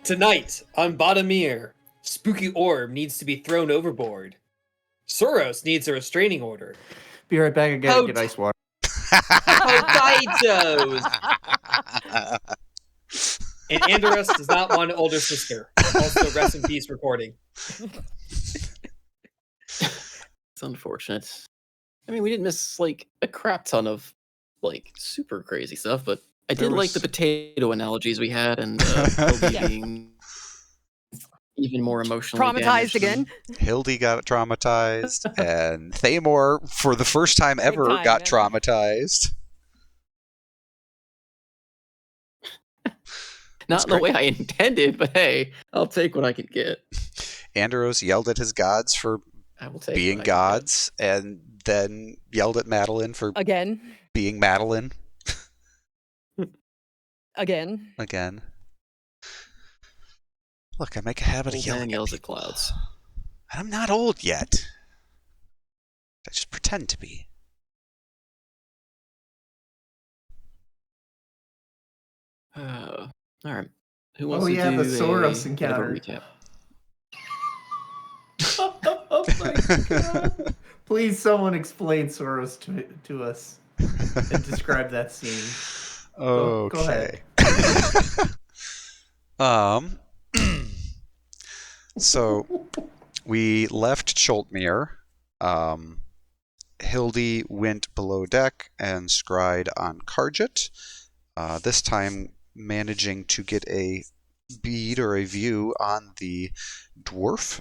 Tonight, on Mir, spooky orb needs to be thrown overboard. Soros needs a restraining order. Be right back again and get ice water. Potatoes! And Andorus does not want an older sister. Also, rest in peace recording. It's unfortunate. I mean, we didn't miss, like, a crap ton of, like, super crazy stuff, but I did like the potato analogies we had, and Hildie being even more emotionally traumatized again. Hildie got traumatized, and Themor, for the first time ever, got traumatized. Not in the way I intended, but hey, I'll take what I can get. Andros yelled at his gods for being gods, and then yelled at Madeline for being Madeline. Again. Look, I make a habit of yelling at clouds. I'm not old yet. I just pretend to be. All right. Who wants to the do Soros encounter. Recap? Oh my god. Please, someone explain Soros to us and describe that scene. Okay. Go ahead. So we left Chultmir. Hildie went below deck and scried on Karjut. This time managing to get a bead or a view on the dwarf.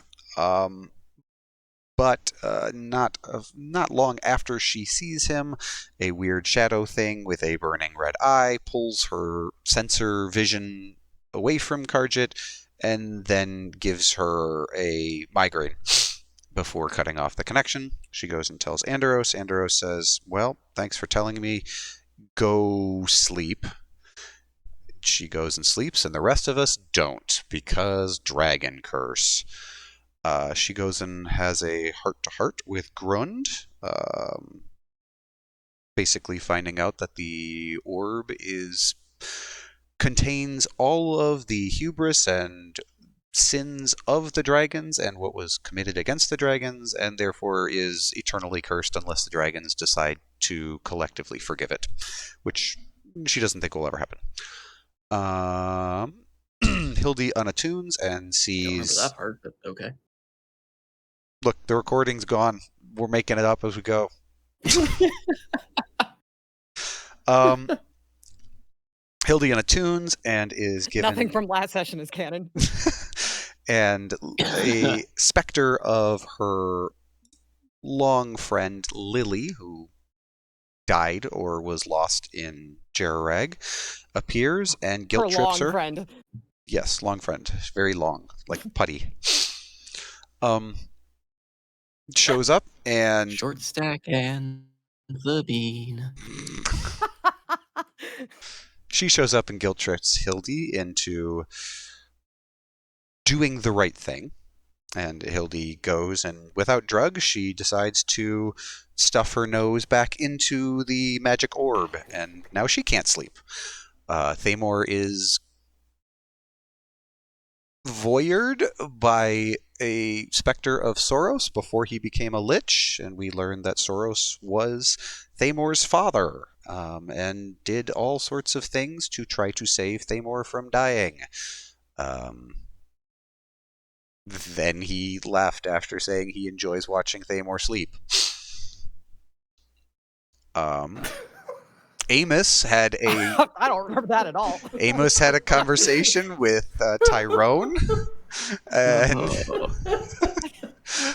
But not long after she sees him, a weird shadow thing with a burning red eye pulls her sensor vision away from Karjut and then gives her a migraine before cutting off the connection. She goes and tells Andros. Andros says, well, thanks for telling me. Go sleep. She goes and sleeps, and the rest of us don't, because dragon curse. She goes and has a heart-to-heart with Grund, basically finding out that the orb contains all of the hubris and sins of the dragons and what was committed against the dragons, and therefore is eternally cursed unless the dragons decide to collectively forgive it, which she doesn't think will ever happen. Hildie unattunes and sees... Don't remember that part, but okay. Look, the recording's gone. We're making it up as we go. Hildie unattunes and is given... Nothing from last session is canon. And a spectre of her long friend Lilly, who died or was lost in Jerirag, appears and guilt trips her. Long friend. Yes, long friend. Very long, like putty. Shows up and... Short stack and the bean. She shows up and guilt trips Hildie into doing the right thing. And Hildie goes, and without drugs, she decides to stuff her nose back into the magic orb, and now she can't sleep. Themor is voyeured by a spectre of Soros before he became a lich, and we learned that Soros was Themor's father, and did all sorts of things to try to save Themor from dying. Then he left after saying he enjoys watching Themor sleep. Amos had a... I don't remember that at all. Amos had a conversation with Tyrone. And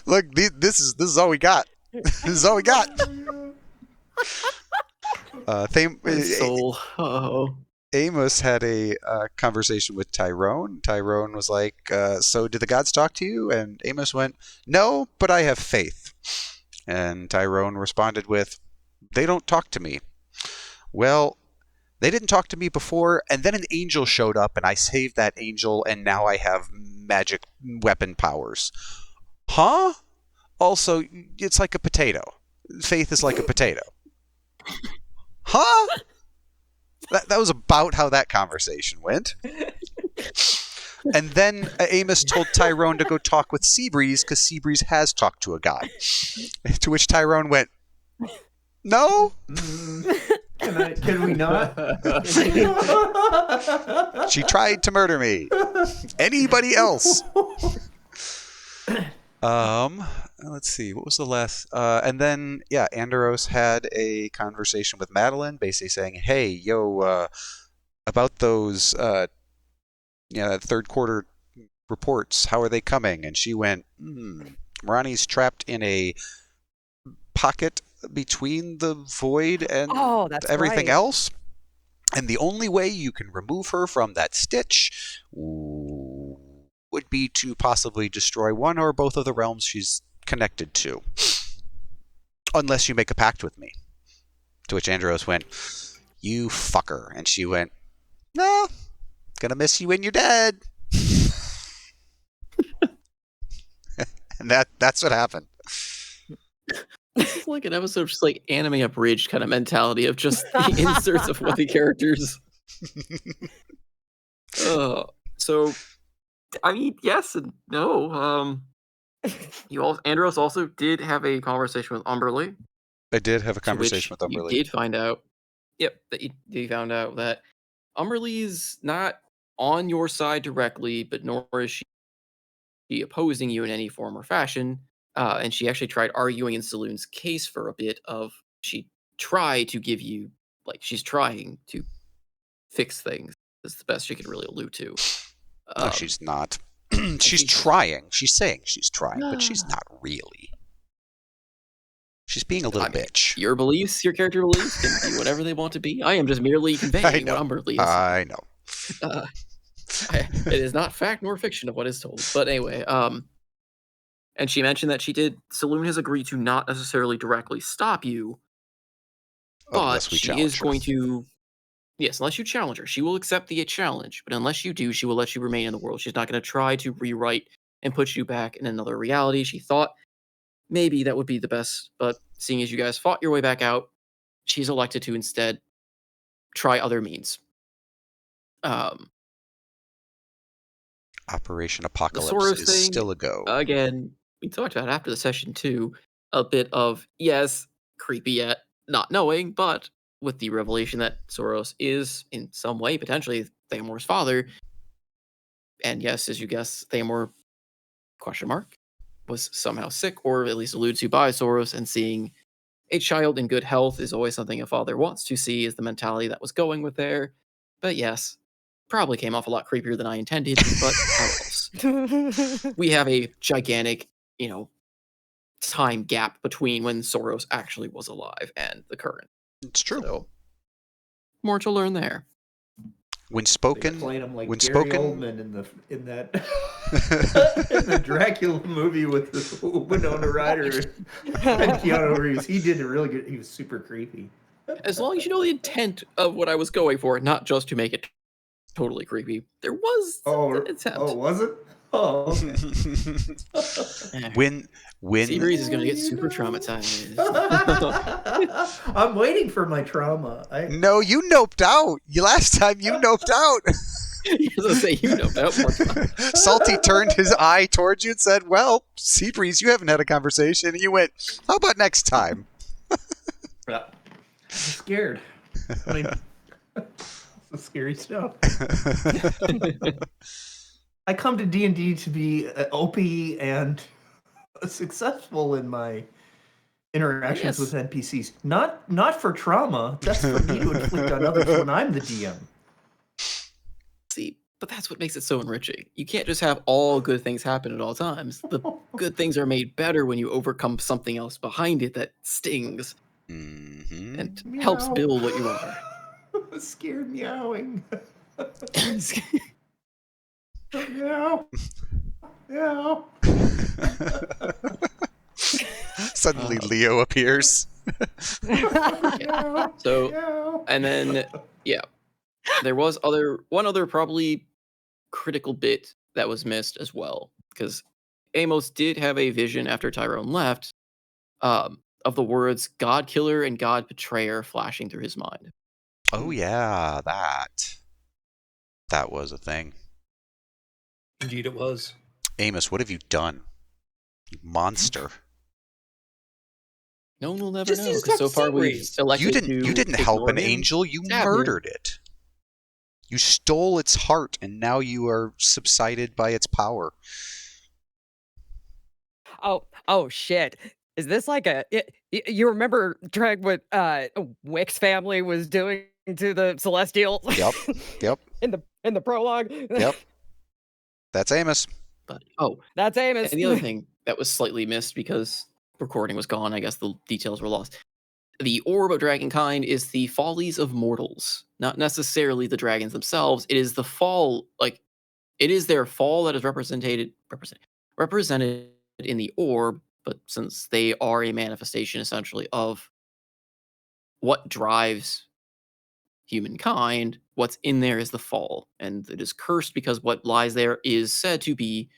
look, this is all we got. This is all we got. Amos had a conversation with Tyrone. Tyrone was like, so did the gods talk to you? And Amos went, no, but I have faith. And Tyrone responded with, they don't talk to me. Well, they didn't talk to me before, and then an angel showed up, and I saved that angel, and now I have magic weapon powers. Huh? Also, it's like a potato. Faith is like a potato. Huh? That was about how that conversation went. And then Amos told Tyrone to go talk with Seabreeze because Seabreeze has talked to a god. To which Tyrone went, "No, Can we not? she tried to murder me. Anybody else?" Let's see. What was the last? And then Andros had a conversation with Madeline, basically saying, "Hey, yo, about those third quarter reports. How are they coming?" And she went, "Ronnie's trapped in a pocket between the void and that's everything right. else. And the only way you can remove her from that stitch would be to possibly destroy one or both of the realms she's connected to. Unless you make a pact with me." To which Andros went, "You fucker." And she went, "No, gonna miss you when you're dead." And that's what happened. This is like an episode of just like anime abridged kind of mentality of just the inserts of what the characters. So, I mean, yes and no. Andros also did have a conversation with Umberly. I did have a to conversation which with Umberly. You did find out. Yep, that you found out that Umberly's not on your side directly, but nor is she opposing you in any form or fashion. And she actually tried arguing in Saloon's case for a bit of she tried to give you she's trying to fix things. Is the best she could really allude to. No, she's not. She's trying. She's saying she's trying, but she's not really. She's being a little bitch. Your beliefs, your character beliefs, can be whatever they want to be. I am just merely conveying what Umberly is. I know. It is not fact nor fiction of what is told. But anyway, and she mentioned that Saloon has agreed to not necessarily directly stop you, but she is going to, yes, unless you challenge her, she will accept the challenge. But unless you do, she will let you remain in the world. She's not going to try to rewrite and put you back in another reality. She thought maybe that would be the best, but seeing as you guys fought your way back out, she's elected to instead try other means. Operation Apocalypse is still a go. Again, we talked about after the session too, a bit of, yes, creepy yet not knowing, but with the revelation that Soros is in some way potentially Themor's father, and yes, as you guess, Themor was somehow sick, or at least alluded to by Soros, and seeing a child in good health is always something a father wants to see, is the mentality that was going with there. But yes, probably came off a lot creepier than I intended, but how else? We have a gigantic, time gap between when Soros actually was alive and the current. It's true. So, more to learn there. When spoken, Playing him like when Gary spoken, Oldman in that in the Dracula movie with Winona Ryder and Keanu Reeves. He did it really good. He was super creepy. As long as you know the intent of what I was going for, not just to make it totally creepy. There was an attempt. Oh, was it? Oh, okay. when Seabreeze is going to get super traumatized. I'm waiting for my trauma. No, you noped out. Last time you noped out. You noped out more time. Salty turned his eye towards you and said, "Well, Seabreeze, you haven't had a conversation." And you went, "How about next time?" I'm scared. I mean, some scary stuff. I come to D&D to be OP and successful in my interactions with NPCs. Not for trauma. That's for me to inflict on others when I'm the DM. See, but that's what makes it so enriching. You can't just have all good things happen at all times. The good things are made better when you overcome something else behind it that stings and helps build what you are. Scared meowing. Meow. Meow. Suddenly Leo appears. So, and then, there was one other probably critical bit that was missed as well, because Amos did have a vision after Tyrone left of the words God Killer and God Betrayer flashing through his mind. Oh yeah, that was a thing. Indeed, it was. Amos, what have you done? You monster. No one will never Just know, use because so far we've Raised. elected You didn't to help ignore an him. angel, you Stab him. murdered it. You stole its heart, and now you are subsided by its power. Oh shit. Is this like you remember, Dreg, what Wick's family was doing to the Celestial? Yep. in the prologue? Yep. That's Amos. But That's Amos. and the other thing that was slightly missed because recording was gone, I guess the details were lost. The Orb of Dragonkind is the follies of mortals, not necessarily the dragons themselves. It is the fall, it is their fall that is represented in the orb, but since they are a manifestation essentially of what drives humankind, what's in there is the fall, and it is cursed because what lies there is said to be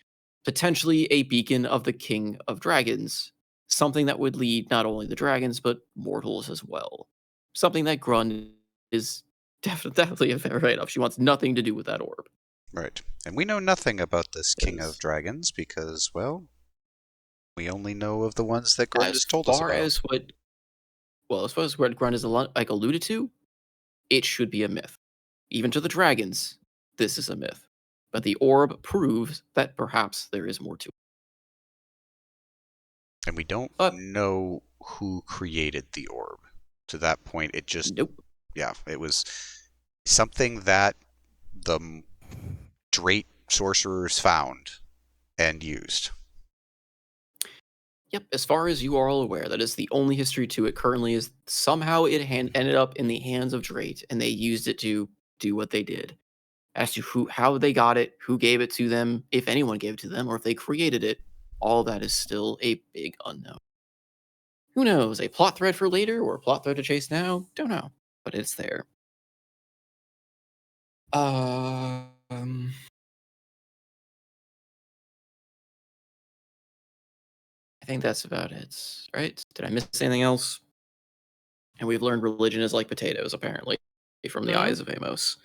potentially a beacon of the King of Dragons, something that would lead not only the dragons but mortals as well. Something that Grund is definitely afraid of. She wants nothing to do with that orb. Right. And we know nothing about this King Yes. of Dragons because, well, we only know of the ones that Grund has told us about. As far as what Grund is alluded to, it should be a myth. Even to the dragons, this is a myth. But the orb proves that perhaps there is more to it. And we don't know who created the orb. To that point, it just... Nope. Yeah, it was something that the Drake sorcerers found and used. Yep, as far as you are all aware, that is the only history to it currently is somehow it ended up in the hands of Drake, and they used it to do what they did. As to how they got it, who gave it to them, if anyone gave it to them, or if they created it, all that is still a big unknown. Who knows? A plot thread for later, or a plot thread to chase now? Don't know, but it's there. I think that's about it, right? Did I miss anything else? And we've learned religion is like potatoes, apparently, from the eyes of Amos.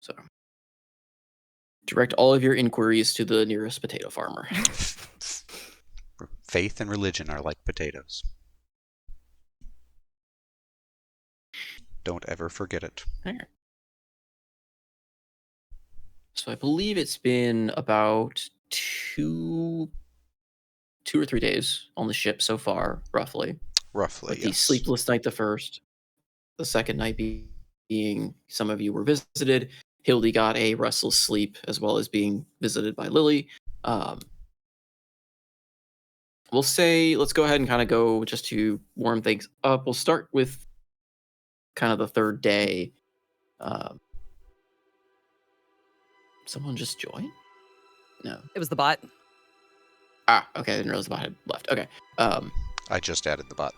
So, direct all of your inquiries to the nearest potato farmer. Faith and religion are like potatoes. Don't ever forget it. All right. So I believe it's been about two or 3 days on the ship so far, roughly. Roughly, With the sleepless night the first, the second night being some of you were visited. Hildie got a restless sleep as well as being visited by Lilly. We'll say, let's go ahead and kind of go just to warm things up. We'll start with kind of the third day. Someone just joined? No. It was the bot. Okay. I didn't realize the bot had left. Okay. I just added the bot.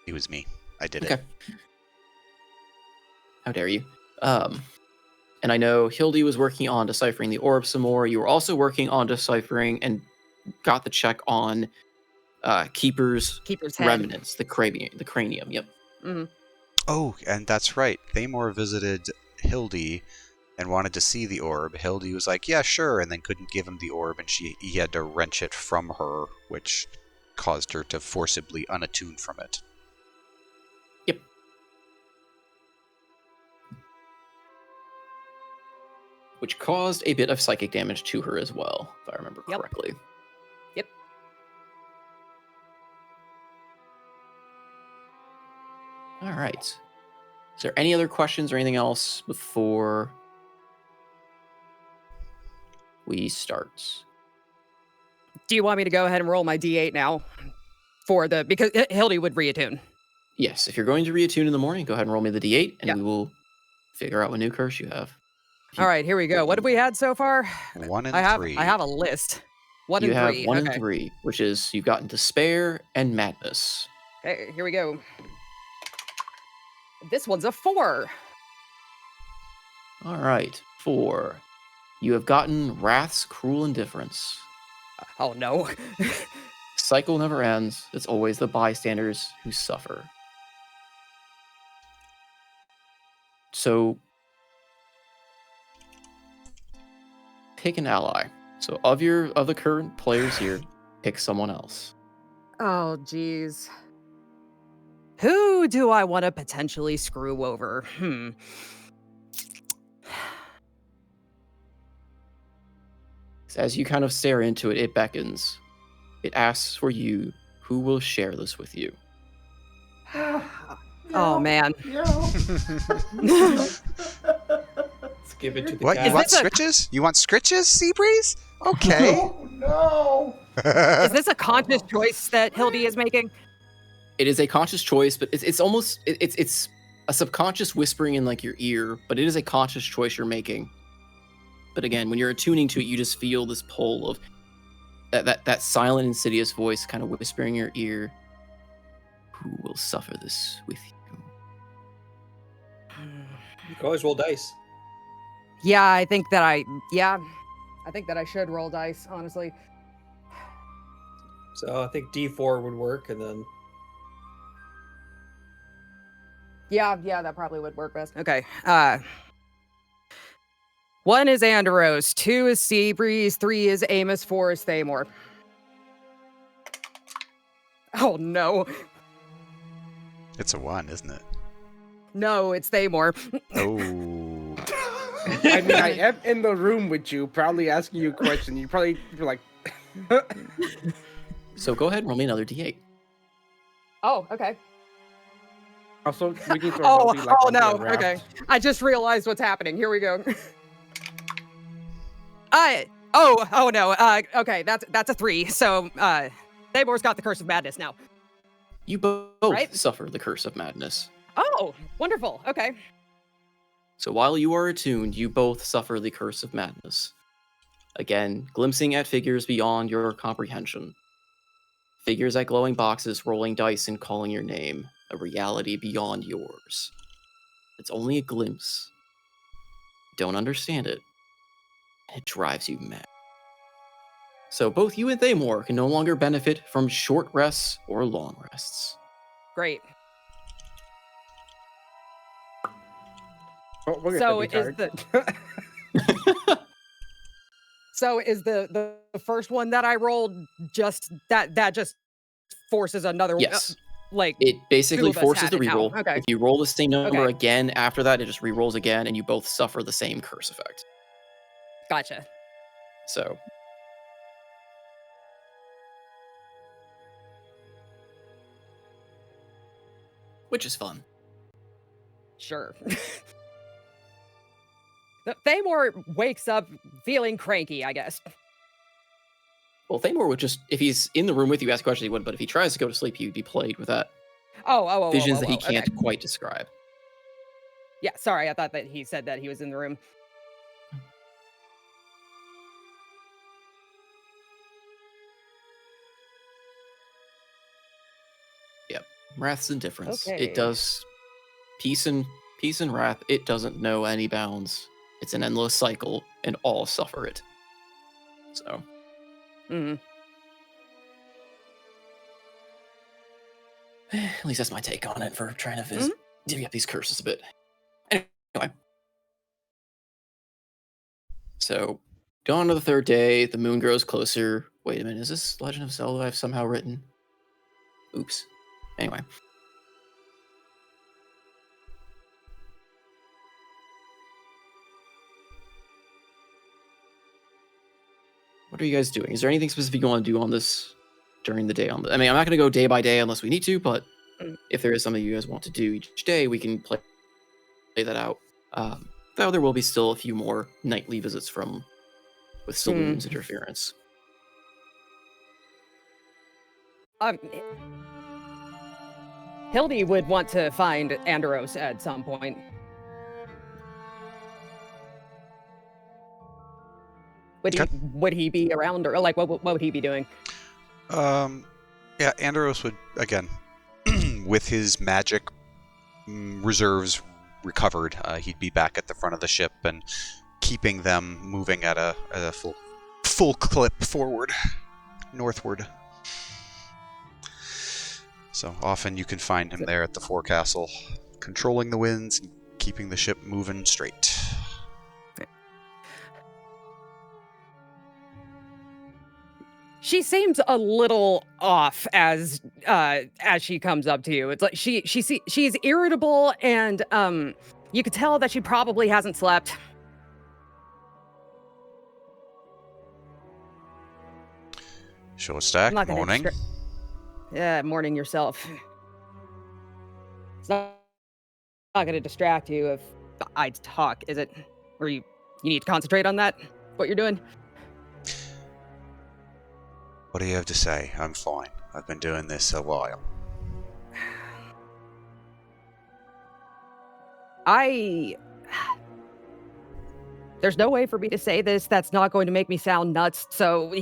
It was me. I did okay. it. How dare you? And I know Hildie was working on deciphering the orb some more. You were also working on deciphering and got the check on Keeper's head. remnants, the cranium. Yep. Mm-hmm. Oh, and that's right. Themor visited Hildie and wanted to see the orb. Hildie was like, yeah, sure, and then couldn't give him the orb, and he had to wrench it from her, which caused her to forcibly unattune from it. Yep. Which caused a bit of psychic damage to her as well, if I remember correctly. Yep. All right. Is there any other questions or anything else before we start? Do you want me to go ahead and roll my D8 now? Because Hildie would reattune. Yes, if you're going to reattune in the morning, go ahead and roll me the D8, and we will figure out what new curse you have. All right, here we go. What have we had so far? 1 and 3. I have a list. 1 and 3. You have 1 okay. and 3, which is you've gotten Despair and Madness. Okay, here we go. This one's a 4. All right, 4. You have gotten Wrath's Cruel Indifference. Oh no. Cycle never ends. It's always the bystanders who suffer. So pick an ally. So of the current players here, pick someone else. Oh, geez. Who do I want to potentially screw over? As you kind of stare into it, it beckons. It asks for you, who will share this with you? Oh, man. Let's give it to the What? cat. You want this a- scritches? You want scritches, Seabreeze? Okay. Oh, no. Is this a conscious choice that Hildie is making? It is a conscious choice, but it's almost it's a subconscious whispering in like your ear, but it is a conscious choice you're making. But again, when you're attuning to it, you just feel this pull of that silent, insidious voice kind of whispering in your ear. Who will suffer this with you? You can always roll dice. Yeah, I think that I should roll dice, honestly. So I think D4 would work, and then Yeah, that probably would work best. Okay. 1 is Anderos, 2 is Seabreeze, 3 is Amos, 4 is Themor. Oh no. It's a 1, isn't it? No, it's Themor. Oh. I mean, I am in the room with you, probably asking you a question. You probably be like, So go ahead and roll me another d8. Oh, okay. also, we need to Oh, be like oh on the no. unwrapped. Okay. I just realized what's happening. Here we go. Oh no. Okay, that's a 3. So, Themor's got the Curse of Madness now. You both Right? suffer the Curse of Madness. Oh, wonderful. Okay. So while you are attuned, you both suffer the Curse of Madness. Again, glimpsing at figures beyond your comprehension. Figures at glowing boxes, rolling dice and calling your name. A reality beyond yours. It's only a glimpse. Don't understand it. It drives you mad. So both you and Themor can no longer benefit from short rests or long rests. Great. Oh, we're So gonna be is tired. So is the first one that I rolled just that just forces another Yes. like It basically of us forces had the it now. reroll. Okay. If you roll the same number Okay. again after that, it just rerolls again, and you both suffer the same curse effect. Gotcha. So, which is fun. Sure. Themor wakes up feeling cranky, I guess. Well, Themor would just, if he's in the room with you, ask questions, he would, but if he tries to go to sleep, he'd be plagued with that visions that he okay. can't quite describe. Yeah, sorry, I thought that he said that he was in the room. Wrath's Indifference. Okay. It does peace and wrath. It doesn't know any bounds. It's an endless cycle, and all suffer it. So, Mhm. at least that's my take on it for trying to divvy up these curses a bit. Anyway. So, dawn of the third day, the moon grows closer. Wait a minute, is this Legend of Zelda I've somehow written? Oops. Anyway. What are you guys doing? Is there anything specific you want to do on this during the day? I mean, I'm not going to go day by day unless we need to, but if there is something you guys want to do each day, we can play that out. Though there will be still a few more nightly visits with Saloon's interference. Hildie would want to find Anderos at some point. Would he be around, or like what would he be doing? Yeah, Anderos would, again, with his magic reserves recovered, he'd be back at the front of the ship and keeping them moving at a full clip forward, northward. So often you can find him there at the forecastle, controlling the winds, and, keeping the ship moving straight. She seems a little off as she comes up to you. It's like she's irritable, and you could tell that she probably hasn't slept. Short stack, I'm not gonna morning. Yeah, morning yourself. It's not going to distract you if I talk, is it? Or you need to concentrate on that? What you're doing? What do you have to say? I'm fine. I've been doing this a while. There's no way for me to say this that's not going to make me sound nuts, so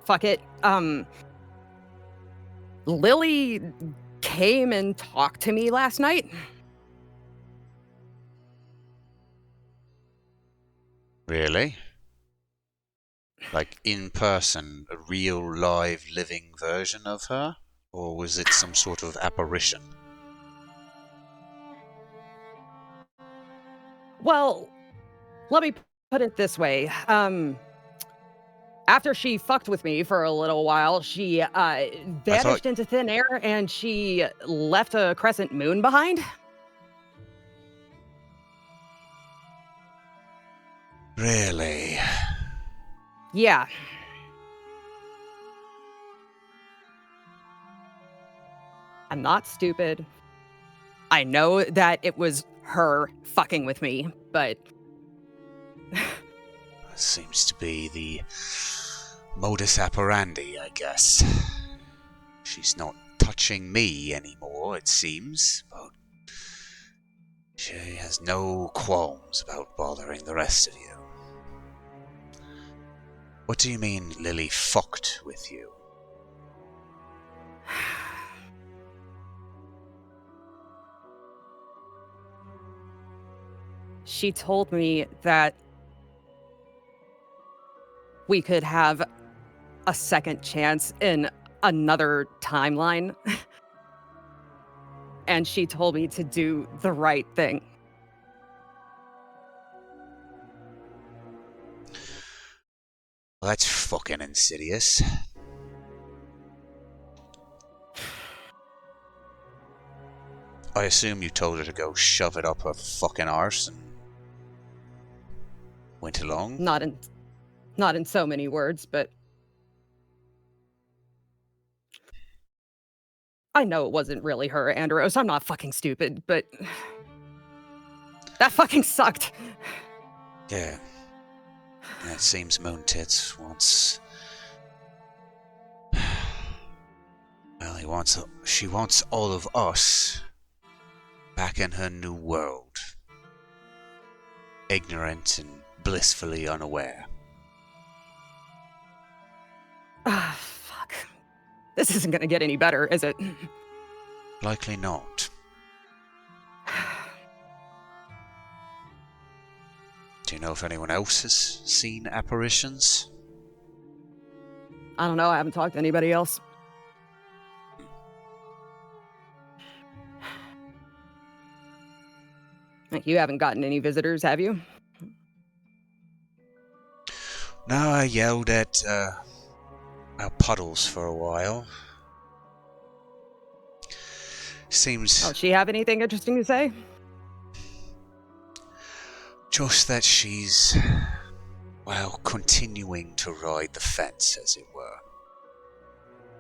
fuck it. Lilly came and talked to me last night. Really? Like in person, a real live living version of her? Or was it some sort of apparition? Well, let me put it this way. After she fucked with me for a little while, she vanished into thin air and she left a crescent moon behind. Really? Yeah. I'm not stupid. I know that it was her fucking with me, but... Seems to be the modus operandi, I guess. She's not touching me anymore, it seems, but she has no qualms about bothering the rest of you. What do you mean Lilly fucked with you? She told me that we could have a second chance in another timeline. And she told me to do the right thing. Well, that's fucking insidious. I assume you told her to go shove it up her fucking arse and went along? Not in so many words, but I know it wasn't really her, Andros. I'm not fucking stupid, but that fucking sucked. Yeah. It seems Moon Tits wants... Well, she wants all of us back in her new world. Ignorant and blissfully unaware. Ah, fuck. This isn't gonna get any better, is it? Likely not. Do you know if anyone else has seen apparitions? I don't know. I haven't talked to anybody else. You haven't gotten any visitors, have you? No, I yelled at our puddles for a while. Seems... Oh, she have anything interesting to say? Just that she's, well, continuing to ride the fence, as it were.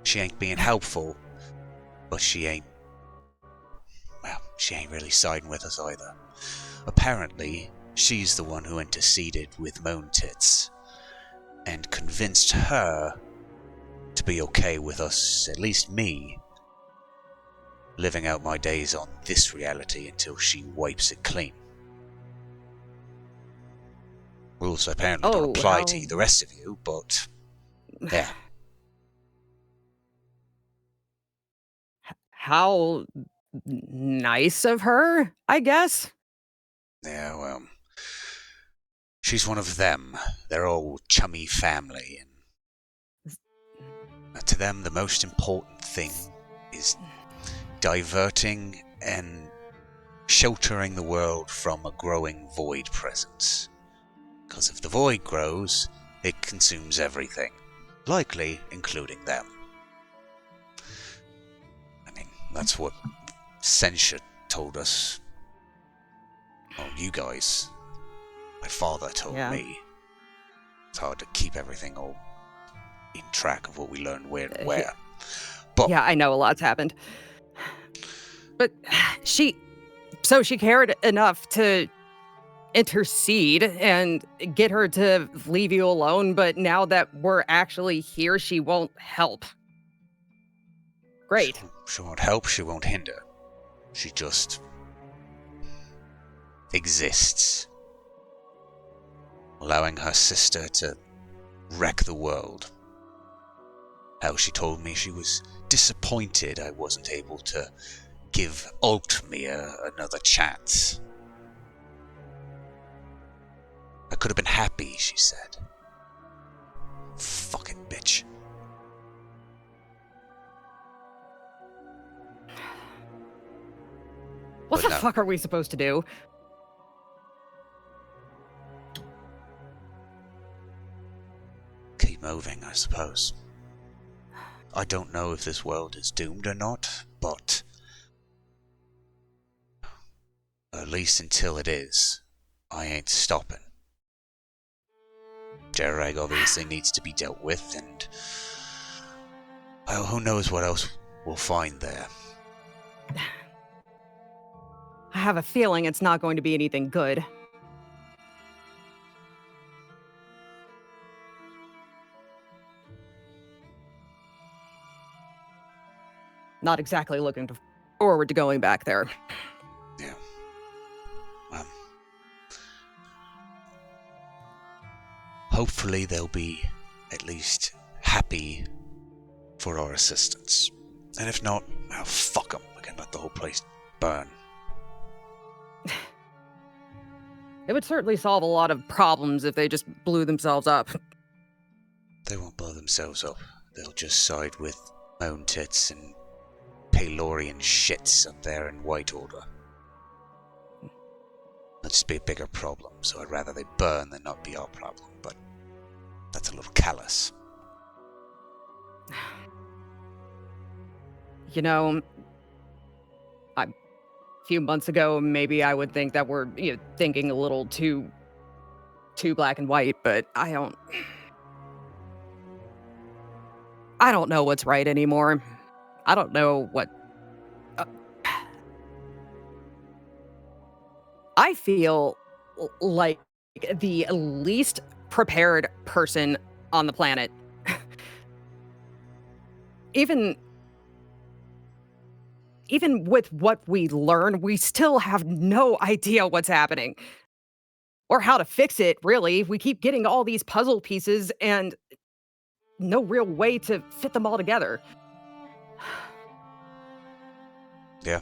She ain't being helpful, but she ain't really siding with us either. Apparently, she's the one who interceded with Moon Tits and convinced her to be okay with us, at least me, living out my days on this reality until she wipes it clean. Rules apparently don't apply to the rest of you, but yeah. How nice of her, I guess. Yeah, well, she's one of them. They're all chummy family, and to them the most important thing is diverting and sheltering the world from a growing void presence. Because if the void grows, it consumes everything. likely including them. I mean, that's what Sensha told us. Well, you guys. My father told me. It's hard to keep everything all in track of what we learned when and where. But yeah, I know a lot's happened. But she cared enough to intercede and get her to leave you alone, but now that we're actually here, she won't help. Great. She won't help, she won't hinder. She just exists, allowing her sister to wreck the world. How she told me she was disappointed I wasn't able to give Chultmir another chance. I could have been happy, she said. Fucking bitch. What the fuck are we supposed to do? Keep moving, I suppose. I don't know if this world is doomed or not, but at least until it is, I ain't stopping. Jerirag obviously needs to be dealt with, and well, who knows what else we'll find there. I have a feeling it's not going to be anything good. Not exactly looking forward to going back there. Yeah. Hopefully they'll be at least happy for our assistance. And if not, well, fuck them. We can let the whole place burn. It would certainly solve a lot of problems if they just blew themselves up. They won't blow themselves up. They'll just side with Moan Tits and Paylorian shits up there in White Order. That'd just be a bigger problem, so I'd rather they burn than not be our problem, but that's a little callous. You know, a few months ago, maybe I would think that we're thinking a little too black and white, but I don't know what's right anymore. I don't know what... I feel like the least prepared person on the planet. Even with what we learn, we still have no idea what's happening. Or how to fix it, really. We keep getting all these puzzle pieces and no real way to fit them all together. Yeah.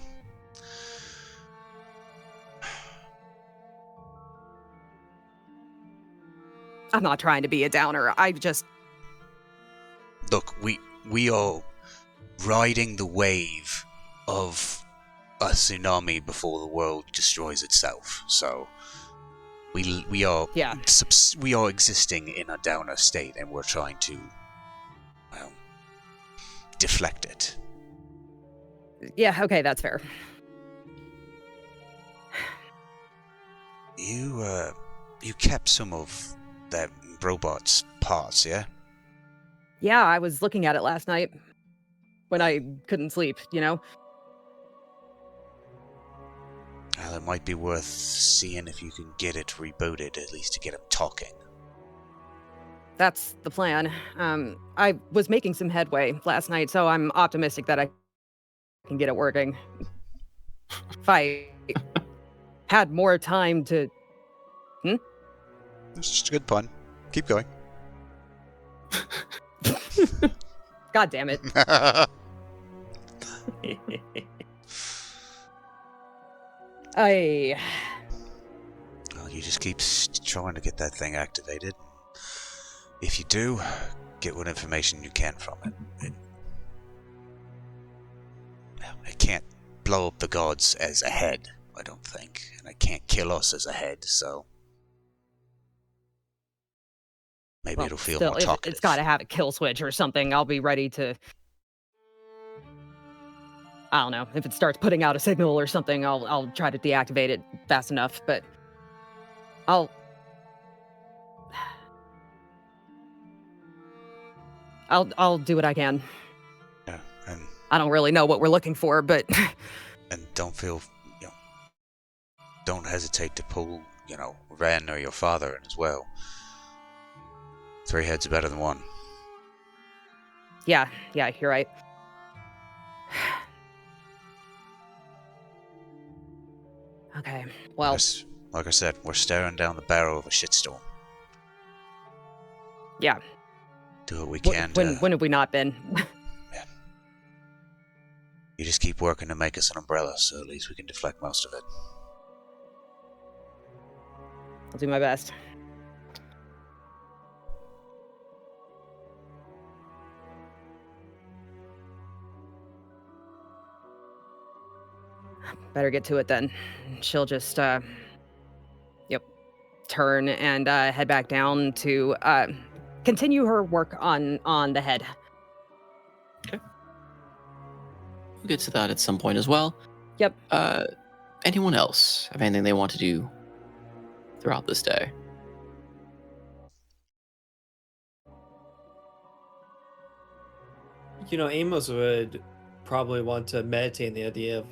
I'm not trying to be a downer. I just... Look, we are riding the wave of a tsunami before the world destroys itself. So we are existing in a downer state, and we're trying to deflect it. Yeah, okay, that's fair. You kept some of that robot's parts, yeah? Yeah, I was looking at it last night when I couldn't sleep, Well, it might be worth seeing if you can get it rebooted, at least to get him talking. That's the plan. I was making some headway last night, so I'm optimistic that I can get it working. If I had more time to... It's just a good pun. Keep going. God damn it. Well, you just keep trying to get that thing activated. If you do, get what information you can from it. It can't blow up the gods as a head, I don't think. And it can't kill us as a head, so... Maybe Well, it'll feel still, more if talkative. it's got to have a kill switch or something, I'll be ready to. I don't know if it starts putting out a signal or something. I'll try to deactivate it fast enough, but I'll do what I can. Yeah, and I don't really know what we're looking for, but don't feel, don't hesitate to pull, Ren or your father in as well. 3 heads are better than 1. yeah, you're right. Okay, well, Like I said, we're staring down the barrel of a shitstorm. yeah. Do what we can When have we not been? Yeah. You just keep working to make us an umbrella, so at least we can deflect most of it. I'll do my best. Better get to it then. She'll just, turn and head back down to continue her work on the head. We'll get to that at some point as well. Yep. Anyone else have anything they want to do throughout this day? Amos would probably want to meditate on the idea of,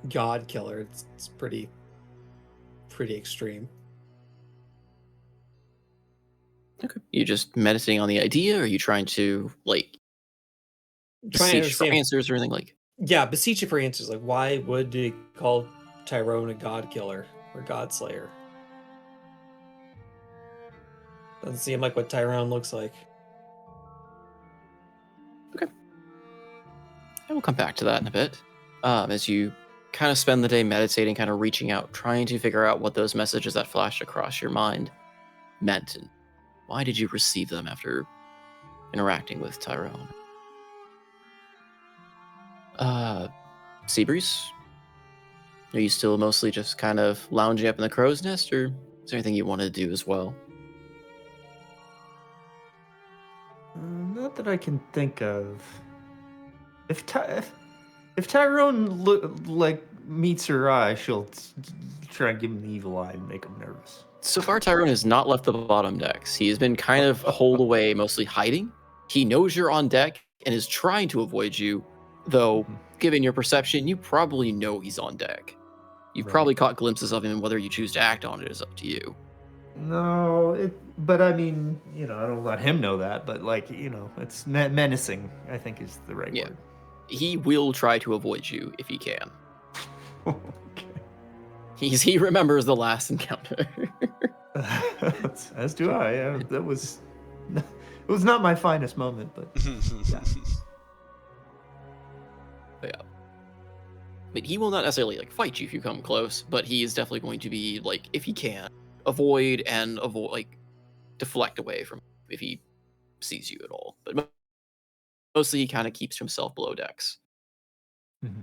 God Killer. It's pretty extreme. Okay. You just meditating on the idea, or are you trying to Trying to beseech for understand. answers or anything like? Yeah, beseech you for answers. Like, why would they call Tyrone a God Killer or God Slayer? Doesn't seem like what Tyrone looks like. Okay. I will come back to that in a bit. As you kind of spend the day meditating, kind of reaching out, trying to figure out what those messages that flashed across your mind meant, and why did you receive them after interacting with Tyrone? Seabreeze? Are you still mostly just kind of lounging up in the crow's nest, or is there anything you want to do as well? Not that I can think of. If Tyrone meets her eye, she'll try and give him the evil eye and make him nervous. So far, Tyrone has not left the bottom decks. He has been kind of holed away, mostly hiding. He knows you're on deck and is trying to avoid you, though, given your perception, you probably know he's on deck. You've probably caught glimpses of him, and whether you choose to act on it is up to you. No, but I mean, I don't let him know that, but it's menacing, I think is the right word. He will try to avoid you if he can. Okay. He remembers the last encounter. As do I. It was not my finest moment, but yeah. But he will not necessarily fight you if you come close, but he is definitely going to be if he can, avoid deflect away from if he sees you at all. But mostly he kind of keeps himself below decks. Mm-hmm.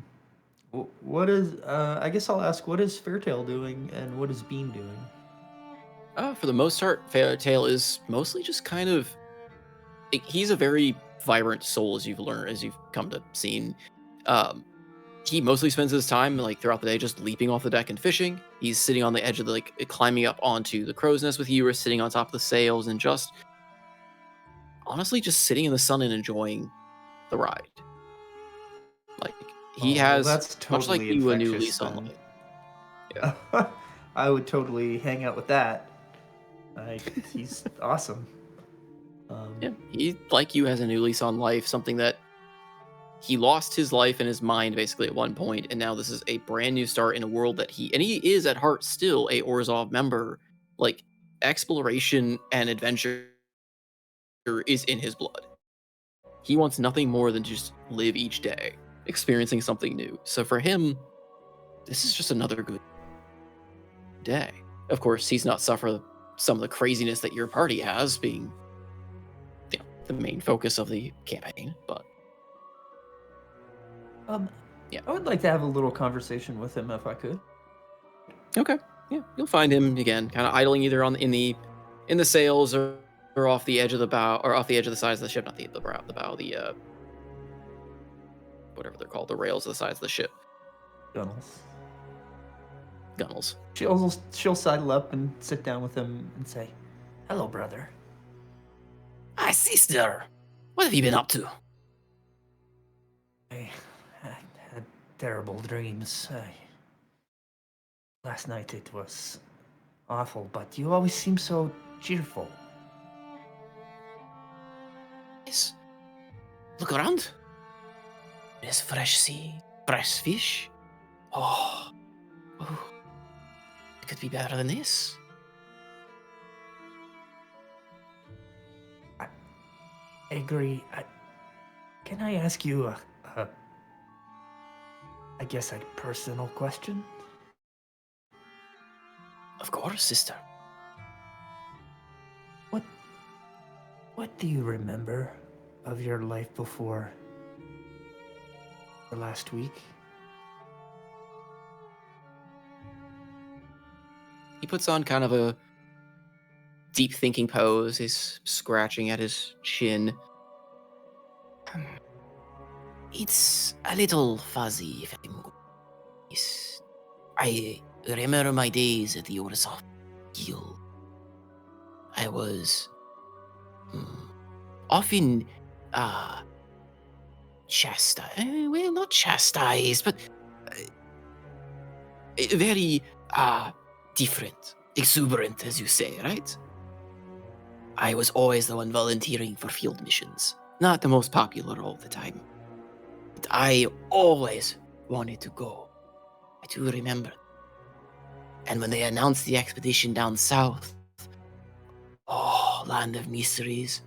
What is I guess I'll ask, what is Fairtail doing and what is Beam doing? For the most part, Fairtail is mostly just kind of he's a very vibrant soul, as you've come to see. He mostly spends his time throughout the day just leaping off the deck and fishing. He's sitting on the edge of the climbing up onto the crow's nest with you, or sitting on top of the sails and just honestly just sitting in the sun and enjoying the ride. He has, that's totally much like you, a new infectious lease on then. life. Yeah. I would totally hang out with that. He's awesome. Yeah, he, like you, has a new lease on life, something that he lost his life and his mind basically at one point, and now this is a brand new start in a world that he is at heart still a Orzhov member. Exploration and adventure is in his blood. He wants nothing more than just live each day, experiencing something new. So for him, this is just another good day. Of course, he's not suffer some of the craziness that your party has, being the main focus of the campaign, but I would like to have a little conversation with him if I could. Okay. Yeah, you'll find him again, kind of idling either in the sails or Or off the edge of the bow, or off the edge of the sides of the ship, not the bow, whatever they're called, the rails of the sides of the ship. Gunnels. Gunnels. She'll sidle up and sit down with him and say, "Hello, brother." Hi, sister. What have you been up to? I had terrible dreams. Last night it was awful, but you always seem so cheerful. Yes. Look around. There's fresh sea, fresh fish. Oh, it could be better than this. I agree. Can I ask you I guess a personal question? Of course, sister. What do you remember of your life before the last week? He puts on kind of a deep thinking pose. He's scratching at his chin. It's a little fuzzy, if I'm honest. I remember my days at the Orders of Guild. I was often chastised. Well, not chastised, but very different, exuberant, as you say, right? I was always the one volunteering for field missions. Not the most popular all the time. But I always wanted to go. I do remember. And when they announced the expedition down south, oh, land of mysteries.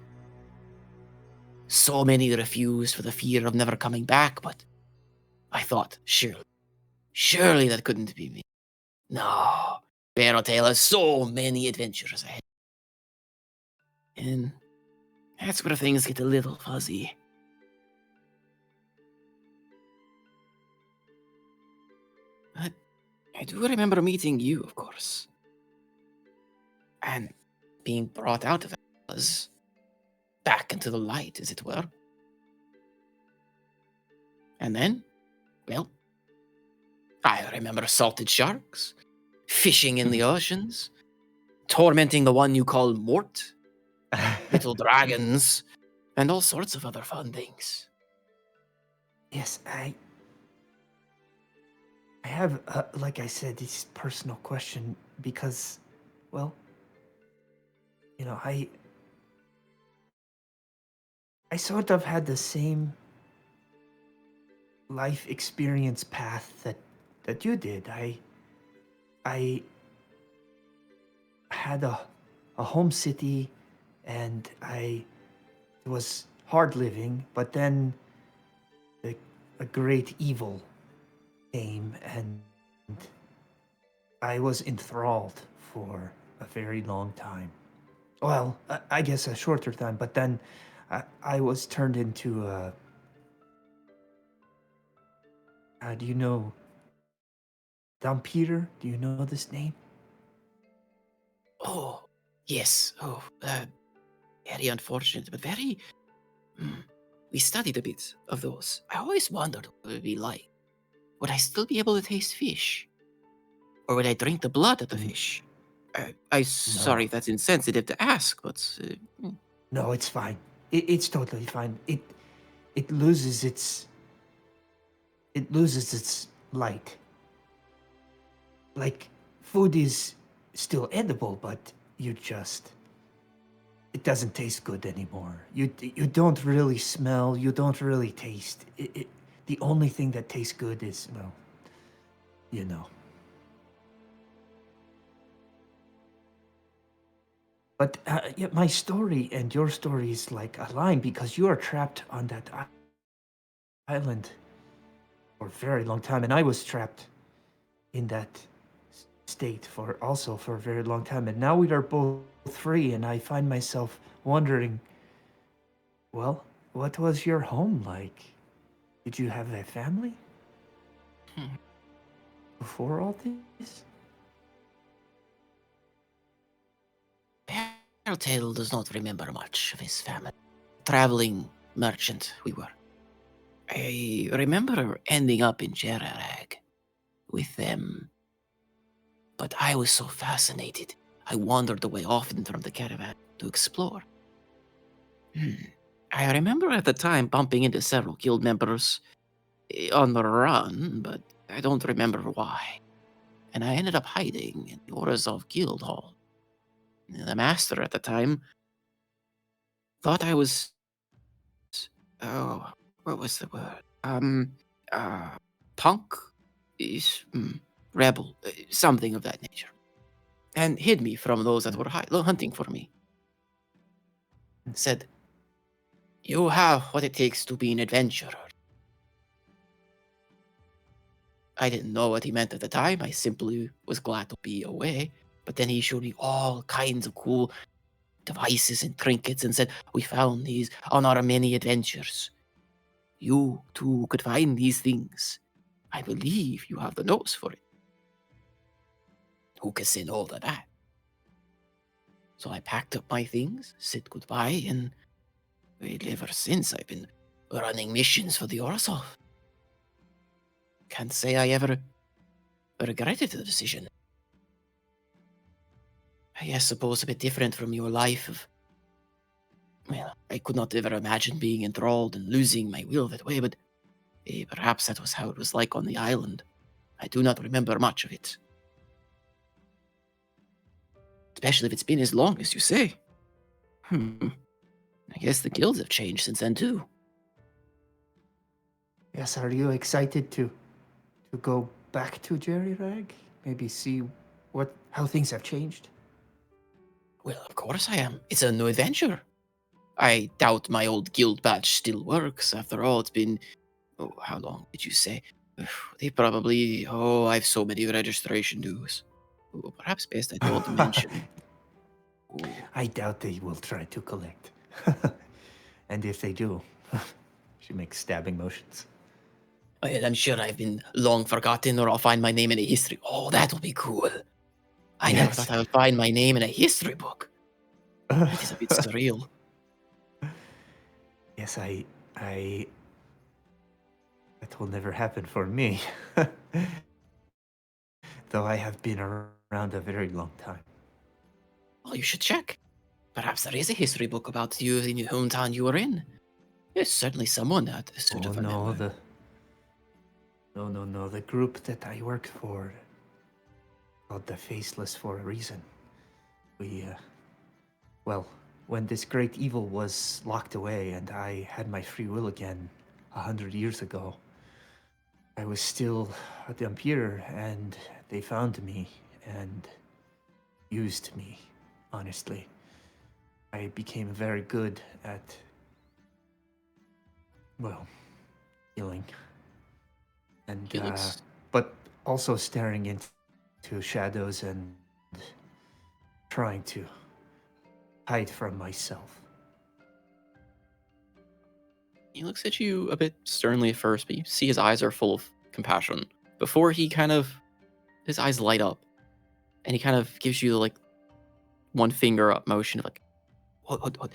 So many refused for the fear of never coming back, but I thought, surely that couldn't be me. No, Fairy Tale has so many adventures ahead. And that's where things get a little fuzzy. But I do remember meeting you, of course. And being brought out of us back into the light, as it were. And then, well, I remember salted sharks, fishing in the oceans, tormenting the one you call Mort, little dragons, and all sorts of other fun things. Yes, I have, like I said, this personal question because, well, you know, I sort of had the same life experience path that you did. I had a home city, and it was hard living, but then a great evil came, and I was enthralled for a very long time. Well, I guess a shorter time, but then I was turned into a... do you know Don Peter? Do you know this name? Oh, yes. Oh, very unfortunate, but very... We studied a bit of those. I always wondered what it would be like. Would I still be able to taste fish? Or would I drink the blood of the fish? I'm sorry if that's insensitive to ask, but... No, it's fine. It's totally fine. It loses its light. Like, food is still edible, but it doesn't taste good anymore. You don't really smell, you don't really taste. The only thing that tastes good is, well, you know. But yeah, my story and your story is like aligned because you are trapped on that island for a very long time, and I was trapped in that state for a very long time, and now we are both free, and I find myself wondering, well, what was your home like? Did you have a family before all this? Telltale does not remember much of his family. Traveling merchant we were. I remember ending up in Jerirag with them. But I was so fascinated, I wandered away often from the caravan to explore. I remember at the time bumping into several guild members on the run, but I don't remember why. And I ended up hiding in the Orzhov Guild Hall. The master at the time thought I was... Oh, what was the word? Punk? Rebel, something of that nature. And hid me from those that were hunting for me. And said, "You have what it takes to be an adventurer." I didn't know what he meant at the time. I simply was glad to be away. But then he showed me all kinds of cool devices and trinkets and said, "We found these on our many adventures. You too could find these things. I believe you have the notes for it." Who can say no to that? So I packed up my things, said goodbye, and ever since I've been running missions for the Orzhov. Can't say I ever regretted the decision. I suppose a bit different from your life of... Well, I could not ever imagine being enthralled and losing my will that way, but perhaps that was how it was like on the island. I do not remember much of it. Especially if it's been as long as you say. I guess the guilds have changed since then too. Yes, are you excited to go back to Jerirag? Maybe see how things have changed? Well, of course I am. It's a new adventure. I doubt my old guild badge still works. After all, it's been... Oh, how long did you say? They probably... Oh, I have so many registration dues. Oh, perhaps best I don't mention. Oh. I doubt they will try to collect. And if they do, she makes stabbing motions. Well, I'm sure I've been long forgotten, or I'll find my name in a history. Oh, that'll be cool. I never thought I would find my name in a history book. That is a bit surreal. Yes, that will never happen for me. Though I have been around a very long time. Well, you should check. Perhaps there is a history book about you in your hometown you were in. There's certainly someone that should have remembered. No. The group that I worked for, called the Faceless for a reason. When this great evil was locked away and I had my free will again 100 years ago, I was still at the Empire, and they found me and used me, honestly. I became very good at, healing. And, but also staring into shadows and trying to hide from myself. He looks at you a bit sternly at first, but you see his eyes are full of compassion. Before his eyes light up, and he kind of gives you like one finger up motion of like, what? And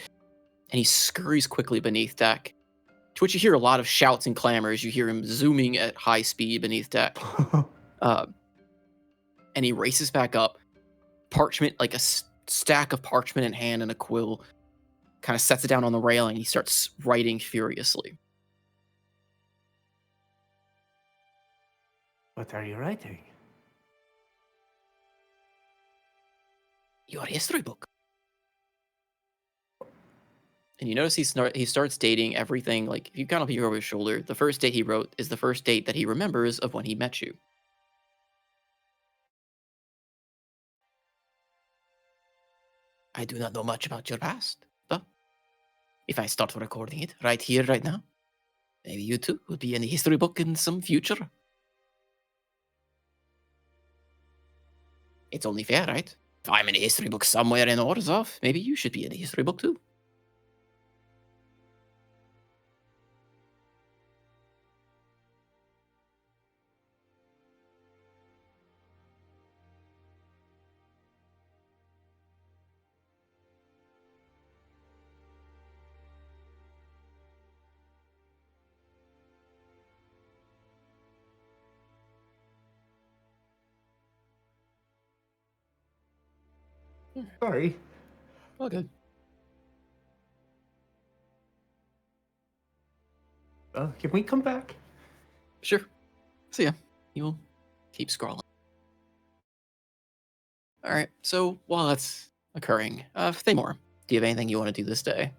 he scurries quickly beneath deck. To which you hear a lot of shouts and clamors. You hear him zooming at high speed beneath deck. And he races back up, parchment, like a stack of parchment in hand and a quill, kind of sets it down on the railing. He starts writing furiously. What are you writing? Your history book. And you notice he starts dating everything. Like, if you kind of peek over his shoulder, the first date he wrote is the first date that he remembers of when he met you. I do not know much about your past, but if I start recording it right here, right now, maybe you too will be in a history book in some future. It's only fair, right? If I'm in a history book somewhere in Orzhov, maybe you should be in a history book too. Sorry. All good. Can we come back? Sure. So yeah, you will keep scrolling. All right. So while that's occurring, Themor, do you have anything you want to do this day?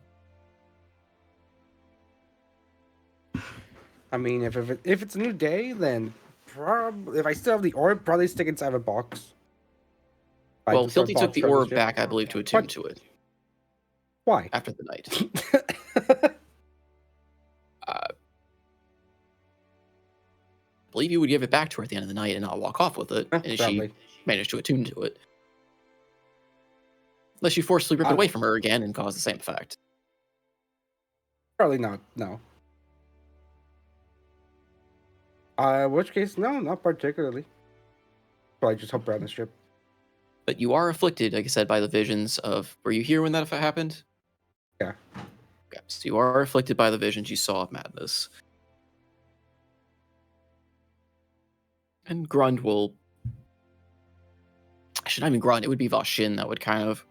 I mean, if it's a new day, then if I still have the orb, probably stick inside of a box. I Well, just start Hildie took box the from orb ship. back, I believe, to attune What? to it Why? after the night. I believe you would give it back to her at the end of the night and not walk off with it, and she Probably. managed to attune to it. Unless you forcibly rip it away from her again and cause the same effect. Probably not. No. Which case, no, not particularly. Probably just help her on the ship. But you are afflicted, like I said, by the visions of... Were you here when that happened? Yeah. Okay, so you are afflicted by the visions you saw of madness. And Grund will... I should not even Grund, it would be Vashin that would kind of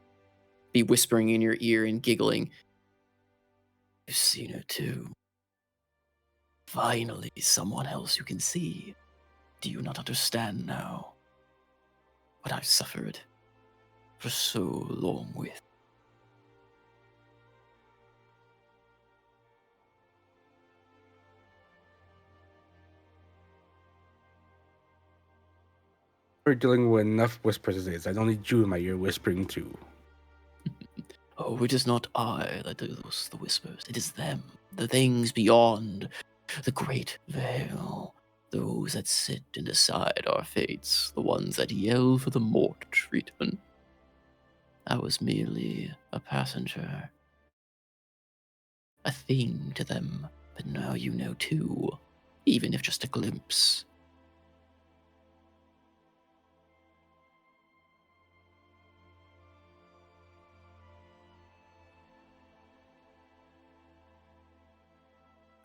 be whispering in your ear and giggling. You've seen her too. Finally, someone else you can see. Do you not understand now? What I've suffered for so long with. We're dealing with enough whispers as is. I don't need you in my ear whispering too. Oh, it is not I that does the whispers. It is them, the things beyond the great veil. Those that sit and decide our fates, the ones that yell for the mort treatment. I was merely a passenger. A thing to them, but now you know too, even if just a glimpse.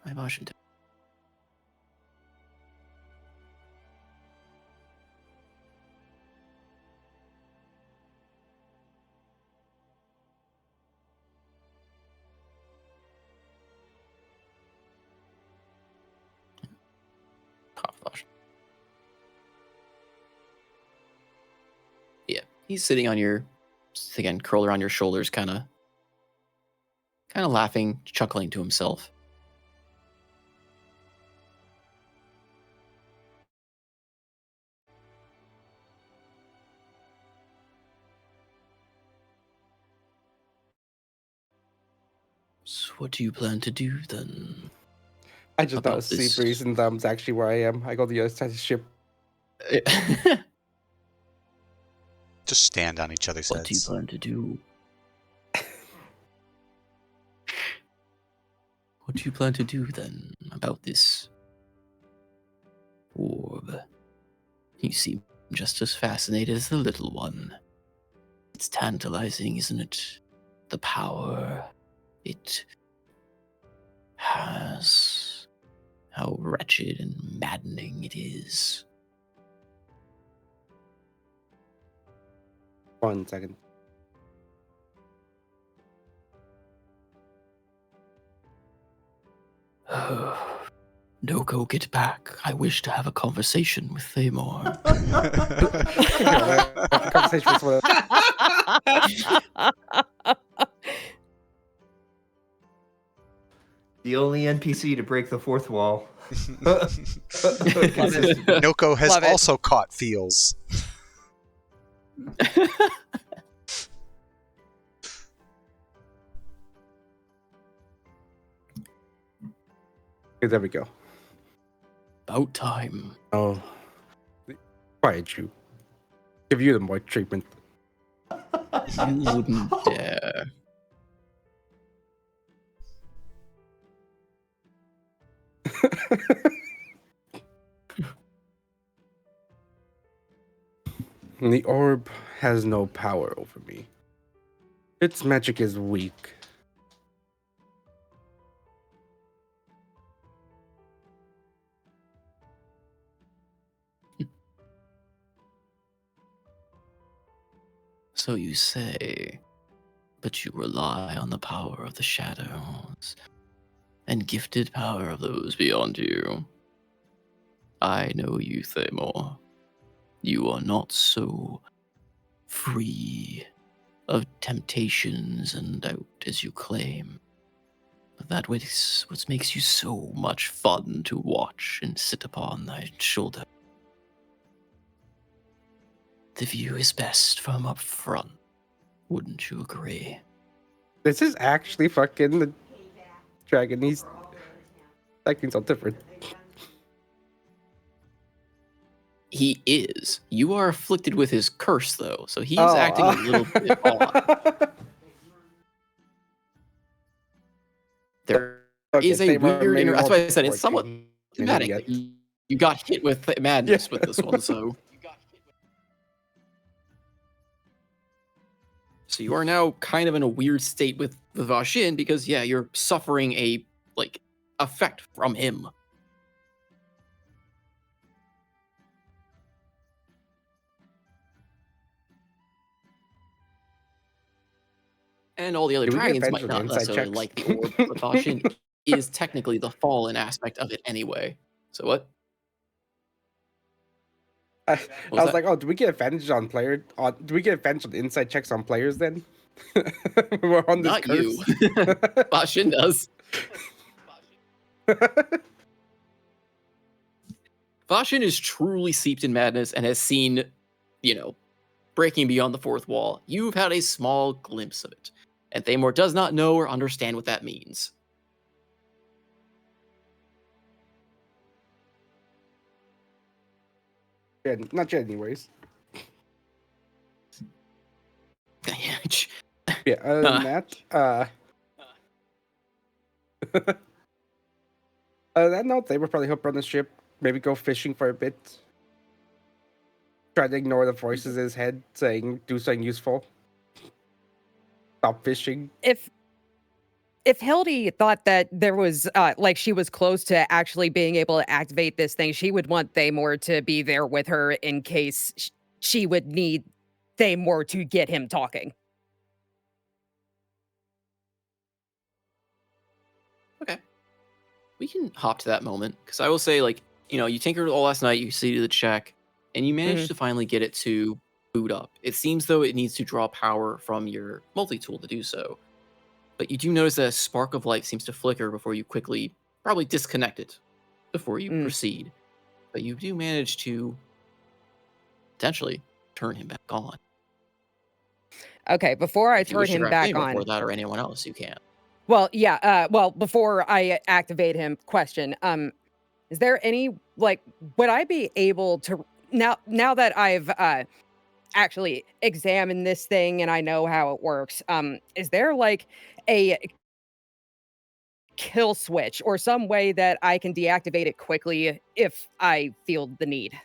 I motioned. Yeah, he's sitting on your, again, curl around your shoulders, kind of laughing, chuckling to himself. So what do you plan to do then? I just thought About sea this- breeze and thumbs actually where I am. I go to the other side of the ship. Just stand on each other's What do you heads. plan to do? What do you plan to do then about this orb? You seem just as fascinated as the little one. It's tantalizing, isn't it? The power it has. How wretched and maddening it is. 1 second. Noko, get back. I wish to have a conversation with Themor. Conversation with someone else. The only NPC to break the fourth wall. Noko has Love it. also caught feels. Okay, there we go. About time. Oh, quiet you. Give you the more treatment. You wouldn't dare. The orb has no power over me. Its magic is weak. So you say, but you rely on the power of the shadows and gifted power of those beyond you. I know you, Themor. You are not so free of temptations and doubt as you claim. But that is what makes you so much fun to watch and sit upon thy shoulder. The view is best from up front, wouldn't you agree? This is actually fucking the dragon. He's acting so different. He is. You are afflicted with his curse, though, so he's acting a little bit odd. There is a weird... That's why I said it's somewhat thematic. You got hit with madness with this one, so... So you are now kind of in a weird state with the Vashin because, yeah, you're suffering a, like, effect from him. And all the other dragons might not necessarily like the orb, but Vashin is technically the fallen aspect of it anyway. So what? I was like, oh, do we get advantage on player? Do we get advantage on inside checks on players then? We're on this Not curse. you. Vashin does. Vashin is truly steeped in madness and has seen, breaking beyond the fourth wall. You've had a small glimpse of it, and Themor does not know or understand what that means. Yeah, not yet, anyways. Yeah, other than that, other than that note, they would probably hop on the ship, maybe go fishing for a bit. Try to ignore the voices in his head saying, do something useful. Stop fishing. If Hildie thought that there was, she was close to actually being able to activate this thing, she would want Themor to be there with her in case she would need Themor to get him talking. Okay. We can hop to that moment, because I will say, you tinkered all last night, you see the check, and you managed to finally get it to boot up. It seems though it needs to draw power from your multi-tool to do so. But you do notice that a spark of light seems to flicker before you quickly, probably disconnect it before you proceed. But you do manage to potentially turn him back on. Okay, before I If you turn wish to him grab back Themor on. for that or anyone else, you can. Well, yeah. Before I activate him, question: is there any would I be able to now that I've actually examined this thing and I know how it works? Is there a kill switch or some way that I can deactivate it quickly if I feel the need?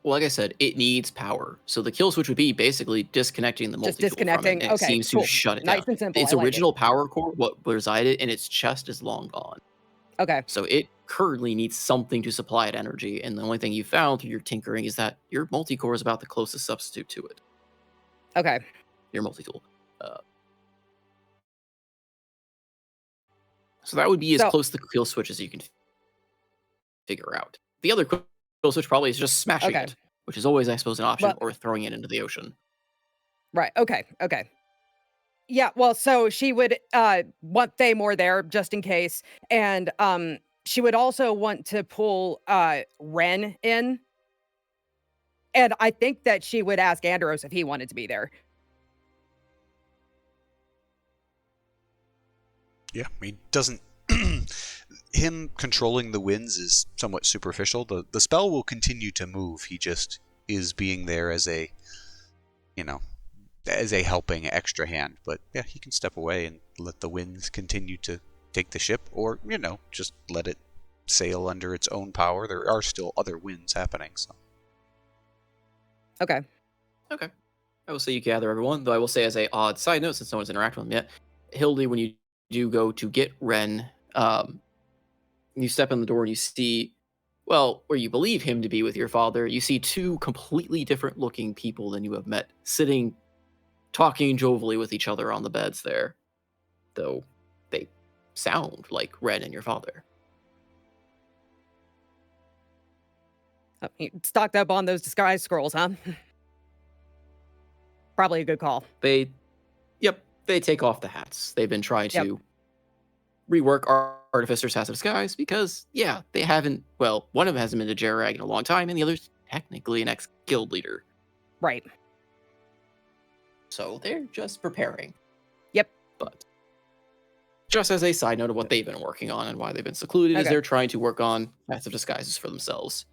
Well, like I said, it needs power. So the kill switch would be basically disconnecting the multi-tool disconnecting? from it. And Okay, it seems cool. to shut it Nice down. and simple. Its I like original power core, what resided in its chest, is long gone. Okay. So it currently needs something to supply it energy. And the only thing you found through your tinkering is that your multi-core is about the closest substitute to it. Okay. Your multi-tool. So that would be as close to the kill switch as you can figure out. The other kill switch probably is just smashing it, which is always, I suppose, an option, or throwing it into the ocean. Right. Okay. Yeah, well, so she would want Themor there just in case, and she would also want to pull Ren in, and I think that she would ask Andros if he wanted to be there. Yeah, he doesn't. Him controlling the winds is somewhat superficial. The spell will continue to move. He just is being there as a, as a helping extra hand. But yeah, he can step away and let the winds continue to take the ship, or just let it sail under its own power. There are still other winds happening. So. Okay. I will say you gather everyone, though I will say as a odd side note, since no one's interacted with him yet, Hildie, when you do go to get Ren, you step in the door and you see, well, where you believe him to be with your father, you see two completely different looking people than you have met, sitting talking jovially with each other on the beds there, though they sound like Ren and your father. You stocked up on those disguise scrolls, huh? Probably a good call. They take off the hats. They've been trying Yep. to rework Artificer's Hat of Disguise because, yeah, they haven't, well, one of them hasn't been to Jerirag in a long time, and the other's technically an ex-guild leader. Right. So they're just preparing. Yep. But just as a side note of what they've been working on and why they've been secluded is Okay. they're trying to work on Hats of Disguises for themselves.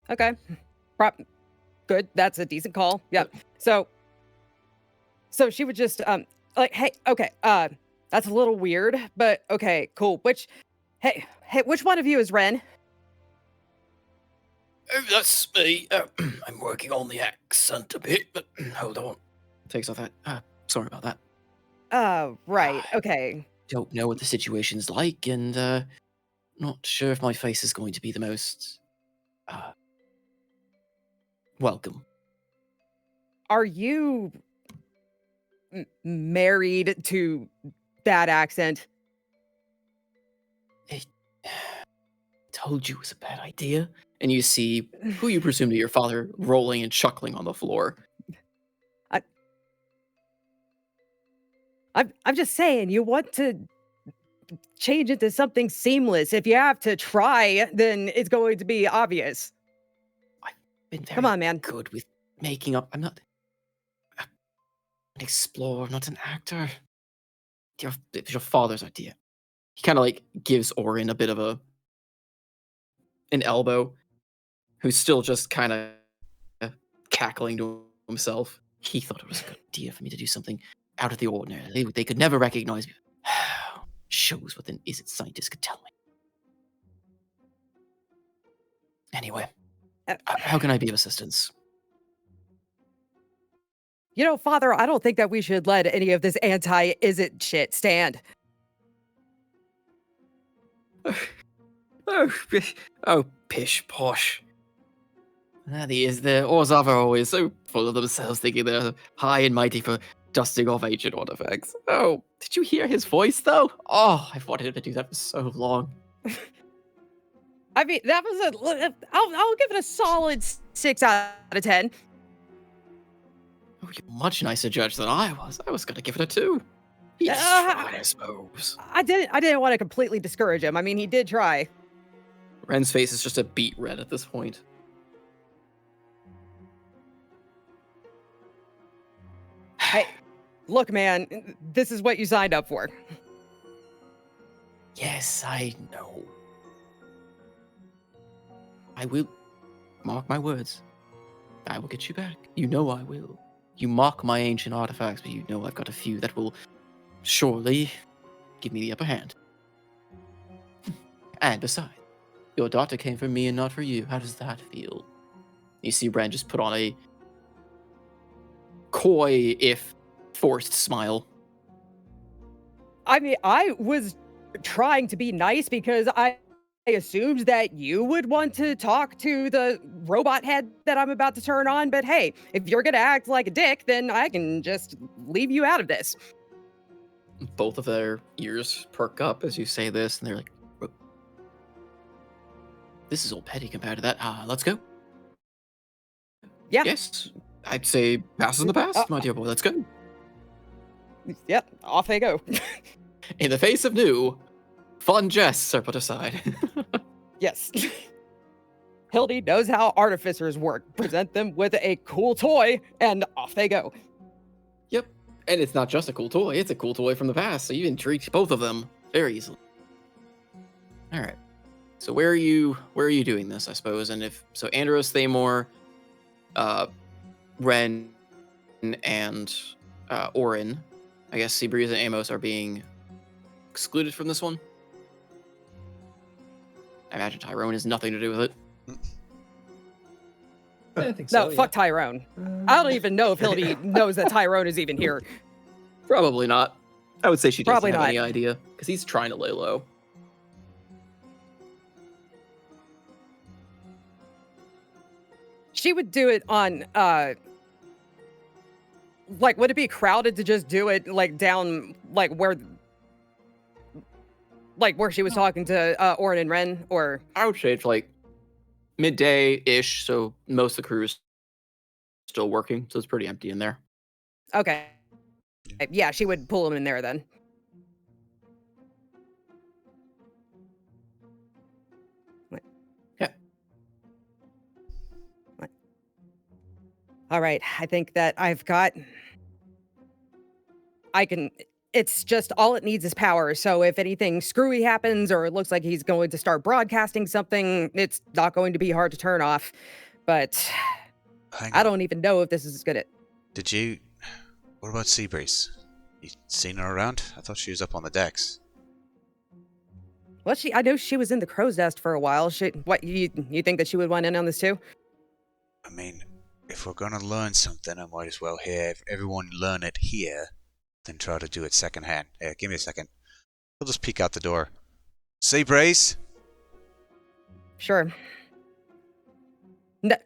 Okay. Good. That's a decent call. Yep. So she would just like, hey, okay, that's a little weird, but okay, cool. Which one of you is Ren? That's me. I'm working on the accent a bit, but hold on. Takes off that. Sorry about that. Right. Okay. Don't know what the situation's like, and not sure if my face is going to be the most welcome. Are you married to that accent? I told you it was a bad idea. And you see who you presume to be your father rolling and chuckling on the floor. I'm just saying, you want to change it to something seamless. If you have to try, then it's going to be obvious. Been very Come on, man. good with making up. I'm not an explorer, I'm not an actor. It's your father's idea. He kind of like gives Orin a bit of an elbow, who's still just kind of cackling to himself. He thought it was a good idea for me to do something out of the ordinary. They could never recognize me. Shows what an isn't scientist could tell me. Anyway, how can I be of assistance? You know, Father, I don't think that we should let any of this anti-isn't shit stand. Oh, pish posh. That is, the Orzava are always so full of themselves, thinking they're high and mighty for dusting off ancient artifacts. Oh, did you hear his voice, though? Oh, I've wanted him to do that for so long. I mean, that was I'll give it a solid 6 out of 10. Oh, you're a much nicer judge than I was. I was going to give it a 2. He's tried, I suppose. I didn't want to completely discourage him. I mean, he did try. Ren's face is just a beet red at this point. Hey, look, man, this is what you signed up for. Yes, I know. I will. Mark my words. I will get you back. You know I will. You mock my ancient artifacts, but you know I've got a few that will surely give me the upper hand. And besides, your daughter came for me and not for you. How does that feel? You see Ren just put on a coy, if forced, smile. I mean, I was trying to be nice because I assumed that you would want to talk to the robot head that I'm about to turn on, but hey, if you're gonna act like a dick, then I can just leave you out of this. Both of their ears perk up as you say this, and they're like, this is all petty compared to that. Let's go. Yeah. Yes, I'd say past in the past, my dear boy. Let's go. Yep, off they go. In the face of new, fun jests are put aside. Yes. Hildie knows how artificers work. Present them with a cool toy, and off they go. Yep, and it's not just a cool toy; it's a cool toy from the past. So you intrigued both of them very easily. All right. So where are you doing this? I suppose, and if so, Andros, Themor, Ren, and Orin. I guess Seabreeze and Amos are being excluded from this one. I imagine Tyrone has nothing to do with it. I think so. No, fuck Tyrone. I don't even know if Hildie knows that Tyrone is even here. Probably not. I would say she doesn't Probably have not. any idea because he's trying to lay low. She would do it on like, would it be crowded to just do it, like, down, like, where she was talking to Orin and Ren, or? I would say it's like midday-ish, so most of the crew is still working, so it's pretty empty in there. Okay. Yeah, she would pull him in there then. Yeah. All right, I think that it's just all it needs is power. So if anything screwy happens or it looks like he's going to start broadcasting something, it's not going to be hard to turn off. But I don't even know if this is gonna. Did you... What about Seabreeze? You seen her around? I thought she was up on the decks. Well, I know she was in the crow's nest for a while. What, you think that she would want in on this too? I mean, if we're gonna learn something, I might as well have everyone learn it here, than try to do it secondhand. Here, give me a second. I'll just peek out the door. Seabreeze? Sure.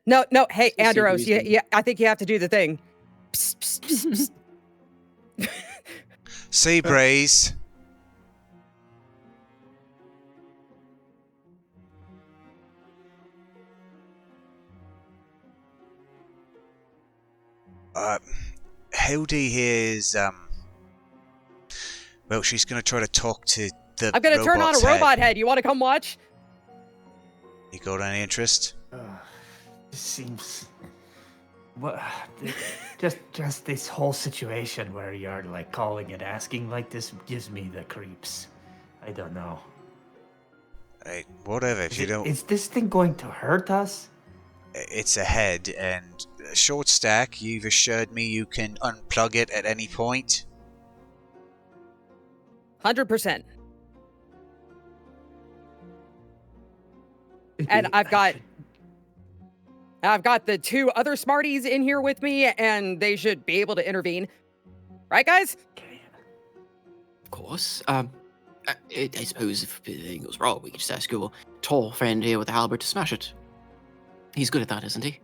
No. Hey, Andros, yeah, I think you have to do the thing. Psst, psst, psst, psst. Seabreeze? Hildie here is, well, she's gonna try to talk to the I'm gonna turn on a robot head. You want to come watch? You got any interest? This seems... What? Just this whole situation where you're like calling and asking like this gives me the creeps. I don't know. Hey, whatever, if you don't... Is this thing going to hurt us? It's a head, and a short stack, you've assured me you can unplug it at any point. 100%. And I've got the two other smarties in here with me, and they should be able to intervene. Right, guys? Of course. I suppose if anything goes wrong, we could just ask your tall friend here with the halberd to smash it. He's good at that, isn't he?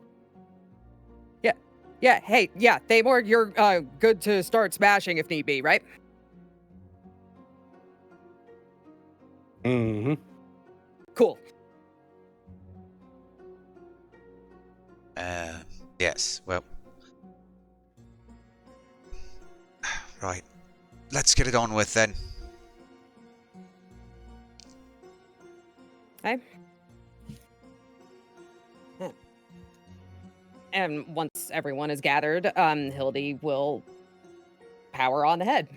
Yeah, hey, yeah, Themor, you're good to start smashing if need be, right? Mm-hmm. Cool. Yes, well... Right. Let's get it on with, then. Okay. And once everyone is gathered, Hildie will power on the head.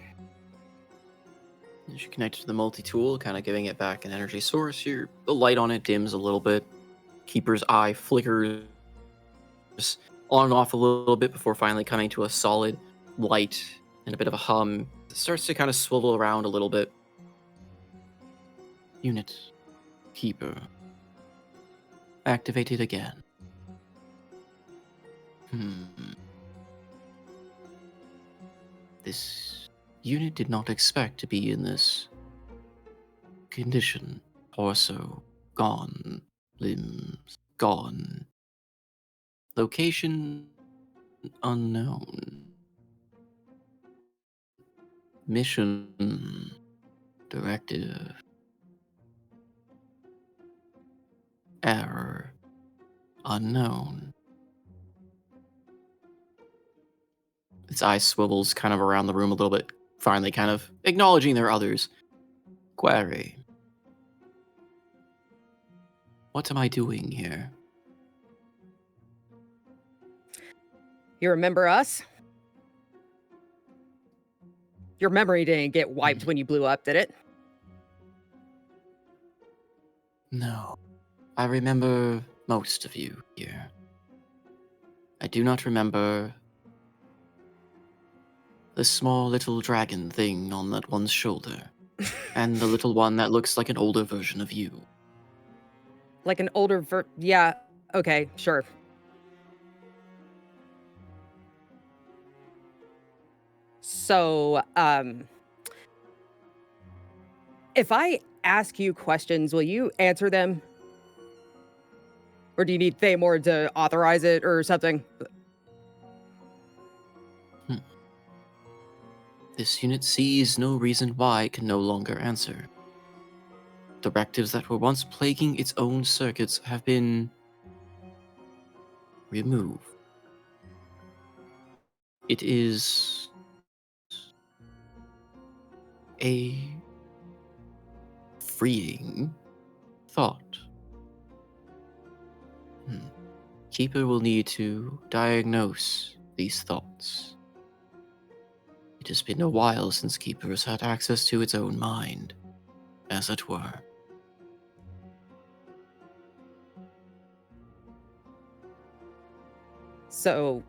As you connect it to the multi-tool, kind of giving it back an energy source, the light on it dims a little bit. Keeper's eye flickers on and off a little bit before finally coming to a solid light and a bit of a hum. It starts to kind of swivel around a little bit. Unit. Keeper. Activated again. This unit did not expect to be in this condition. Torso gone. Limbs gone. Location unknown. Mission directive. Error unknown. Its eye swivels kind of around the room a little bit, finally kind of acknowledging there are others. Query. What am I doing here? You remember us? Your memory didn't get wiped when you blew up, did it? No. I remember most of you here. I do not remember the small little dragon thing on that one's shoulder, and the little one that looks like an older version of you. Like an older yeah, okay, sure. So, if I ask you questions, will you answer them? Or do you need Themor to authorize it or something? this unit sees no reason why it can no longer answer. Directives that were once plaguing its own circuits have been removed. It is a freeing thought. Keeper will need to diagnose these thoughts. It has been a while since Keeper has had access to its own mind, as it were. So,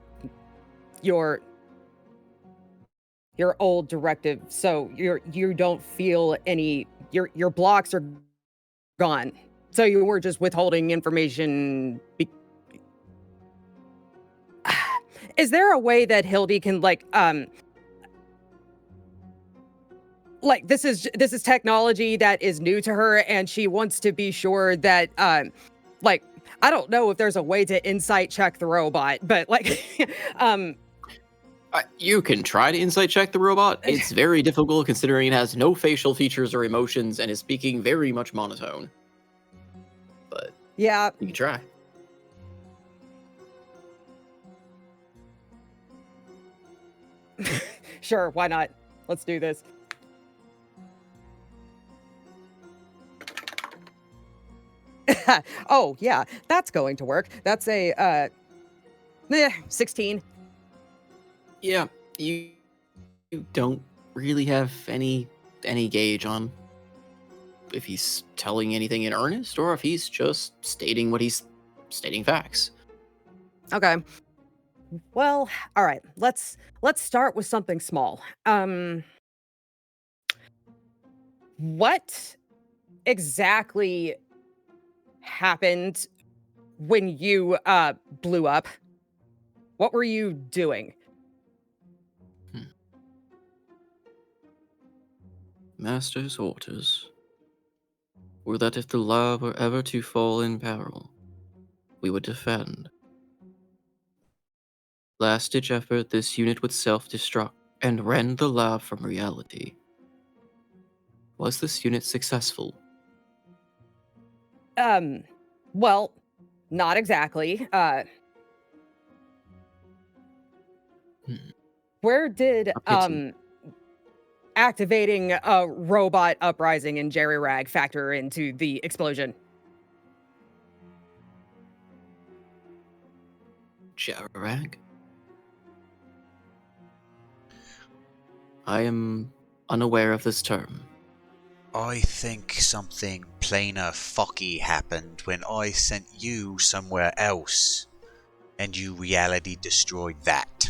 your old directive. So you don't feel any. Your blocks are gone. So you were just withholding information. Is there a way that Hildie can like this is technology that is new to her, and she wants to be sure that like, I don't know if there's a way to insight check the robot, but like you can try to insight check the robot. It's very difficult considering it has no facial features or emotions and is speaking very much monotone. But yeah, you can try. Sure, why not? Let's do this. Oh, yeah, that's going to work. That's a 16. Yeah, you don't really have any gauge on if he's telling anything in earnest or if he's just stating facts. Okay. Well, all right. Let's start with something small. What exactly happened when you blew up? What were you doing? Master's orders were that if the lab were ever to fall in peril, we would defend. Last-ditch effort, this unit would self-destruct and rend the lab from reality. Was this unit successful? Well, not exactly. Where did activating a robot uprising in Jerirag factor into the explosion? Jerirag? I am unaware of this term. I think something plainer fucky happened when I sent you somewhere else, and you reality destroyed that.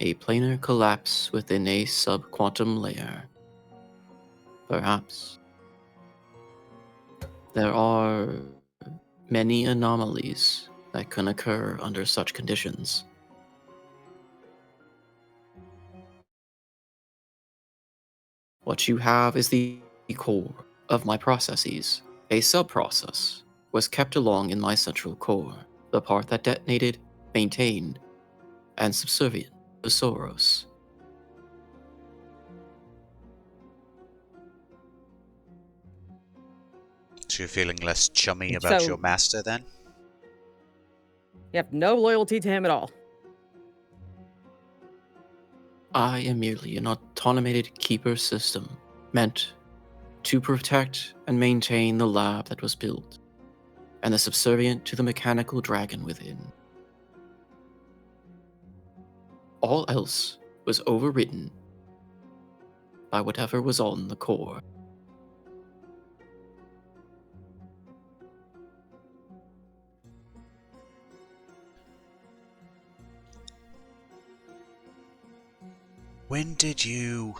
A planar collapse within a sub-quantum layer. Perhaps. There are many anomalies that can occur under such conditions. What you have is the core of my processes. A sub-process was kept along in my central core, the part that detonated, maintained, and subservient to Soros. So you're feeling less chummy about your master then? You have no loyalty to him at all. I am merely an automated keeper system, meant to protect and maintain the lab that was built, and the subservient to the mechanical dragon within. All else was overridden by whatever was on the core. When did you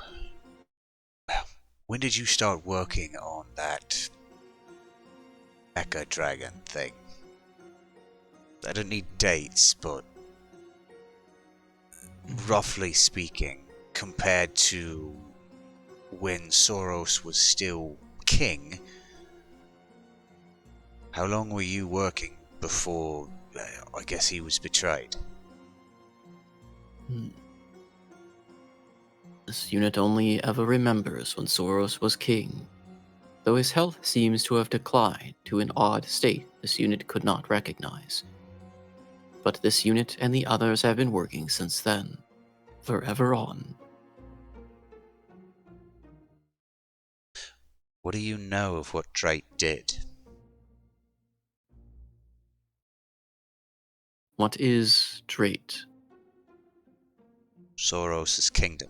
start working on that Mecha Dragon thing? I don't need dates, but roughly speaking, compared to when Soros was still king, how long were you working before, I guess, he was betrayed? This unit only ever remembers when Soros was king. Though his health seems to have declined to an odd state this unit could not recognize. But this unit and the others have been working since then, forever on. What do you know of what Drake did? What is Drake? Soros' kingdom.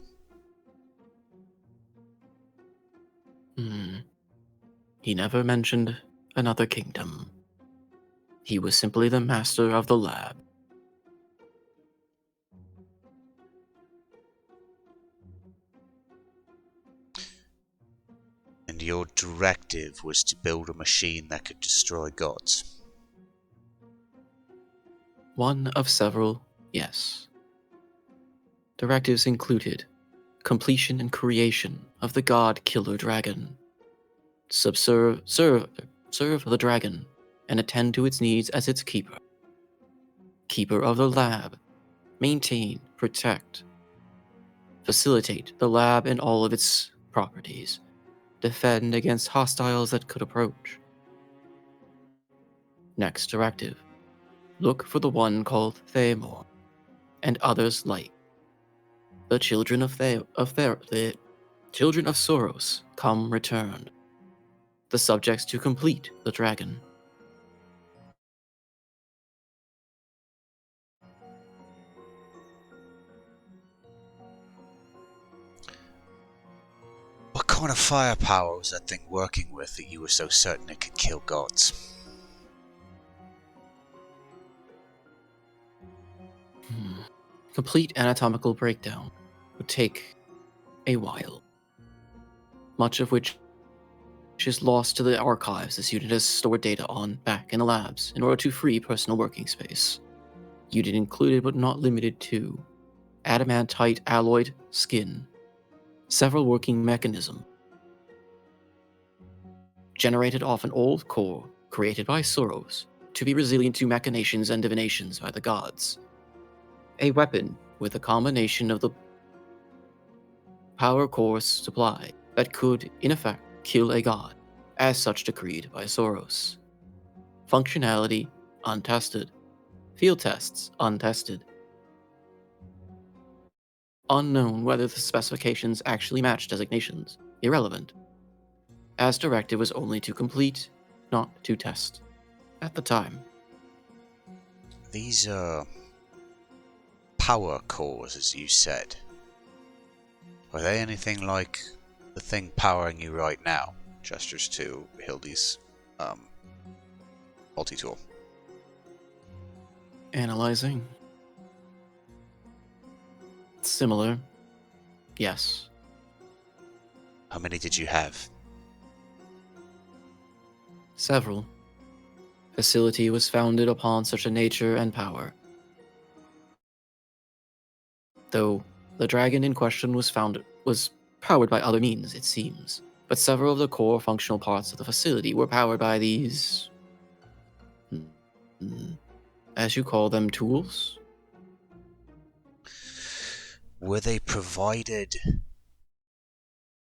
He never mentioned another kingdom. He was simply the master of the lab. And your directive was to build a machine that could destroy gods. One of several, yes. Directives included completion and creation of the god killer dragon, serve the dragon, and attend to its needs as its keeper. Keeper of the lab, maintain, protect, facilitate the lab and all of its properties, defend against hostiles that could approach. Next directive, look for the one called Themor, and others like. The children of the children of Soros come returned. The subjects to complete the dragon. What kind of firepower was that thing working with that you were so certain it could kill gods? Complete anatomical breakdown would take a while, much of which is lost to the archives this unit has stored data on back in the labs in order to free personal working space. Unit included but not limited to adamantite alloyed skin, several working mechanism, generated off an old core created by Soros to be resilient to machinations and divinations by the gods. A weapon with a combination of the power core supply that could, in effect, kill a god, as such decreed by Soros. Functionality untested. Field tests untested. Unknown whether the specifications actually match designations. Irrelevant. As directed was only to complete, not to test. At the time. These power cores, as you said. Are they anything like the thing powering you right now? Gestures to Hildie's multi-tool. Analyzing. Similar. Yes. How many did you have? Several. Facility was founded upon such a nature and power. Though the dragon in question was powered by other means, it seems. But several of the core functional parts of the facility were powered by these, as you call them, tools? Were they provided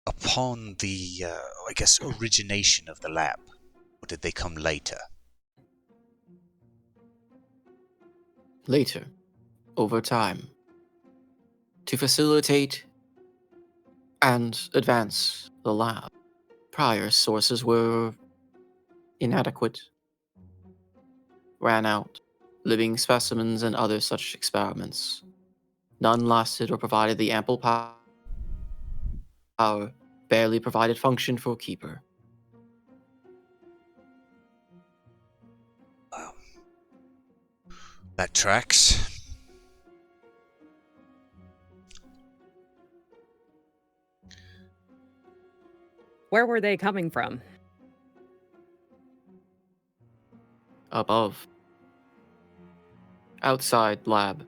upon the, origination of the lab? Or did they come later? Later, over time, to facilitate and advance the lab. Prior sources were inadequate, ran out, living specimens and other such experiments. None lasted or provided the ample power, barely provided function for Keeper. Well, that tracks. Where were they coming from? Above. Outside lab.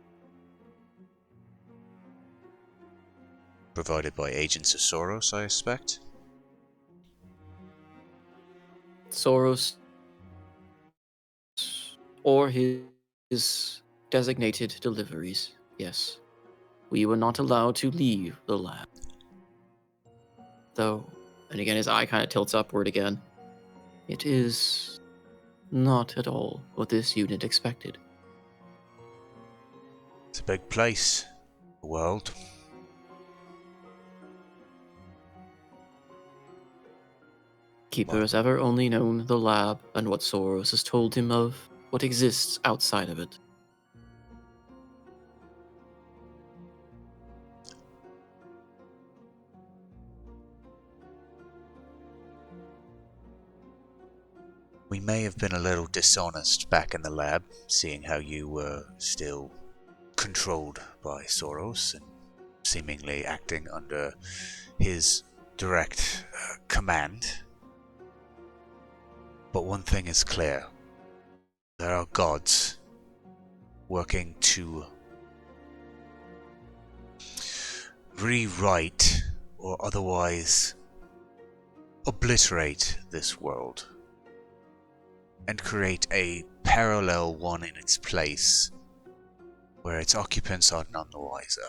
Provided by agents of Soros, I expect. Soros or his designated deliveries, yes. we were not allowed to leave the lab. Though, and again his eye kind of tilts upward again, it is not at all what this unit expected. It's a big place, the world. Keeper has ever only known the lab and what Soros has told him of what exists outside of it. We may have been a little dishonest back in the lab, seeing how you were still controlled by Soros and seemingly acting under his direct command. But one thing is clear. There are gods working to rewrite or otherwise obliterate this world and create a parallel one in its place where its occupants are none the wiser.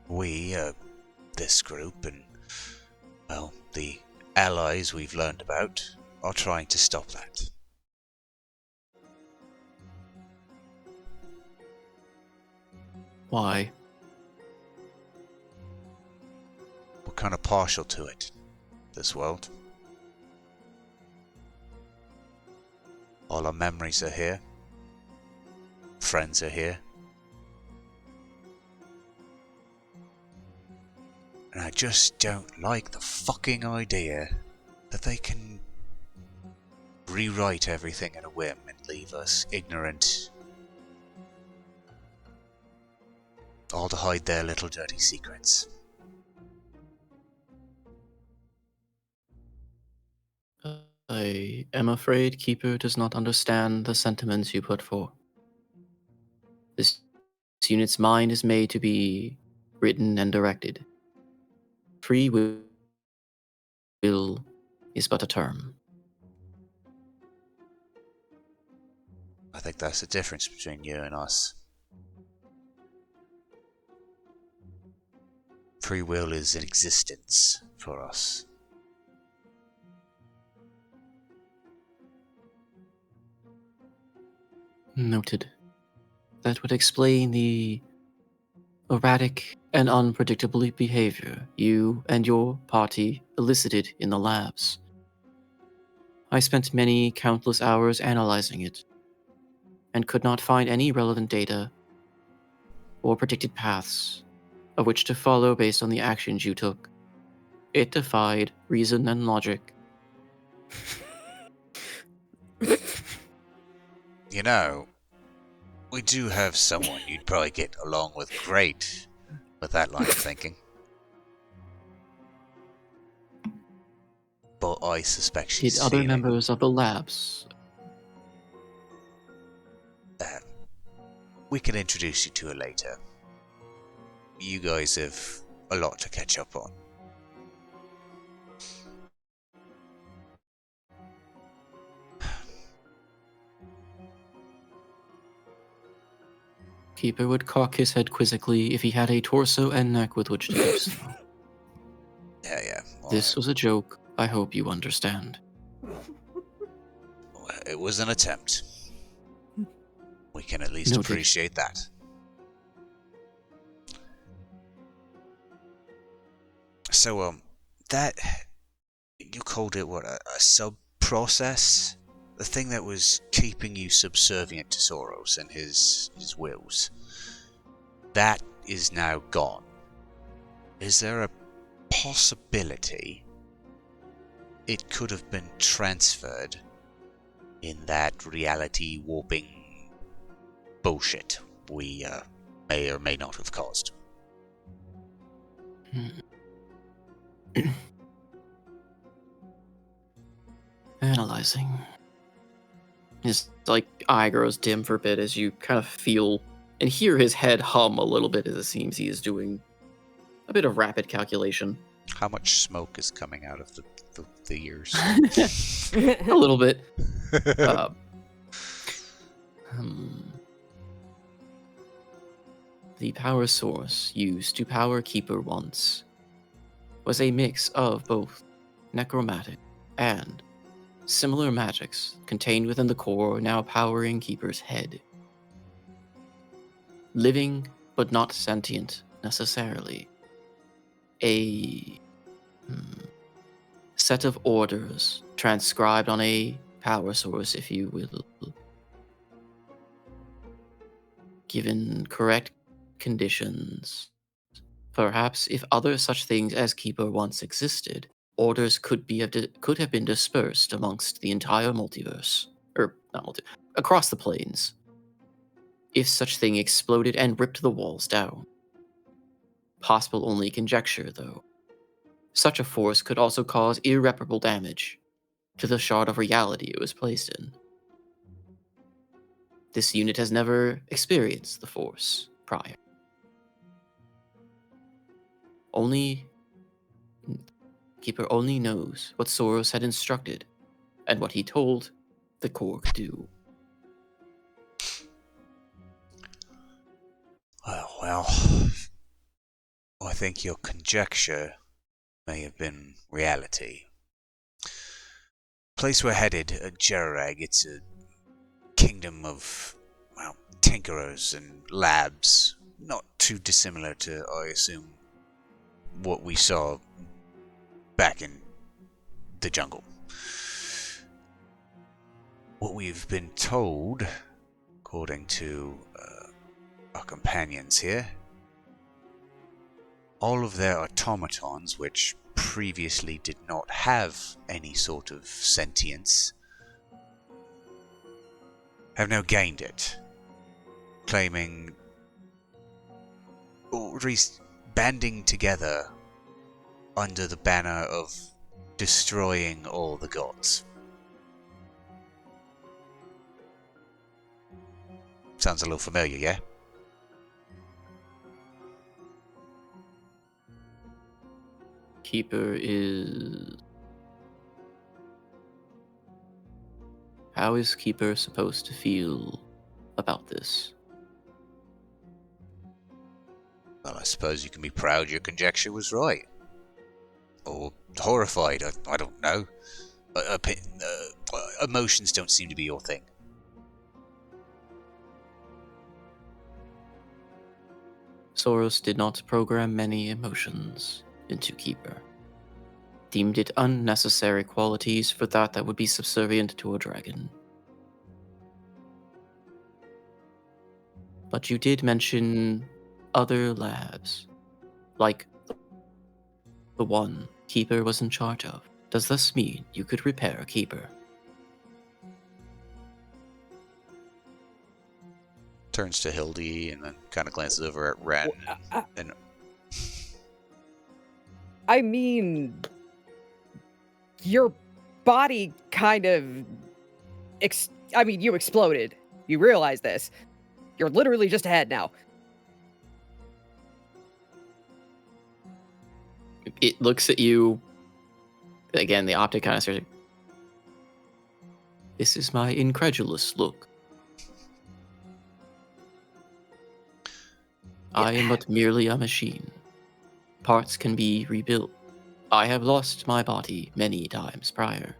We, this group and, well, the allies we've learned about, are trying to stop that. Why? We're kind of partial to it, this world. All our memories are here. Friends are here. And I just don't like the fucking idea that they can rewrite everything at a whim and leave us ignorant. All to hide their little dirty secrets. I am afraid Keeper does not understand the sentiments you put forth. This unit's mind is made to be written and directed. Free will is but a term. I think that's the difference between you and us. Free will is in existence for us. Noted. That would explain the erratic and unpredictable behavior you and your party elicited in the labs. I spent many countless hours analyzing it, and could not find any relevant data or predicted paths of which to follow based on the actions you took. It defied reason and logic. You know, we do have someone you'd probably get along with great with that line of thinking. But I suspect she's Did other feeling members of the labs? that. We can introduce you to her later. You guys have a lot to catch up on. Keeper would cock his head quizzically if he had a torso and neck with which to do so. Yeah. Well, This was a joke. I hope you understand. it was an attempt. We can at least Noted. appreciate that. So, that... You called it, what, a sub-process? The thing that was keeping you subservient to Soros and his wills. That is now gone. Is there a possibility it could have been transferred in that reality warping bullshit we may or may not have caused? Analyzing. His eye grows dim for a bit as you kind of feel and hear his head hum a little bit as it seems he is doing a bit of rapid calculation. How much smoke is coming out of the ears? A little bit. The power source used to power Keeper once was a mix of both necromantic and similar magics contained within the core now powering Keeper's head. Living, but not sentient necessarily. A set of orders transcribed on a power source, if you will. Given correct conditions, perhaps if other such things as Keeper once existed, orders could have been dispersed amongst the entire multiverse, across the planes. If such thing exploded and ripped the walls down. Possible only conjecture, though. Such a force could also cause irreparable damage to the shard of reality it was placed in. This unit has never experienced the force prior. Keeper only knows what Soros had instructed and what he told the core to do. Well, I think your conjecture may have been reality. Place we're headed, Jerirag, it's a kingdom of, tinkerers and labs. Not too dissimilar to, I assume, what we saw back in the jungle. What we've been told, according to our companions here, all of their automatons, which previously did not have any sort of sentience, have now gained it, claiming, or at least banding together under the banner of destroying all the gods. Sounds a little familiar, yeah? Keeper is... How is Keeper supposed to feel about this? Well, I suppose you can be proud your conjecture was right. Or horrified, I don't know. Emotions don't seem to be your thing. Soros did not program many emotions into Keeper. Deemed it unnecessary qualities for that would be subservient to a dragon. But you did mention other labs, like the one Keeper was in charge of. Does this mean you could repair Keeper? Turns to Hildie and then kind of glances over at Ren. And I mean, your body kind of... you exploded. You realize this. You're literally just ahead now. It looks at you. Again, the optic kind of says, "This is my incredulous look. I am but merely a machine. Parts can be rebuilt. I have lost my body many times prior.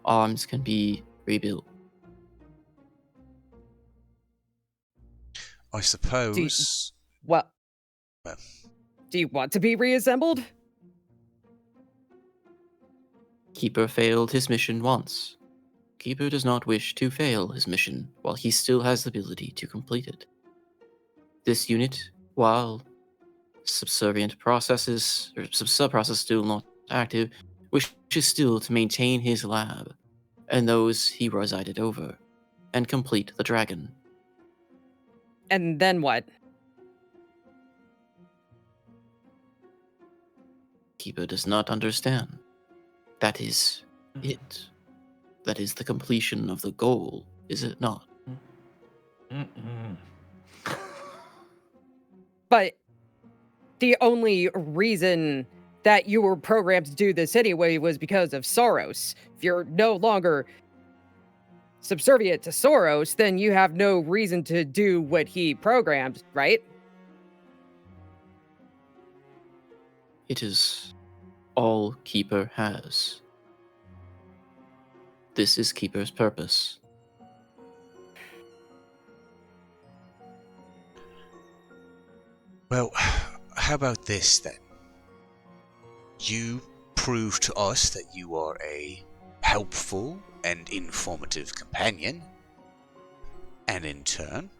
Arms can be rebuilt." I suppose... Do you want to be reassembled? Keeper failed his mission once. Keeper does not wish to fail his mission while he still has the ability to complete it. This unit, while sub-process still not active, wishes still to maintain his lab and those he resided over, and complete the dragon. And then what? Keeper does not understand. That is it. That is the completion of the goal, is it not? But the only reason that you were programmed to do this anyway was because of Soros. If you're no longer subservient to Soros, then you have no reason to do what he programmed, right? It is all Keeper has. This is Keeper's purpose. Well, how about this then? You prove to us that you are a helpful and informative companion, and in turn,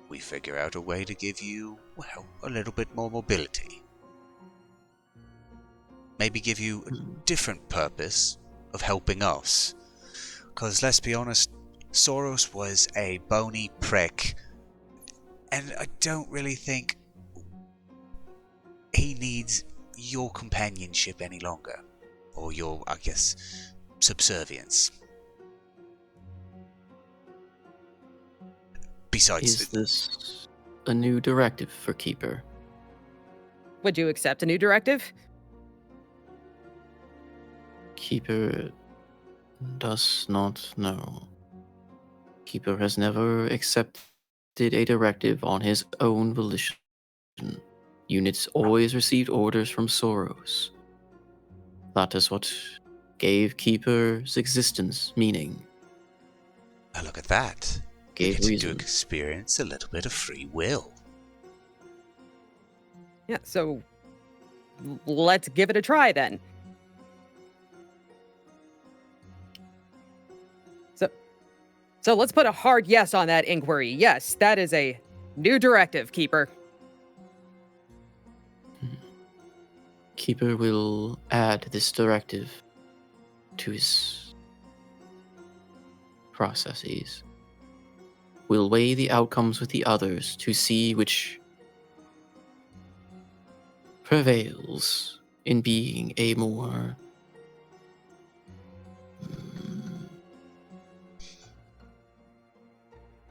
we figure out a way to give you, well, a little bit more mobility. Maybe give you a different purpose of helping us. Because let's be honest, Soros was a bony prick, and I don't really think he needs your companionship any longer. Or your, I guess, subservience. Besides... Is this a new directive for Keeper? Would you accept a new directive? Keeper does not know. Keeper has never accepted a directive on his own volition. Units always received orders from Soros. That is what gave Keeper's existence meaning. Now look at that. We Gave get to reason. experience a little bit of free will. Yeah, so let's give it a try then. So let's put a hard yes on that inquiry. Yes, that is a new directive, Keeper. Keeper will add this directive to his processes. We'll weigh the outcomes with the others to see which prevails in being a more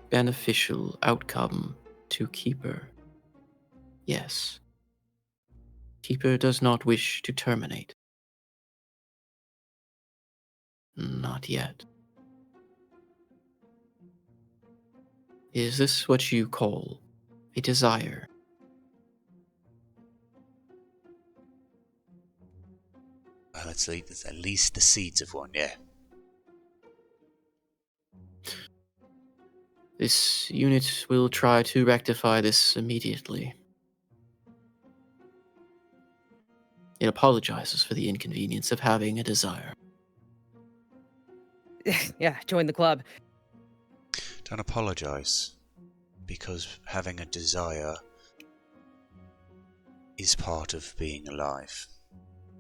beneficial outcome to Keeper. Yes. Keeper does not wish to terminate. Not yet. Is this what you call a desire? Well, it's at least the seeds of one, yeah. This unit will try to rectify this immediately. It apologizes for the inconvenience of having a desire. Yeah, join the club. Don't apologize, because having a desire is part of being alive.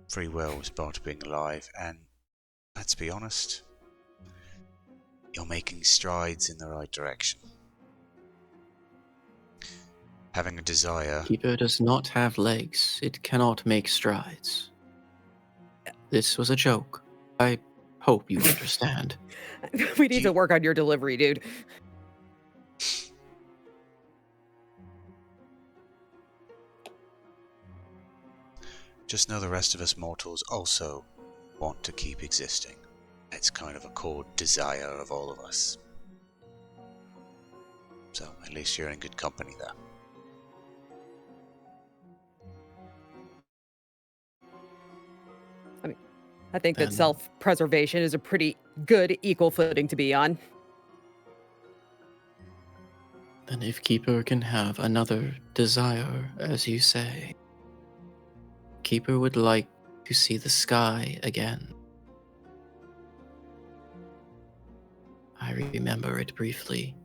Free will is part of being alive, and let's be honest, you're making strides in the right direction. Having a desire... Keeper does not have legs. It cannot make strides. This was a joke. I hope you understand. We need to work on your delivery, dude. Just know the rest of us mortals also want to keep existing. It's kind of a core desire of all of us. So, at least you're in good company there. I think that self-preservation is a pretty good equal footing to be on. Then if Keeper can have another desire, as you say, Keeper would like to see the sky again. I remember it briefly.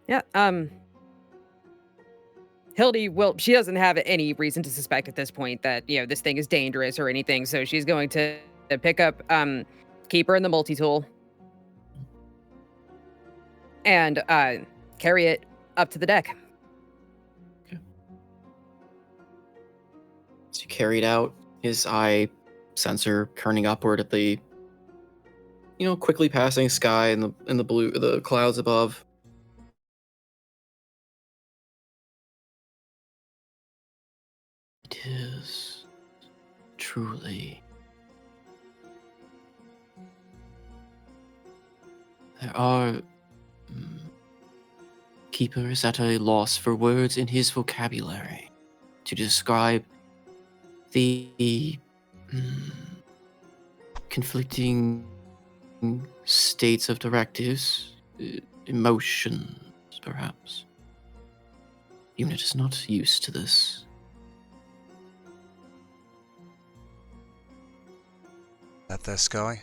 Yeah, Hildie, well, she doesn't have any reason to suspect at this point that, this thing is dangerous or anything, so she's going to pick up, Keeper and the multi-tool and, carry it up to the deck. Okay. So you carried out, his eye sensor turning upward at the, quickly passing sky and the blue, the clouds above. It is truly There are... Keeper is at a loss for words in his vocabulary to describe the conflicting states of directives, emotions, perhaps. Unit is not used to this. That there, Sky?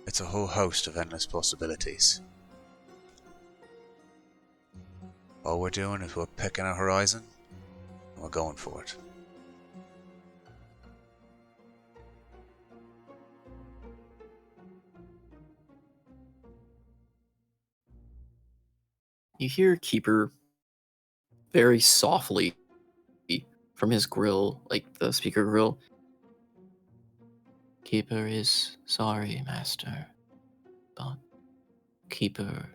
It's a whole host of endless possibilities. All we're doing is we're picking a horizon, and we're going for it. You hear Keeper very softly from his grill, like the speaker grill. Keeper is sorry, Master, but Keeper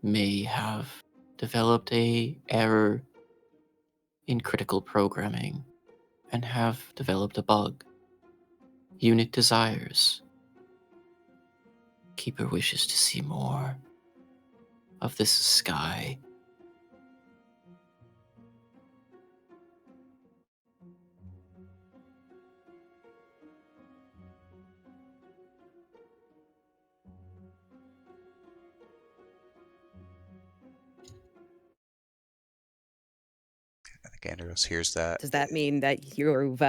may have developed a error in critical programming and have developed a bug. Unit desires. Keeper wishes to see more of this sky. I think Andros hears that. Does that mean that you've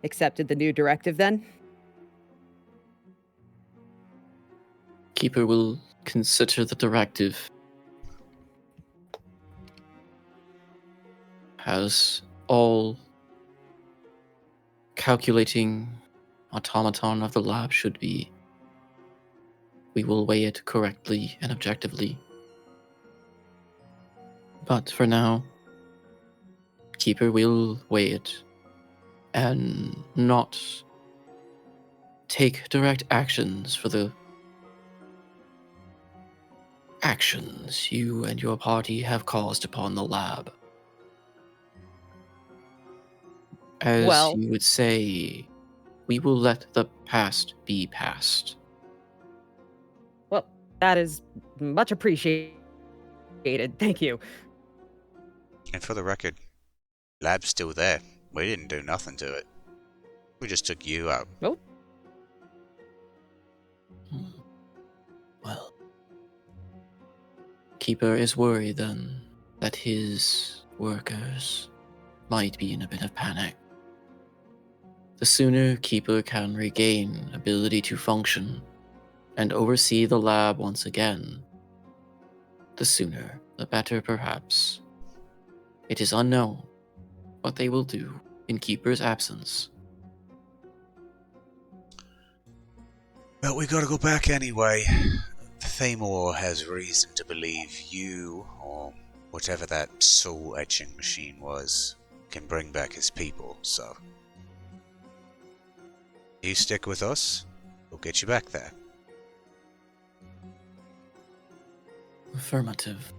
accepted the new directive then? Keeper will consider the directive as all calculating automaton of the lab should be. We will weigh it correctly and objectively. But for now, Keeper will weigh it and not take direct actions for the actions you and your party have caused upon the lab. As Well- you would say, we will let the past be past. Well, that is much appreciated. Thank you. And for the record, lab's still there. We didn't do nothing to it. We just took you out. Well, Well, Keeper is worried then that his workers might be in a bit of panic. The sooner Keeper can regain ability to function and oversee the lab once again, the sooner the better, perhaps. It is unknown what they will do in Keeper's absence. But we gotta go back anyway. Themor has reason to believe you, or whatever that soul etching machine was, can bring back his people, so... You stick with us, we'll get you back there. Affirmative.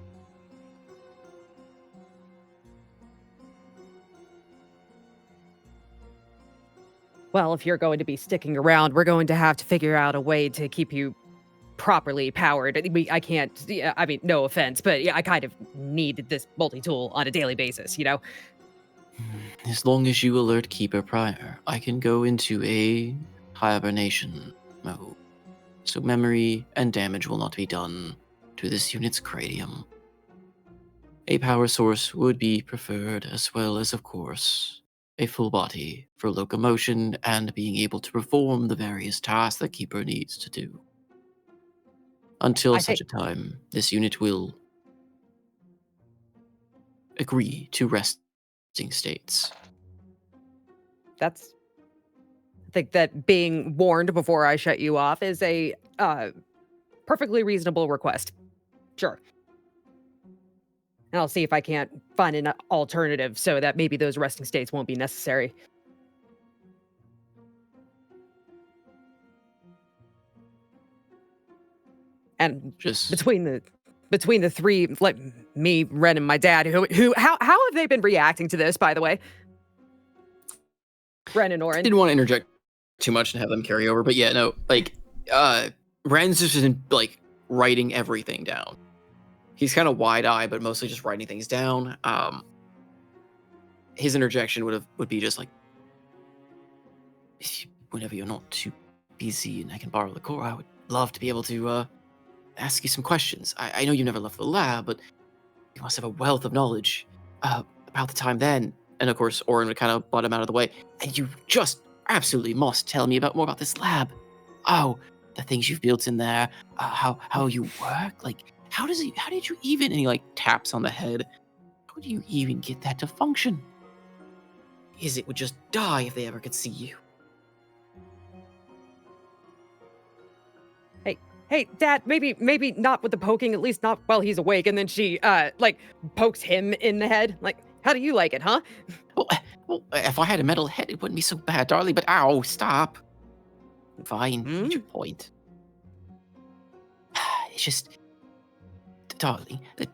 well, if you're going to be sticking around, we're going to have to figure out a way to keep you properly powered. I can't, I mean, no offense, but yeah, I kind of need this multi-tool on a daily basis, you know? As long as you alert Keeper prior, I can go into a hibernation mode, so memory and damage will not be done to this unit's cranium. A power source would be preferred, as well as, of course, a full body for locomotion and being able to perform the various tasks that Keeper needs to do. Until such a time, this unit will agree to resting states. I think that being warned before I shut you off is a perfectly reasonable request. Sure. And I'll see if I can't find an alternative so that maybe those resting states won't be necessary. And Just between the three, like me, Ren, and my dad, how have they been reacting to this, by the way? Ren and Oren. didn't want to interject too much and have them carry over, but yeah, no, like, Ren's just been like writing everything down. He's kind of wide-eyed, but mostly just writing things down. His interjection would be just like, whenever you're not too busy and I can borrow the core, I would love to be able to ask you some questions. I know you never left the lab, but you must have a wealth of knowledge about the time then. And of course, Orin would kind of butt him out of the way. And you just absolutely must tell me more about this lab. Oh, the things you've built in there, how you work. Like, how did you even? And he like taps on the head. How do you even get that to function? It would just die if they ever could see you. Hey, Dad, maybe not with the poking, at least not while he's awake. And then she, like, pokes him in the head. Like, how do you like it, huh? Well, if I had a metal head, it wouldn't be so bad, darling. But ow, stop. Fine, get your point. It's just, darling, that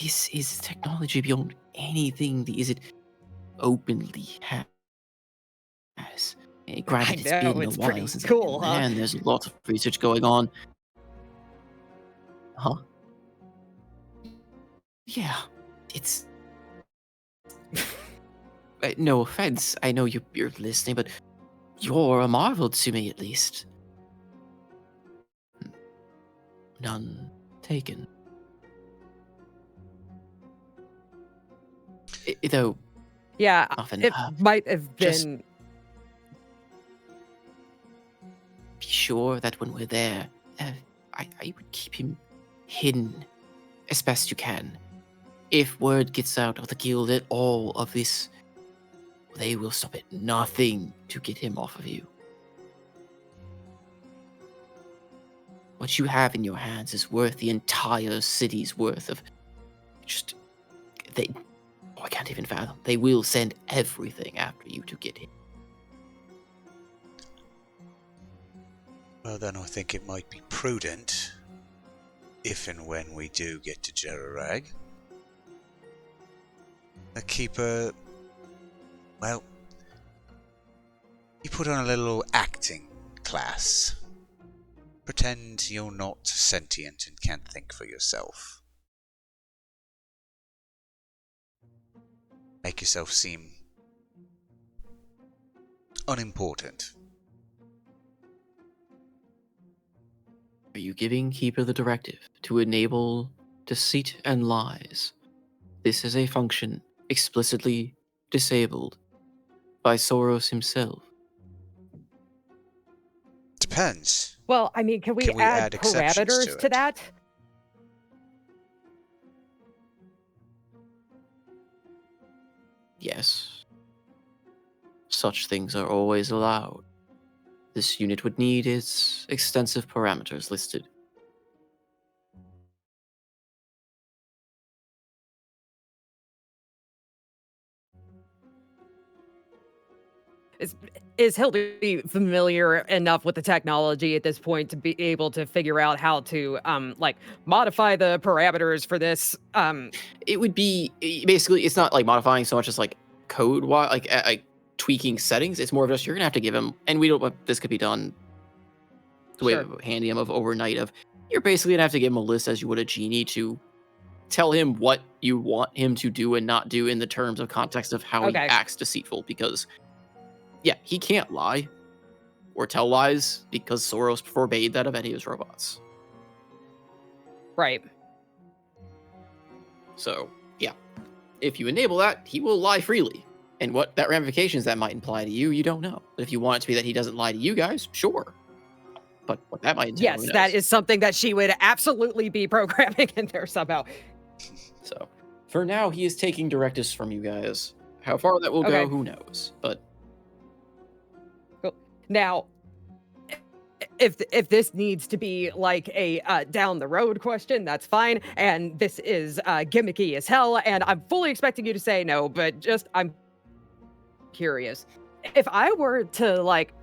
this is technology beyond anything the Izzet openly has. Granted, I know, it's been it's a while pretty since cool, I've been there, and there's lots of research going on. Huh? Yeah, it's... no offense, I know you're listening, but you're a marvel to me, at least. None taken. Though... Yeah, often, it might have just been... be sure that when we're there, I would keep him hidden as best you can. If word gets out of the guild at all of this, they will stop at nothing to get him off of you. What you have in your hands is worth the entire city's worth of just... I can't even fathom. They will send everything after you to get him. Well, then I think it might be prudent, if and when we do get to Jerirag, the keeper, well, you put on a little acting class. Pretend you're not sentient and can't think for yourself. Make yourself seem unimportant. Are you giving Keeper the directive to enable deceit and lies? This is a function explicitly disabled by Soros himself. Depends. Well, I mean, can we add exceptions parameters to to it? that? Yes. Such things are always allowed. This unit would need its extensive parameters listed. Is Hildie familiar enough with the technology at this point to be able to figure out how to, like, modify the parameters for this? It would be basically, it's not like modifying so much as like code, like tweaking settings. It's more of just you're gonna have to give him, and we don't. This could be done the way Sure. handy him of overnight. Of you're basically gonna have to give him a list as you would a genie to tell him what you want him to do and not do in the terms of context of how he Okay. acts deceitful. Because yeah, he can't lie or tell lies because Soros forbade that of any of his robots. Right. So, yeah. If you enable that, he will lie freely. And what that ramifications that might imply to you, you don't know. But if you want it to be that he doesn't lie to you guys, sure. But what that might entail, Yes, who that knows? is something that she would absolutely be programming in there somehow. So, for now, he is taking directives from you guys. How far that will Okay. go, who knows? But Now, if this needs to be like a down the road question, that's fine. And this is gimmicky as hell, and I'm fully expecting you to say no, but just I'm curious. If I were to like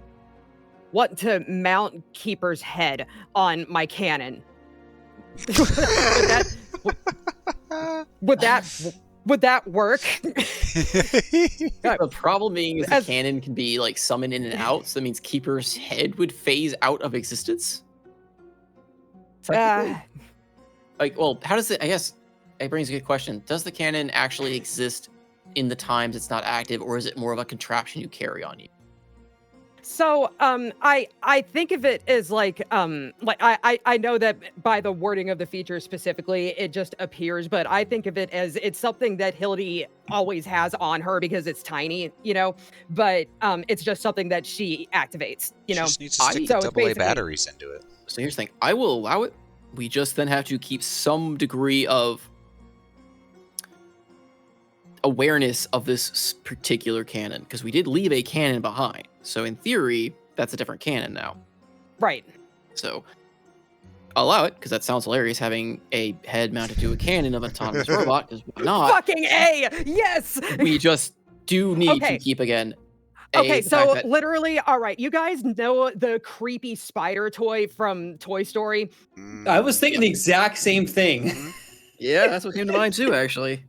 want to mount Keeper's head on my cannon, would that work? the problem being is the As- cannon can be like summoned in and out, so that means Keeper's head would phase out of existence. technically, like, well, how does it? I guess it brings a good question. Does the cannon actually exist in the times it's not active, or is it more of a contraption you carry on you? So, I think of it as like I know that by the wording of the feature specifically, it just appears, but I think of it as it's something that Hildie always has on her because it's tiny, but it's just something that she activates, She just needs to stick so the it's AA basically- batteries into it. So here's the thing. I will allow it. We just then have to keep some degree of awareness of this particular cannon, because we did leave a cannon behind. So in theory, that's a different cannon now. Right. So I'll allow it, because that sounds hilarious, having a head mounted to a cannon of an autonomous robot, because why not? Fucking A! Yes! We just do need Okay. to keep, again, Okay, the so fact that- literally, all right, you guys know the creepy spider toy from Toy Story? I was thinking the exact same thing. yeah, that's what came to mind too, actually.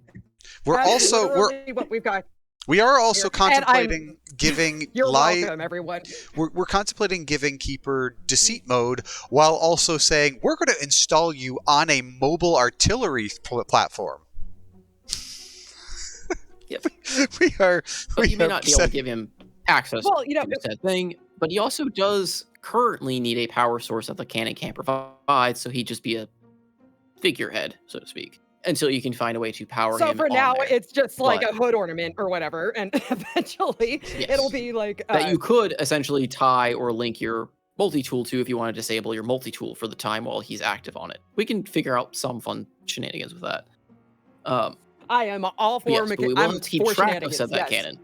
That's literally what we've got. We are also here. And contemplating giving You're welcome, everyone. We're contemplating giving Keeper deceit mode while also saying we're going to install you on a mobile artillery platform. Yep. we are. But we you may have not be able to said- give him access Well, to said thing, but he also does currently need a power source that the cannon can't provide, so he'd just be a figurehead, so to speak, until you can find a way to power So him for on now, there. it's just like But- a hood ornament or whatever, and eventually Yes. it'll be like that you could essentially tie or link your multi-tool to if you want to disable your multi-tool for the time while he's active on it. We can figure out some fun shenanigans with that. I am all for Yes, but we will I'm have to keep for track of shenanigans, said that yes. cannon.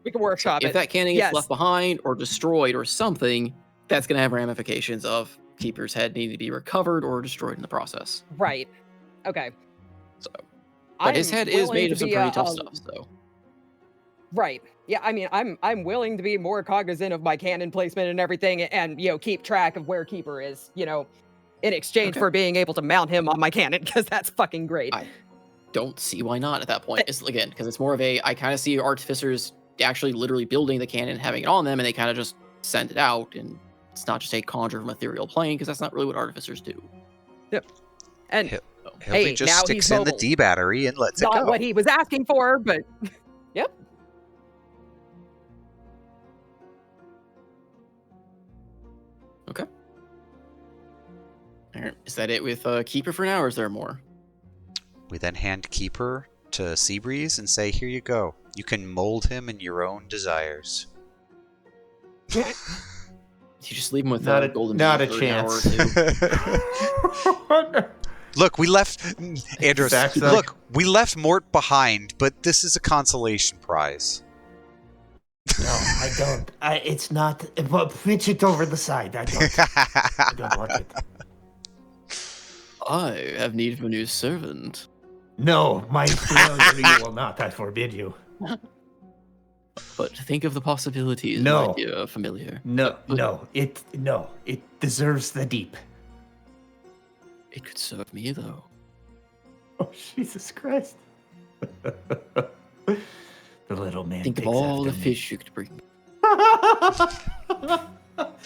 We can workshop If it. that cannon gets Yes. left behind or destroyed or something, that's going to have ramifications of Keeper's head needing to be recovered or destroyed in the process. Right. Okay. So, but his I'm head is willing made to of some be, pretty tough stuff. So, Right. Yeah, I mean, I'm willing to be more cognizant of my cannon placement and everything, and keep track of where Keeper is, in exchange Okay. for being able to mount him on my cannon, because that's fucking great. I don't see why not at that point. It's again because it's more of a I kind of see artificers actually literally building the cannon, and having it on them, and they kind of just send it out, and it's not just a conjure from ethereal plane, because that's not really what artificers do. And Hil- So, Hey, Hildie just now sticks he's in the mobile. D battery and lets it not go. what he was asking for, but yep. okay. All right. Is that it with Keeper for now, or is there more? We then hand Keeper to Seabreeze and say, "Here you go. You can mold him in your own desires." You just leave him with Not a a- golden not bean a for an hour or two. Look, we left Andros. Zach's like- Look, we left Mort behind, but this is a consolation prize. No, I don't. It's not. But pitch it over the side. I don't want it. I have need of a new servant. No, my failure you will not. I forbid you. But think of the possibilities, No. my dear familiar. No, But it deserves the deep. It could serve me, though. Oh, Jesus Christ. The little man. Think of takes all the after me. fish you could bring me.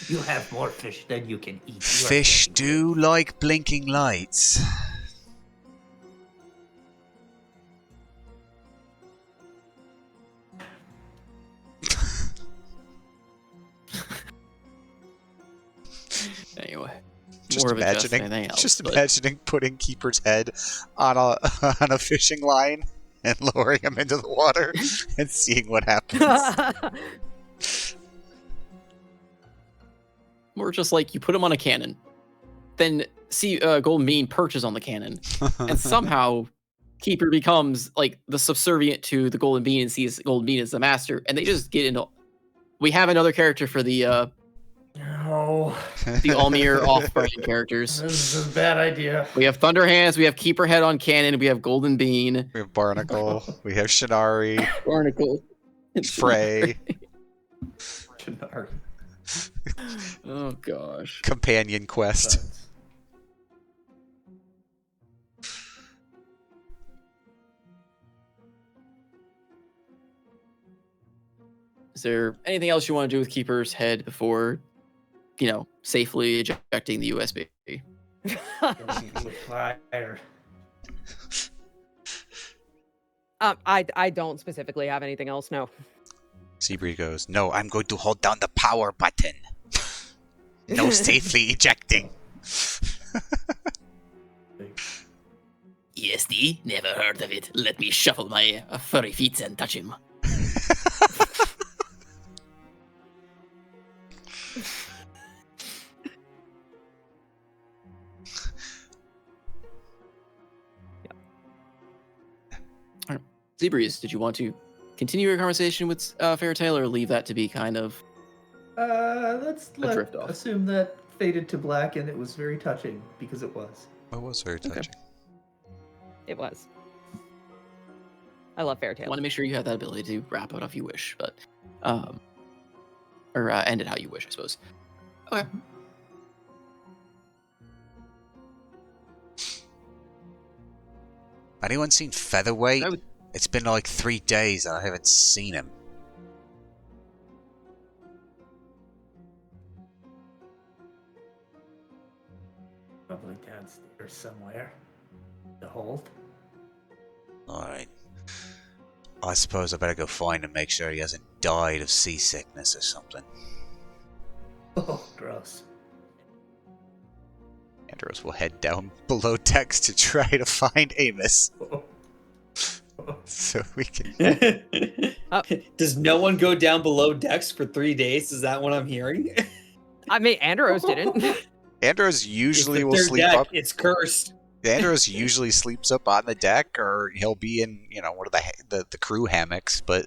You have more fish than you can eat. You are Fish getting do like blinking lights. Anyway, Just more of a jest than imagining, anything else. just but imagining putting Keeper's head on a on a fishing line and lowering him into the water and seeing what happens. more just like you put him on a cannon, then see Golden Bean perches on the cannon, and somehow Keeper becomes like the subservient to the Golden Bean and sees Golden Bean as the master, and they just get into. We have another character for the No, Almir off-brand characters. this is a bad idea. We have Thunder Hands, we have Keeper Head on cannon, we have Golden Bean, We have Barnacle. We have Shinari. Barnacle, and Frey. Oh gosh. Companion quest. Is there anything else you want to do with Keeper's head before, safely ejecting the USB? With fire. I don't specifically have anything else. No. Seabree goes, "No, I'm going to hold down the power button. No safely ejecting." ESD? Never heard of it. Let me shuffle my furry feet and touch him. Zeebreeze, did you want to continue your conversation with Fairtail or leave that to be kind of... Let's drift off. assume that faded to black, and it was very touching, because it was. It was very touching. It was. I love Fairtail. I want to make sure you have that ability to wrap it if you wish, but... or end it how you wish, I suppose. Okay. Anyone seen Featherweight? I would- It's been like 3 days and I haven't seen him. Probably downstairs somewhere. The hold. Alright. I suppose I better go find him, make sure he hasn't died of seasickness or something. Oh, gross. Andros will head down below decks to try to find Amos. So we can... Does no one go down below decks for 3 days? Is that what I'm hearing? I mean, Andros didn't. Andros usually will third sleep deck. up. It's cursed. Andros usually sleeps up on the deck, or he'll be in, one of the crew hammocks, but...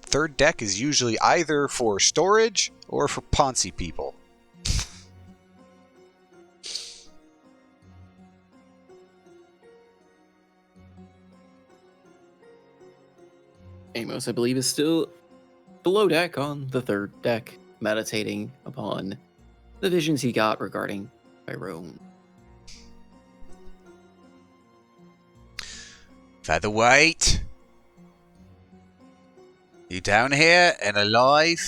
Third deck is usually either for storage or for Ponzi people. Amos, I believe, is still below deck on the third deck, meditating upon the visions he got regarding Tyrone. Featherweight, you down here and alive?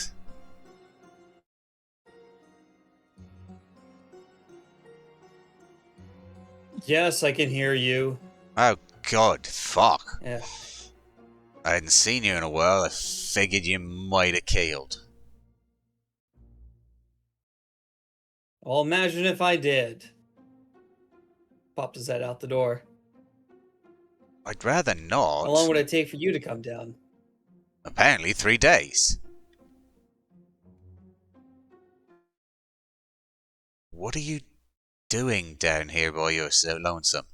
Yes, I can hear you. Oh god, fuck. Yeah. I hadn't seen you in a while. I figured you might have killed. Well, imagine if I did. Popped his head out the door. I'd rather not. How long would it take for you to come down? Apparently 3 days. What are you doing down here while you're so lonesome?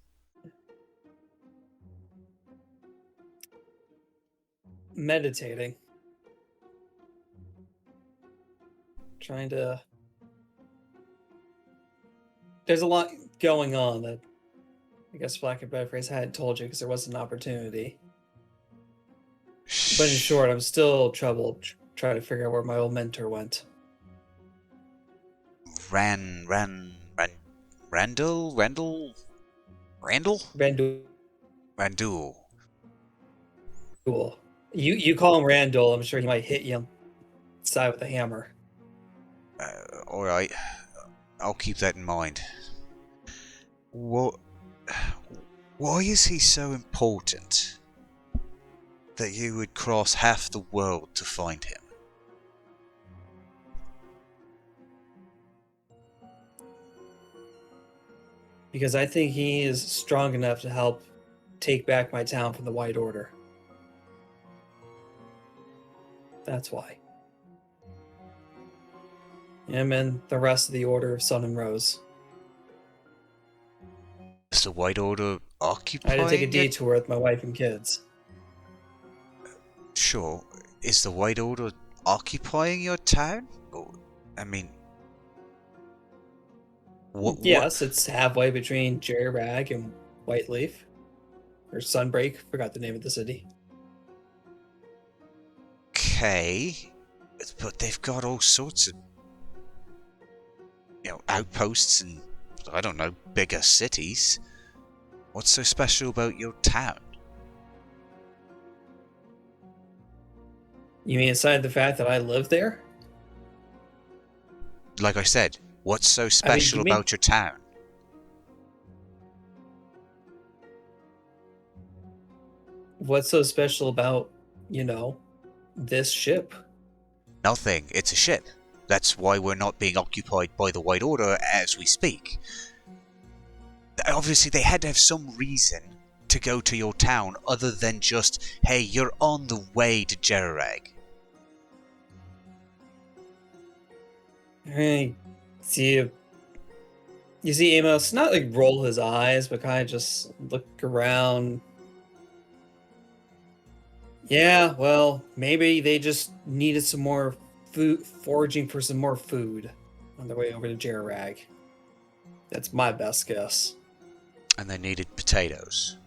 Meditating. Trying to... There's a lot going on that, I guess, for lack of a better phrase, I hadn't told you because there wasn't an opportunity. But in short, I'm still troubled trying to figure out where my old mentor went. Randall? Randall? Cool. You call him Randall, I'm sure he might hit you on the side with a hammer. Alright. I'll keep that in mind. Why is he so important that you would cross half the world to find him? Because I think he is strong enough to help take back my town from the White Order. That's why. Him and the rest of the Order of Sun and Rose. Is the White Order I occupying had to take a it? detour with my wife and kids. Sure. Is the White Order occupying your town? I mean... Yes, it's halfway between Jerirag and Whiteleaf. Or Sunbreak, forgot the name of the city. Okay, but they've got all sorts of, outposts and, I don't know, bigger cities. What's so special about your town? You mean aside the fact that I live there? like I said, what's so you special mean- about your town? What's so special about, this ship? Nothing. It's a ship. That's why we're not being occupied by the White Order as we speak. Obviously, they had to have some reason to go to your town other than just, hey, you're on the way to Jerirag. Hey, you see Amos not like roll his eyes, but kind of just look around. Yeah, well, maybe they just needed some more food, foraging for some more food on their way over to Jerirag. That's my best guess. And they needed potatoes.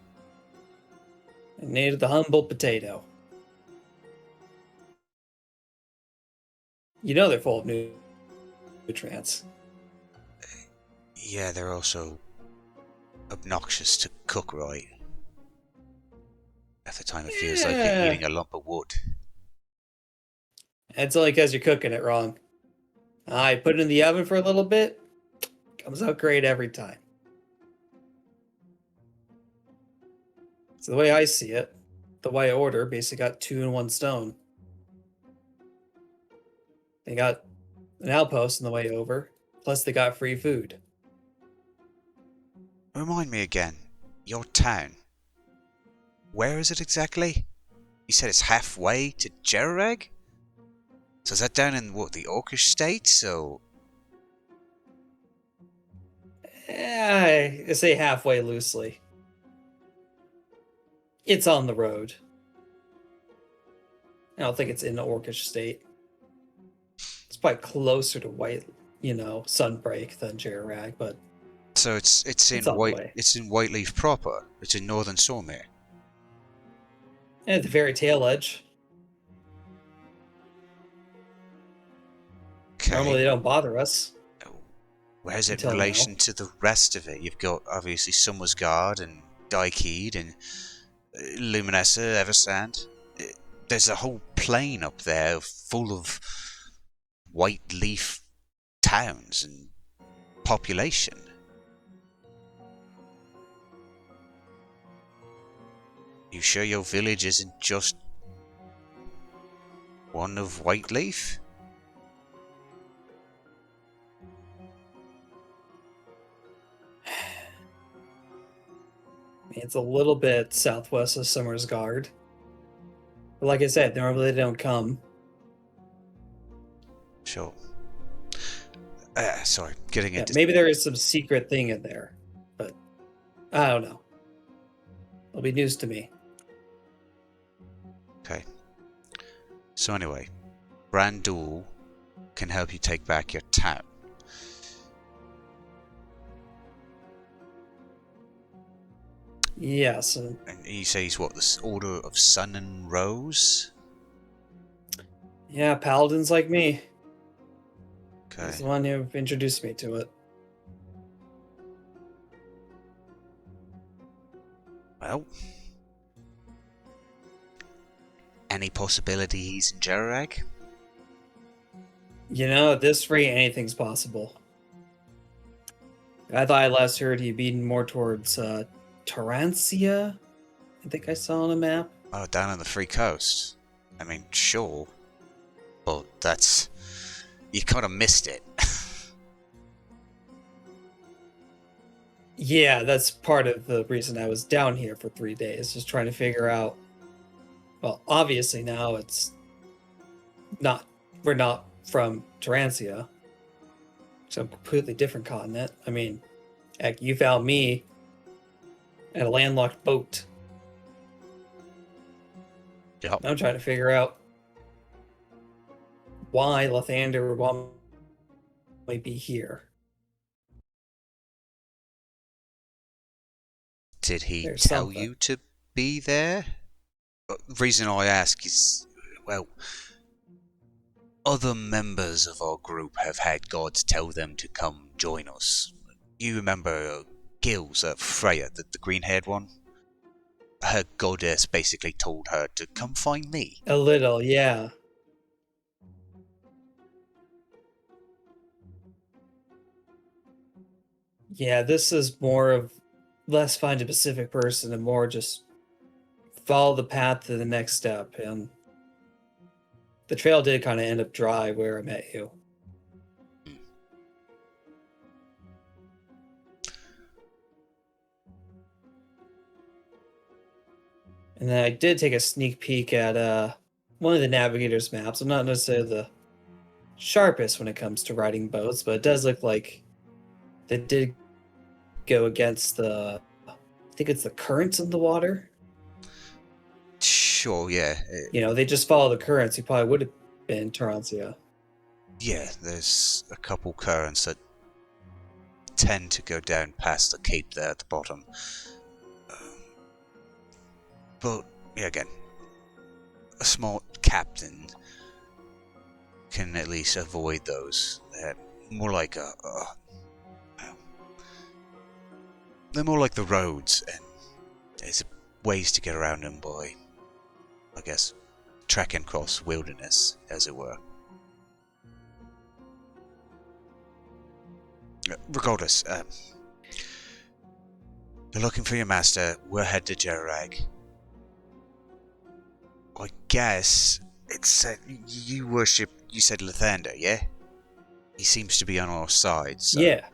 They needed the humble potato. They're full of nutrients. Yeah, they're also obnoxious to cook right. At the time, it feels like you're eating a lump of wood. It's only because you're cooking it wrong. I put it in the oven for a little bit. Comes out great every time. So the way I see it, the White Order basically got 2 in 1 stone. They got an outpost on the way over, plus they got free food. Remind me again, your town. Where is it exactly? You said it's halfway to Jerirag? So is that down in, the Orcish state? So... I say halfway loosely. It's on the road. I don't think it's in the Orcish state. It's probably closer to Sunbreak than Jerirag, but So it's in on the way. It's in Whiteleaf proper. It's in northern Soros. at the very tail edge. Okay. Normally they don't bother us. Where's it in Until relation to the rest of it? You've got obviously Summer's Guard and Dikeed and Luminessa, Eversand. There's a whole plain up there full of white leaf towns and population. You sure your village isn't just one of white leaf? It's a little bit southwest of Summer's Guard. But like I said, normally they don't come. Sure. Sorry, getting into... Maybe there is some secret thing in there, but I don't know. It'll be news to me. Okay. So anyway, Brandul can help you take back your town. Yes. And you say he's what, the Order of Sun and Rose? Yeah, paladins like me. Okay. He's the one who introduced me to it. Well, any possibility he's in Jerirag? At this rate, anything's possible. I thought I last heard he'd been more towards Tarancia. I think I saw on a map. Oh, down on the Free Coast. I mean, sure. But that's... You kind of missed it. Yeah, that's part of the reason I was down here for 3 days, just trying to figure out. Well, obviously now it's not. We're not from Tarancia. It's a completely different continent. I mean, heck, you found me at a landlocked boat. Yep. I'm trying to figure out why Lathander might be here. Did he There's tell something. you to be there? The reason I ask is, well, other members of our group have had gods tell them to come join us. You remember Gills, Freya, the green-haired one? Her goddess basically told her to come find me. A little, yeah. Yeah, this is more of less find a specific person and more just follow the path to the next step. And the trail did kind of end up dry where I met you. And then I did take a sneak peek at one of the navigator's maps. I'm not necessarily the sharpest when it comes to riding boats, but it does look like they did go against I think it's the currents in the water. Sure, yeah. They just follow the currents. You probably would have been in Tarancia. Yeah, there's a couple currents that tend to go down past the cape there at the bottom. But, yeah, again, a small captain can at least avoid those. They're more like they're more like the roads, and there's ways to get around them by, I guess, trekking across wilderness, as it were. Regardless, you're looking for your master. We're headed to Jerirag. I guess it's you worship. You said Lathander, yeah? He seems to be on our side. So Yeah.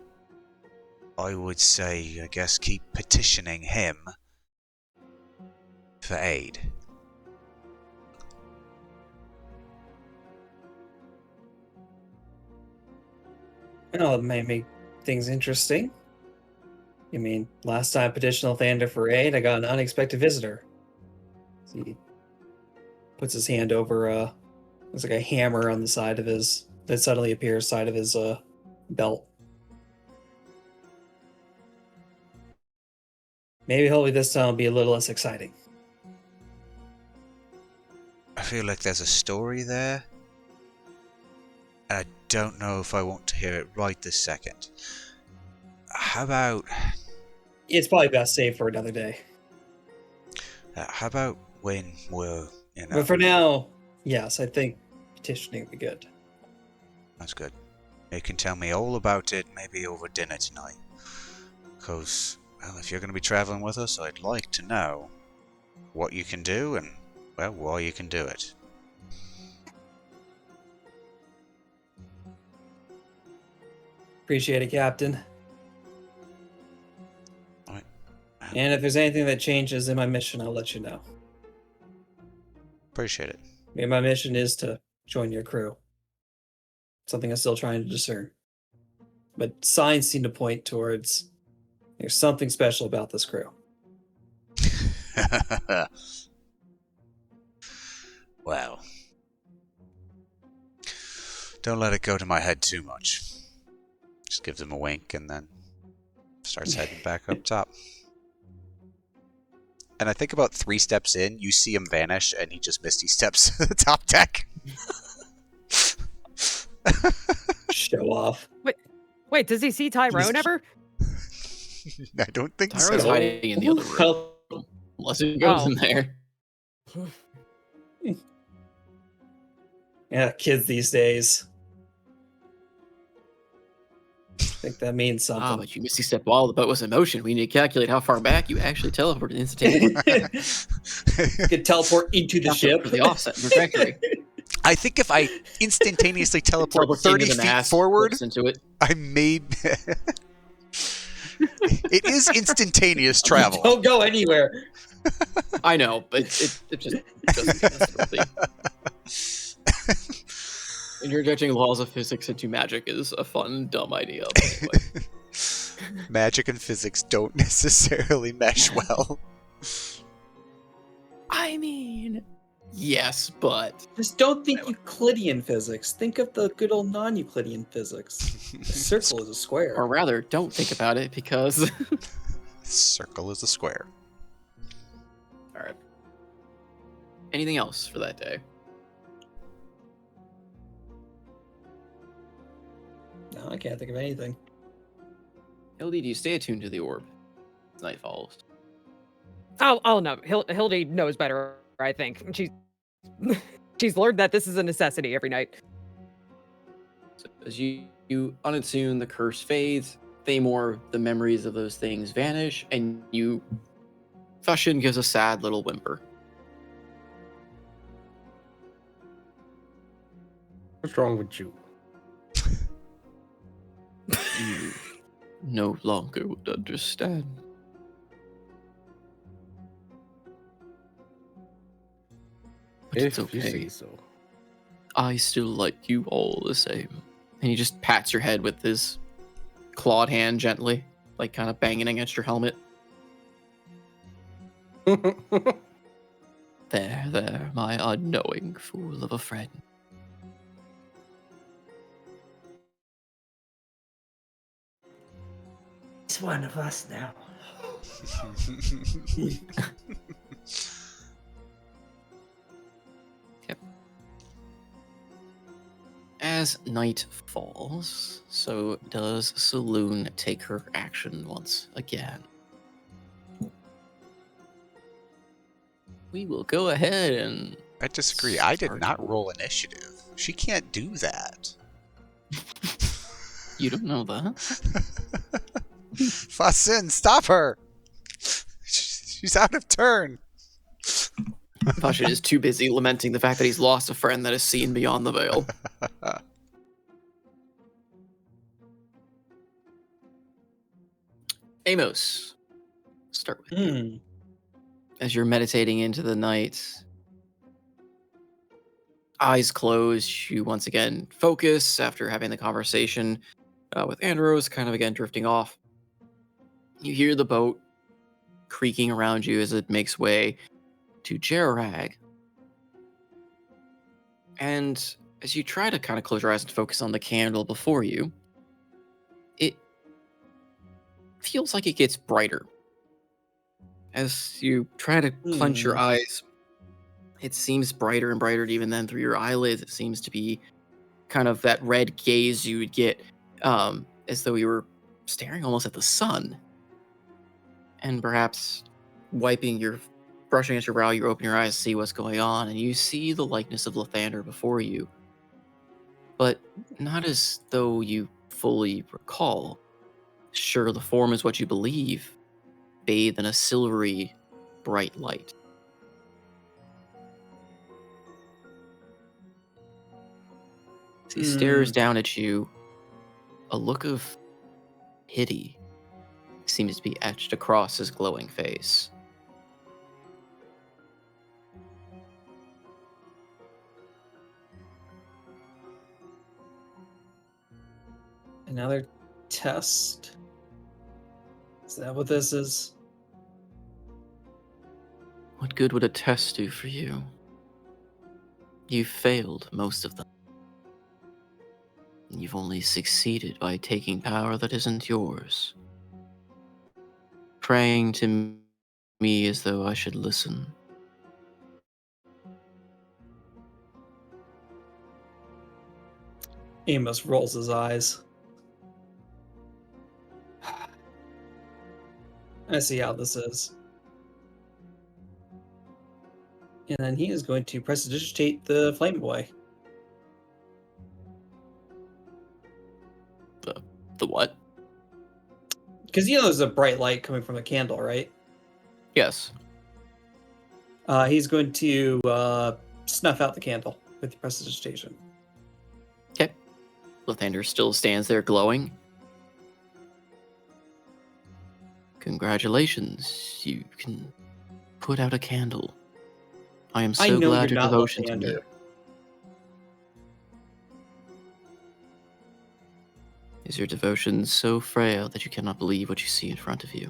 I would say, I guess, keep petitioning him for aid. Well, it may make things interesting. I mean, last time I petitioned Lathander for aid, I got an unexpected visitor. He puts his hand over there's like a hammer on the side of his that suddenly appears side of his belt. Maybe hopefully this time will be a little less exciting. I feel like there's a story there. I don't know if I want to hear it right this second. How about... It's probably best saved for another day. how about when we're... But for now, yes, I think petitioning would be good. That's good. You can tell me all about it, maybe over dinner tonight. Because, well, if you're going to be traveling with us, I'd like to know what you can do and, well, why you can do it. Appreciate it, Captain. Alright. And if there's anything that changes in my mission, I'll let you know. Appreciate it. Maybe my mission is to join your crew. Something I'm still trying to discern. But signs seem to point towards there's something special about this crew. Well, don't let it go to my head too much. Just gives him a wink and then starts heading back up top. And I think about 3 steps in, you see him vanish, and he just misty steps to the top deck. Show off. Wait, does he see Tyrone ever? I don't think Tyrone's so. hiding in the other room. Unless he goes in there. Yeah, kids these days. I think that means something. Ah, but you misty step while the boat was in motion. We need to calculate how far back you actually teleported instantaneously. You could teleport into the ship. For the offset trajectory. I think if I instantaneously teleport 30 feet forward, into it. I made... It is instantaneous travel. Don't go anywhere. I know, but it just doesn't. Interjecting laws of physics into magic is a fun, dumb idea. But anyway. Magic and physics don't necessarily mesh well. I mean, yes, but Just don't think Euclidean physics. Think of the good old non-Euclidean physics. A circle is a square. or rather, don't think about it because. Circle is a square. All right. Anything else for that day? No, I can't think of anything. Hildie, do you stay attuned to the orb as night falls? Oh no, Hildie knows better. I think she's learned that this is a necessity every night. So as you unattune, the curse fades, Themor, the memories of those things vanish, and Thushin gives a sad little whimper. What's wrong with you? You no longer would understand. But If it's you okay. say so. I still like you all the same. And he just pats your head with his clawed hand gently, like kind of banging against your helmet. There, my unknowing fool of a friend. He's one of us now. As night falls, so does Saloon take her action once again. We will go ahead and... I disagree. I did start. not roll initiative. She can't do that. You don't know that? Fasin, stop her! She's out of turn. Thushin is too busy lamenting the fact that he's lost a friend that is seen beyond the veil. Amos, start with you. As you're meditating into the night, eyes closed, you once again focus after having the conversation with Andros, kind of again drifting off. You hear the boat creaking around you as it makes way to Jerirag. And as you try to kind of close your eyes and focus on the candle before you, it feels like it gets brighter. As you try to clench your eyes, it seems brighter and brighter, and even then through your eyelids, it seems to be kind of that red gaze you would get as though you were staring almost at the sun. And perhaps brushing against your brow, you open your eyes to see what's going on, and you see the likeness of Lathander before you. But not as though you fully recall. Sure, the form is what you believe, bathed in a silvery, bright light. As he stares down at you, a look of pity seems to be etched across his glowing face. Another test? Is that what this is? What good would a test do for you? You've failed most of them. You've only succeeded by taking power that isn't yours. Praying to me as though I should listen. Amos rolls his eyes. I see how this is. And then he is going to prestidigitate the flame boy. The what? Because you know there's a bright light coming from the candle, right? Yes. He's going to snuff out the candle with the prestidigitation. Okay. Lathander still stands there glowing. Congratulations, you can put out a candle. I am so glad your devotion to me. Is your devotion so frail that you cannot believe what you see in front of you?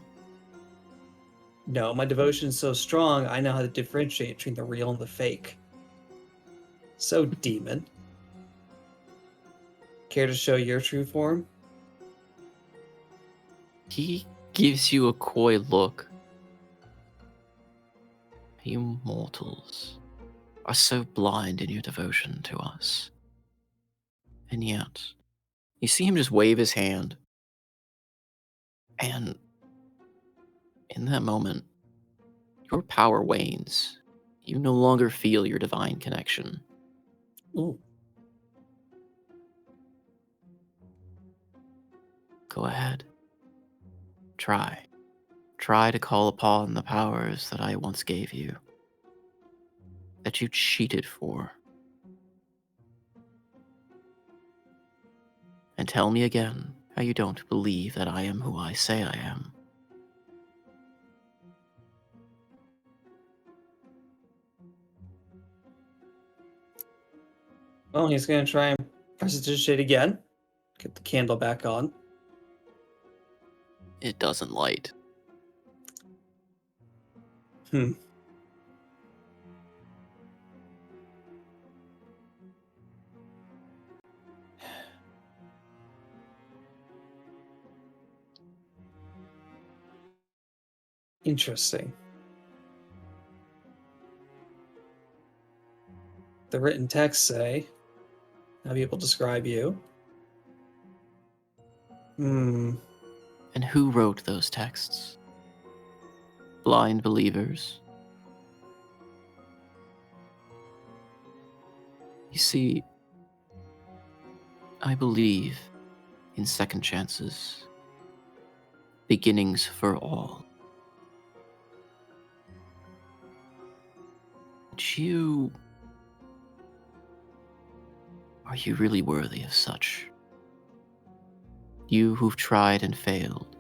No, my devotion is so strong, I know how to differentiate between the real and the fake. So, demon. Care to show your true form? He gives you a coy look. You mortals are so blind in your devotion to us. And yet, you see him just wave his hand. And in that moment, your power wanes. You no longer feel your divine connection. Ooh. Go ahead. Try. Try to call upon the powers that I once gave you, that you cheated for. And tell me again how you don't believe that I am who I say I am. Well, he's going to try and prestidigitate again. Get the candle back on. It doesn't light. Interesting. The written texts say, how people describe you. And who wrote those texts? Blind believers? You see, I believe in second chances, beginnings for all. But you... Are you really worthy of such? You who've tried and failed,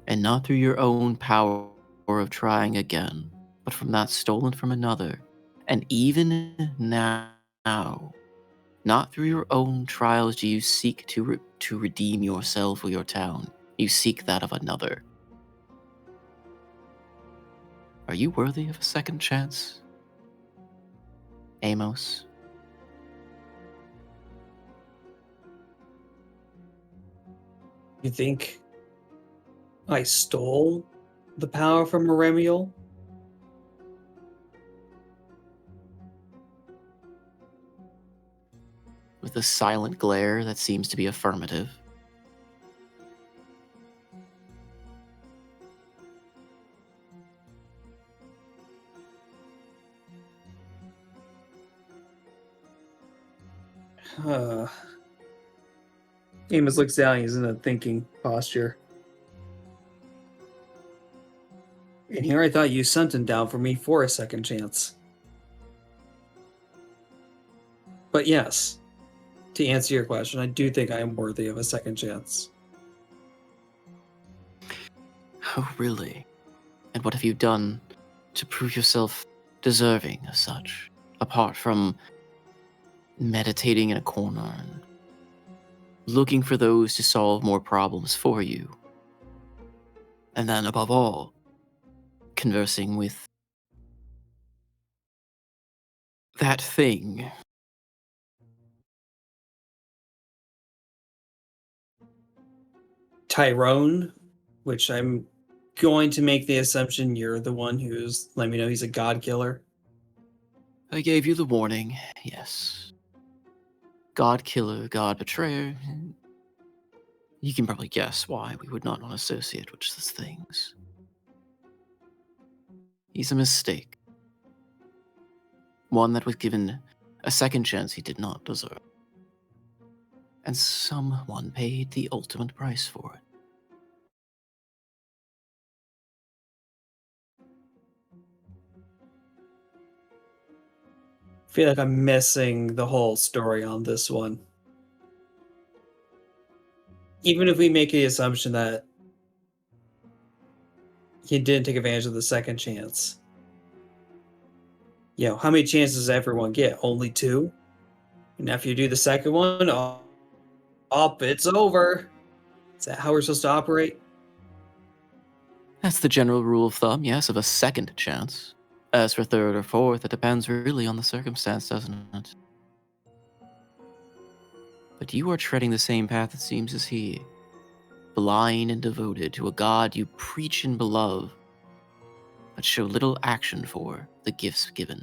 and not through your own power of trying again, but from that stolen from another, and even now, not through your own trials do you seek to redeem yourself or your town. You seek that of another. Are you worthy of a second chance, Amos? You think I stole the power from Eremiel? With a silent glare that seems to be affirmative. Amos looks down. He's in a thinking posture. And here I thought you sent him down for me for a second chance. But yes, to answer your question, I do think I am worthy of a second chance. Oh, really? And what have you done to prove yourself deserving of such, apart from meditating in a corner and looking for those to solve more problems for you? And then, above all, conversing with that thing. Tyrone, which I'm going to make the assumption you're the one who's let me know he's a god killer. I gave you the warning, yes. God killer, God betrayer. You can probably guess why we would not want to associate with these things. He's a mistake. One that was given a second chance he did not deserve. And someone paid the ultimate price for it. I feel like I'm missing the whole story on this one. Even if we make the assumption that he didn't take advantage of the second chance. You know, how many chances does everyone get? Only 2? And after you do the second one, it's over. Is that how we're supposed to operate? That's the general rule of thumb, yes, of a second chance. As for third or fourth, it depends really on the circumstance, doesn't it? But you are treading the same path, it seems, as he. Blind and devoted to a god you preach and beloved, but show little action for the gifts given.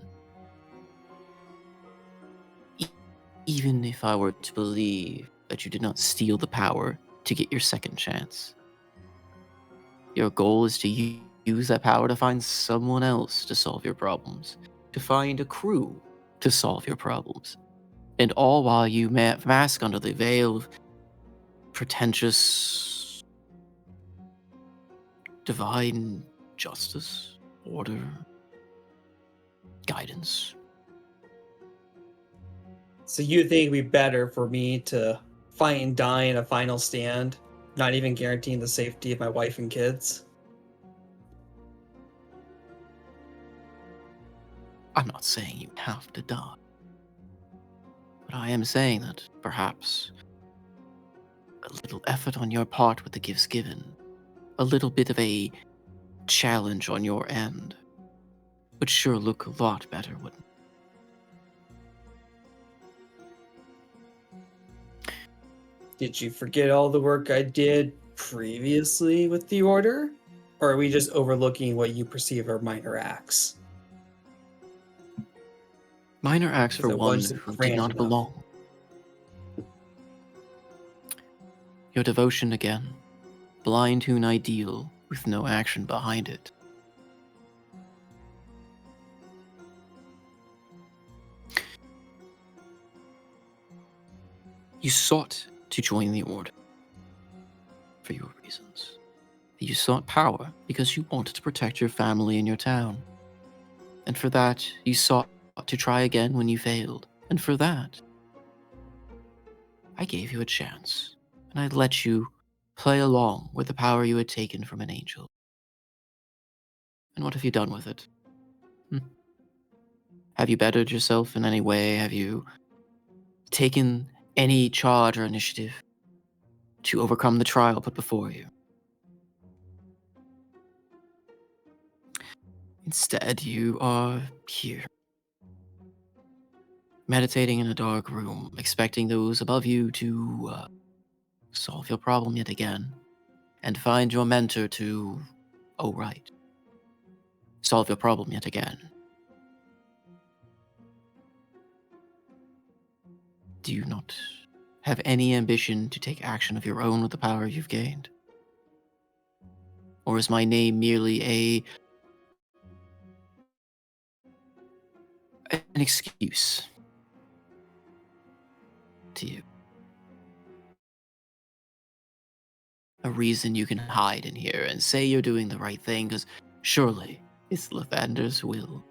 Even if I were to believe that you did not steal the power to get your second chance. Your goal is to use that power to find someone else to solve your problems, to find a crew to solve your problems, and all while you mask under the veil of pretentious divine justice, order, guidance. So you think it'd be better for me to fight and die in a final stand, not even guaranteeing the safety of my wife and kids? I'm not saying you have to die. But I am saying that perhaps a little effort on your part with the gifts given, a little bit of a challenge on your end, would sure look a lot better, wouldn't it? Did you forget all the work I did previously with the Order? Or are we just overlooking what you perceive are minor acts? Minor acts If for it one wasn't who did grand not enough. belong. Your devotion again, blind to an ideal with no action behind it. You sought to join the Order for your reasons. You sought power because you wanted to protect your family and your town. And for that, you sought to try again when you failed. And for that, I gave you a chance, and I let you play along with the power you had taken from an angel. And what have you done with it? Have you bettered yourself in any way? Have you taken any charge or initiative to overcome the trial put before you? Instead, you are here, meditating in a dark room, expecting those above you to solve your problem yet again, and find your mentor to, oh right, solve your problem yet again. Do you not have any ambition to take action of your own with the power you've gained? Or is my name merely an excuse to you? A reason you can hide in here and say you're doing the right thing, because surely it's Lathander's will.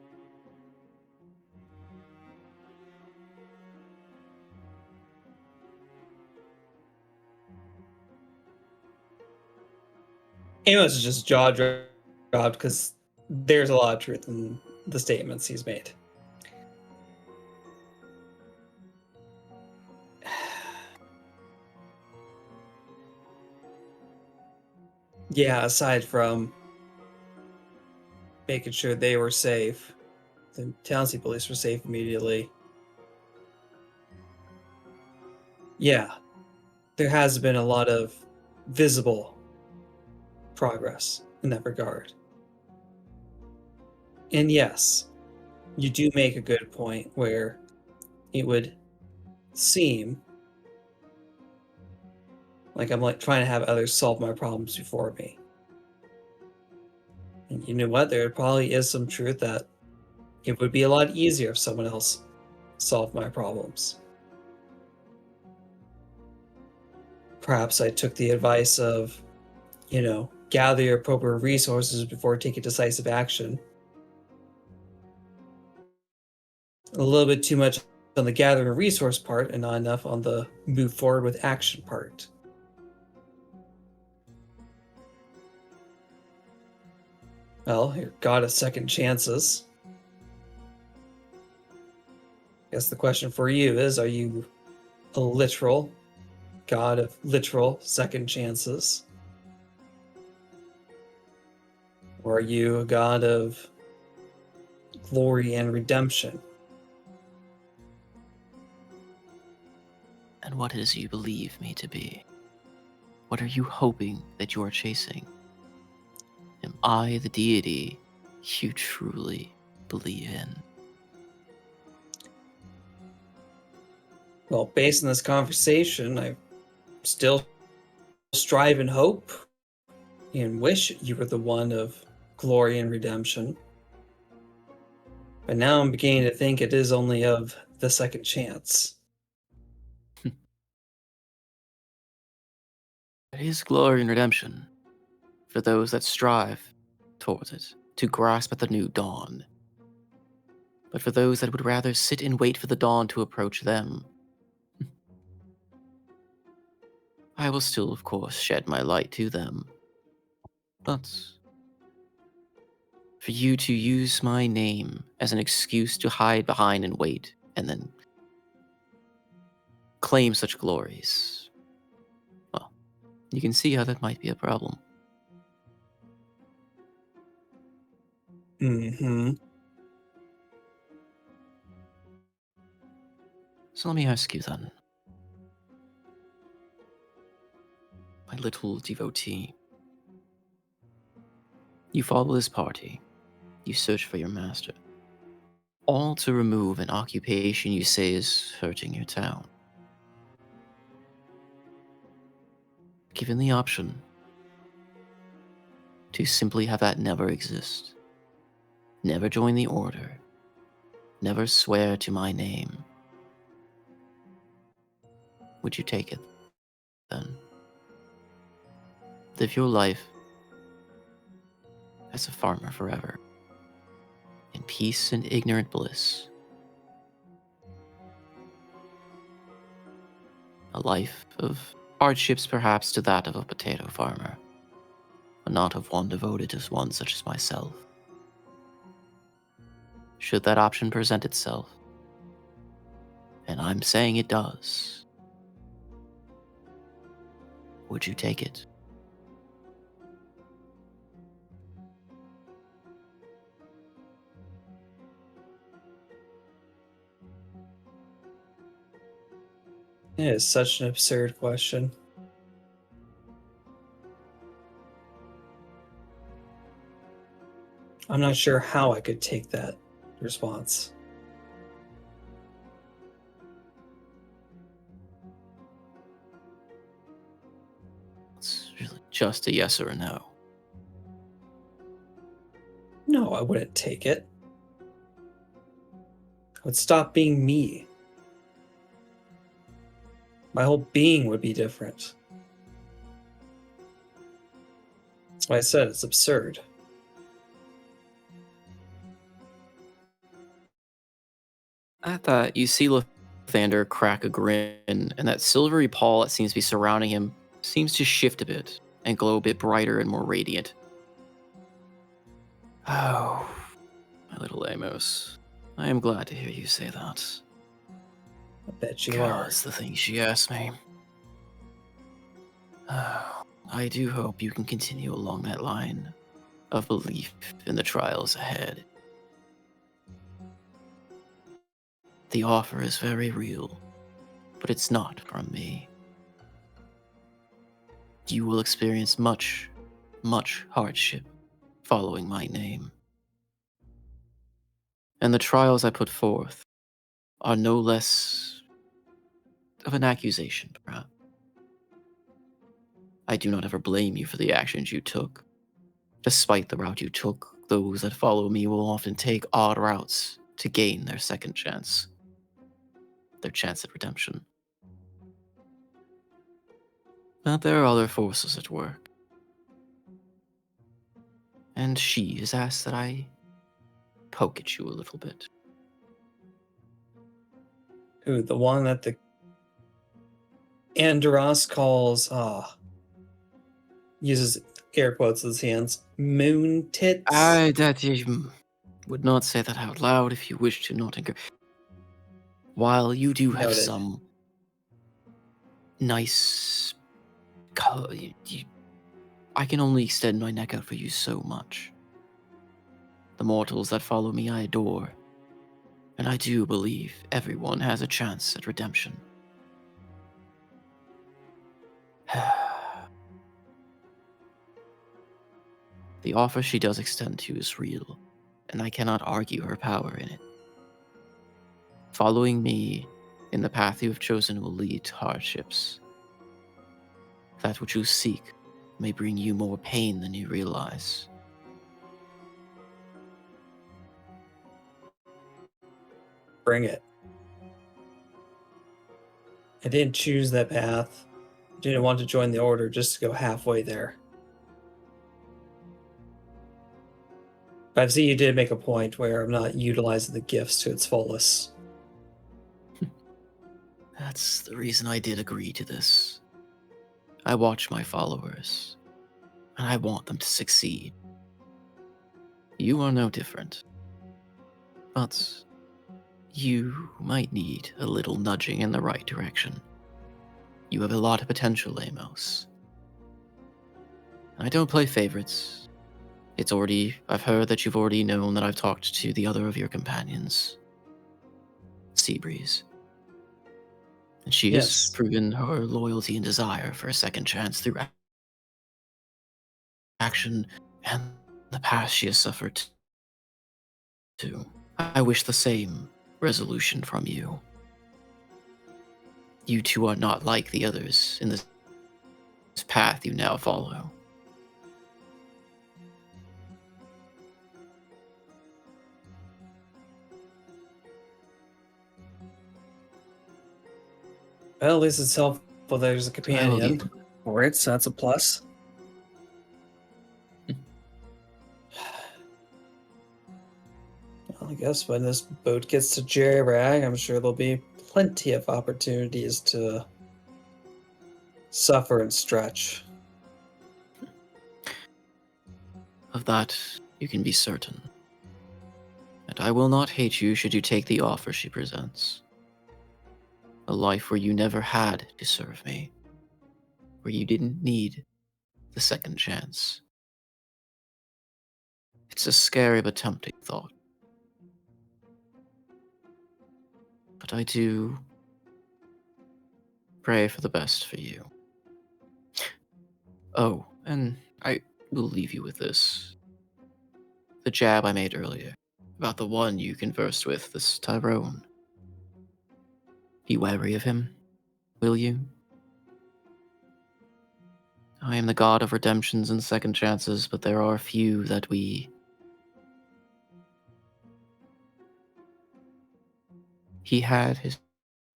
Amos is just jaw dropped because there's a lot of truth in the statements he's made. Yeah, aside from making sure they were safe, the townspeople at least were safe immediately. Yeah, there has been a lot of visible progress in that regard. And yes, you do make a good point where it would seem like I'm trying to have others solve my problems before me. And you know what? There probably is some truth that it would be a lot easier if someone else solved my problems. Perhaps I took the advice of, gather your appropriate resources before taking decisive action. A little bit too much on the gathering resource part and not enough on the move forward with action part. Well, you're god of second chances. I guess the question for you is, are you a literal god of literal second chances? Or are you a god of glory and redemption? And what is you believe me to be? What are you hoping that you are chasing? Am I the deity you truly believe in? Well, based on this conversation, I still strive and hope and wish you were the one of glory and redemption. But now I'm beginning to think it is only of the second chance. It is glory and redemption. for those that strive towards it, to grasp at the new dawn. But for those that would rather sit and wait for the dawn to approach them, I will still, of course, shed my light to them. But for you to use my name as an excuse to hide behind and wait, and then claim such glories, well, you can see how that might be a problem. Mm-hmm. So let me ask you then, my little devotee. You follow this party, you search for your master, all to remove an occupation you say is hurting your town. Given the option to simply have that never exist, never join the order, never swear to my name, would you take it then? Live your life as a farmer forever, in peace and ignorant bliss. A life of hardships perhaps to that of a potato farmer, but not of one devoted to one such as myself. Should that option present itself, and I'm saying it does, would you take it? It is such an absurd question. I'm not sure how I could take that response. It's really just a yes or a no. No, I wouldn't take it. I would stop being me. My whole being would be different. That's why I said it's absurd. At that, you see Lathander crack a grin, and that silvery pall that seems to be surrounding him seems to shift a bit and glow a bit brighter and more radiant. Oh, my little Amos, I am glad to hear you say that. I bet you are. It's the things she asked me. I do hope you can continue along that line of belief in the trials ahead. The offer is very real, but it's not from me. You will experience much, much hardship following my name. And the trials I put forth are no less of an accusation, perhaps. I do not ever blame you for the actions you took. Despite the route you took, those that follow me will often take odd routes to gain their second chance. Their chance at redemption. But there are other forces at work. And she has asked that I poke at you a little bit. Who, the one that the Andoros calls, uses air quotes with his hands, moon tits? You would not say that out loud if you wish to not encourage. While you do have Noted. some nice color, I can only extend my neck out for you so much. The mortals that follow me I adore, and I do believe everyone has a chance at redemption. The offer she does extend to you is real, and I cannot argue her power in it. Following me in the path you have chosen will lead to hardships. That which you seek may bring you more pain than you realize. Bring it. I didn't choose that path. I didn't want to join the order just to go halfway there. I've seen you did make a point where I'm not utilizing the gifts to its fullest. That's the reason I did agree to this. I watch my followers, and I want them to succeed. You are no different. But you might need a little nudging in the right direction. You have a lot of potential, Amos. I don't play favorites. I've heard that you've already known that I've talked to the other of your companions, Seabreeze. And she has Yes. proven her loyalty and desire for a second chance through action and the past she has suffered too. I wish the same resolution from you. You two are not like the others in this path you now follow. Well, at least it's helpful there's a companion for it, so that's a plus. Well, I guess when this boat gets to Jerirag, I'm sure there'll be plenty of opportunities to suffer and stretch. Of that, you can be certain. And I will not hate you should you take the offer she presents. A life where you never had to serve me. Where you didn't need the second chance. It's a scary but tempting thought. But I do pray for the best for you. Oh, and I will leave you with this. The jab I made earlier, about the one you conversed with, this Tyrone. Be wary of him, will you? I am the god of redemptions and second chances, but there are few that we... He had his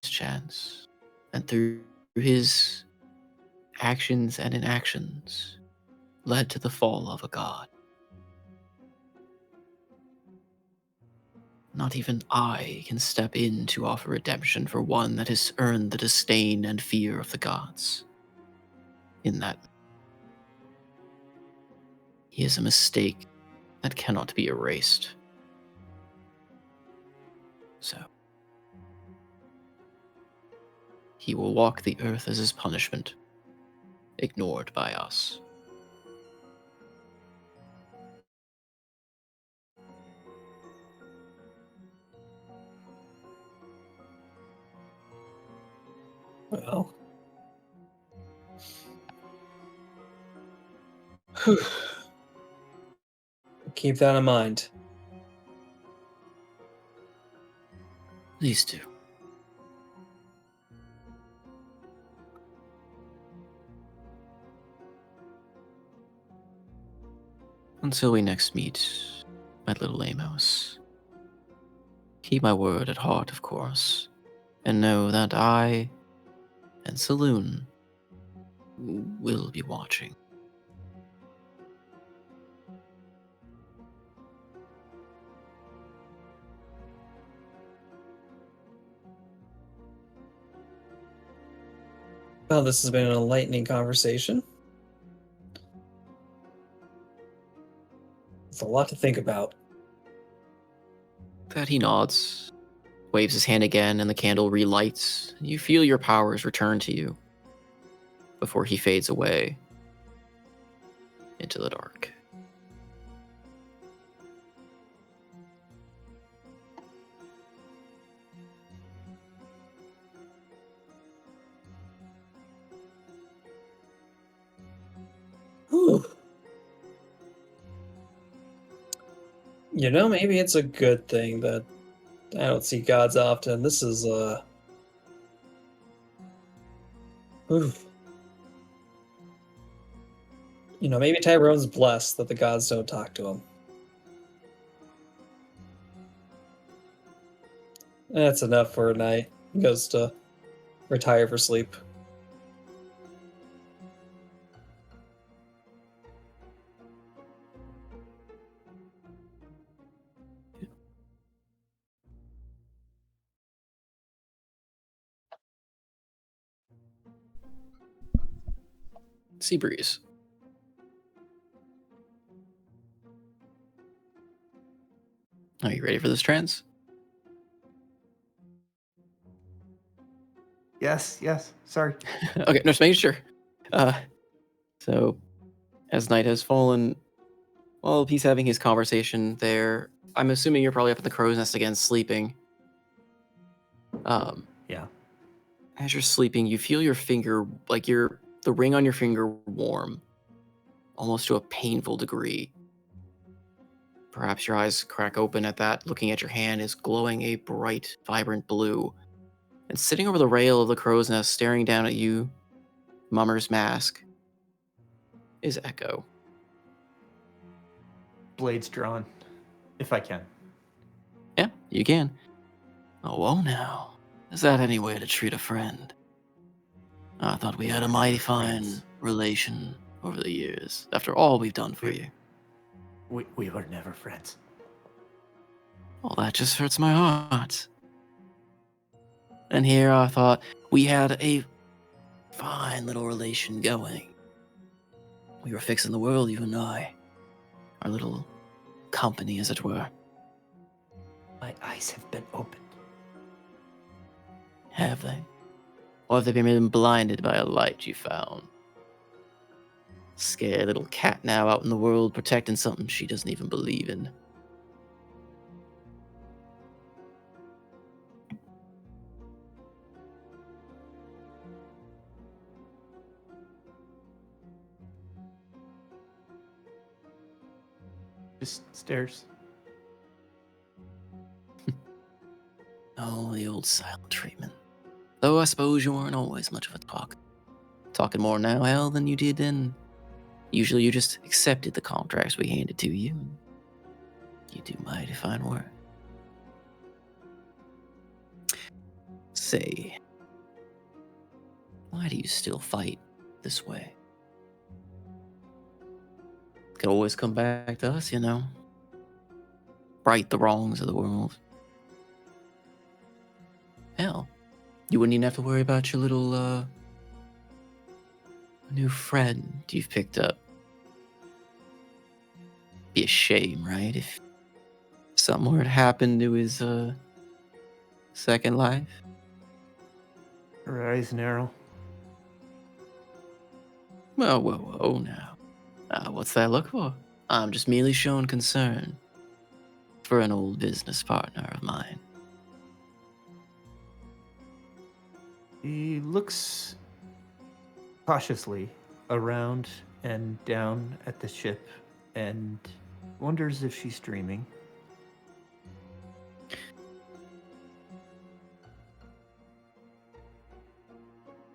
chance, and through his actions and inactions, led to the fall of a god. Not even I can step in to offer redemption for one that has earned the disdain and fear of the gods. In that, he is a mistake that cannot be erased. So, he will walk the earth as his punishment, ignored by us. Well. Keep that in mind. These two. Until we next meet, my little Amos. Keep my word at heart, of course, and know that I and Saloon will be watching. Well, this has been an enlightening conversation. It's a lot to think about. That he nods, waves his hand again, and the candle relights. You feel your powers return to you before he fades away into the dark. Whew. You know, maybe it's a good thing that I don't see gods often. This is, oof. You know, maybe Tyrone's blessed that the gods don't talk to him. That's enough for a night. He goes to retire for sleep. sea breeze. Are you ready for this trance? Yes. Sorry. Okay, no, just making sure. So, as night has fallen, while he's having his conversation there, I'm assuming you're probably up at the crow's nest again, sleeping. Yeah. As you're sleeping, you feel your finger, like the ring on your finger, warm, almost to a painful degree. Perhaps your eyes crack open at that. Looking at your hand is glowing a bright, vibrant blue. And sitting over the rail of the crow's nest, staring down at you, Mummer's mask, is Echo. Blades drawn, if I can. Yeah, you can. Oh, whoa now. Is that any way to treat a friend? I thought we had a mighty fine relation over the years, after all we've done for you. We were never friends. Well, that just hurts my heart. And here I thought we had a fine little relation going. We were fixing the world, you and I. Our little company, as it were. My eyes have been opened. Have they? Or have they been blinded by a light you found? Scared little cat now out in the world protecting something she doesn't even believe in. Just stares. Oh, the old silent treatment. Though I suppose you weren't always much of a talker. Talking more now, hell, than you did then. Usually you just accepted the contracts we handed to you. And you do mighty fine work. Say, why do you still fight this way? Could always come back to us, you know. Right the wrongs of the world. Hell, you wouldn't even have to worry about your little, new friend you've picked up. Be a shame, right, if something were to happen to his, second life? Her eyes narrow. Whoa now. What's that look for? I'm just merely showing concern for an old business partner of mine. He looks cautiously around and down at the ship and wonders if she's dreaming.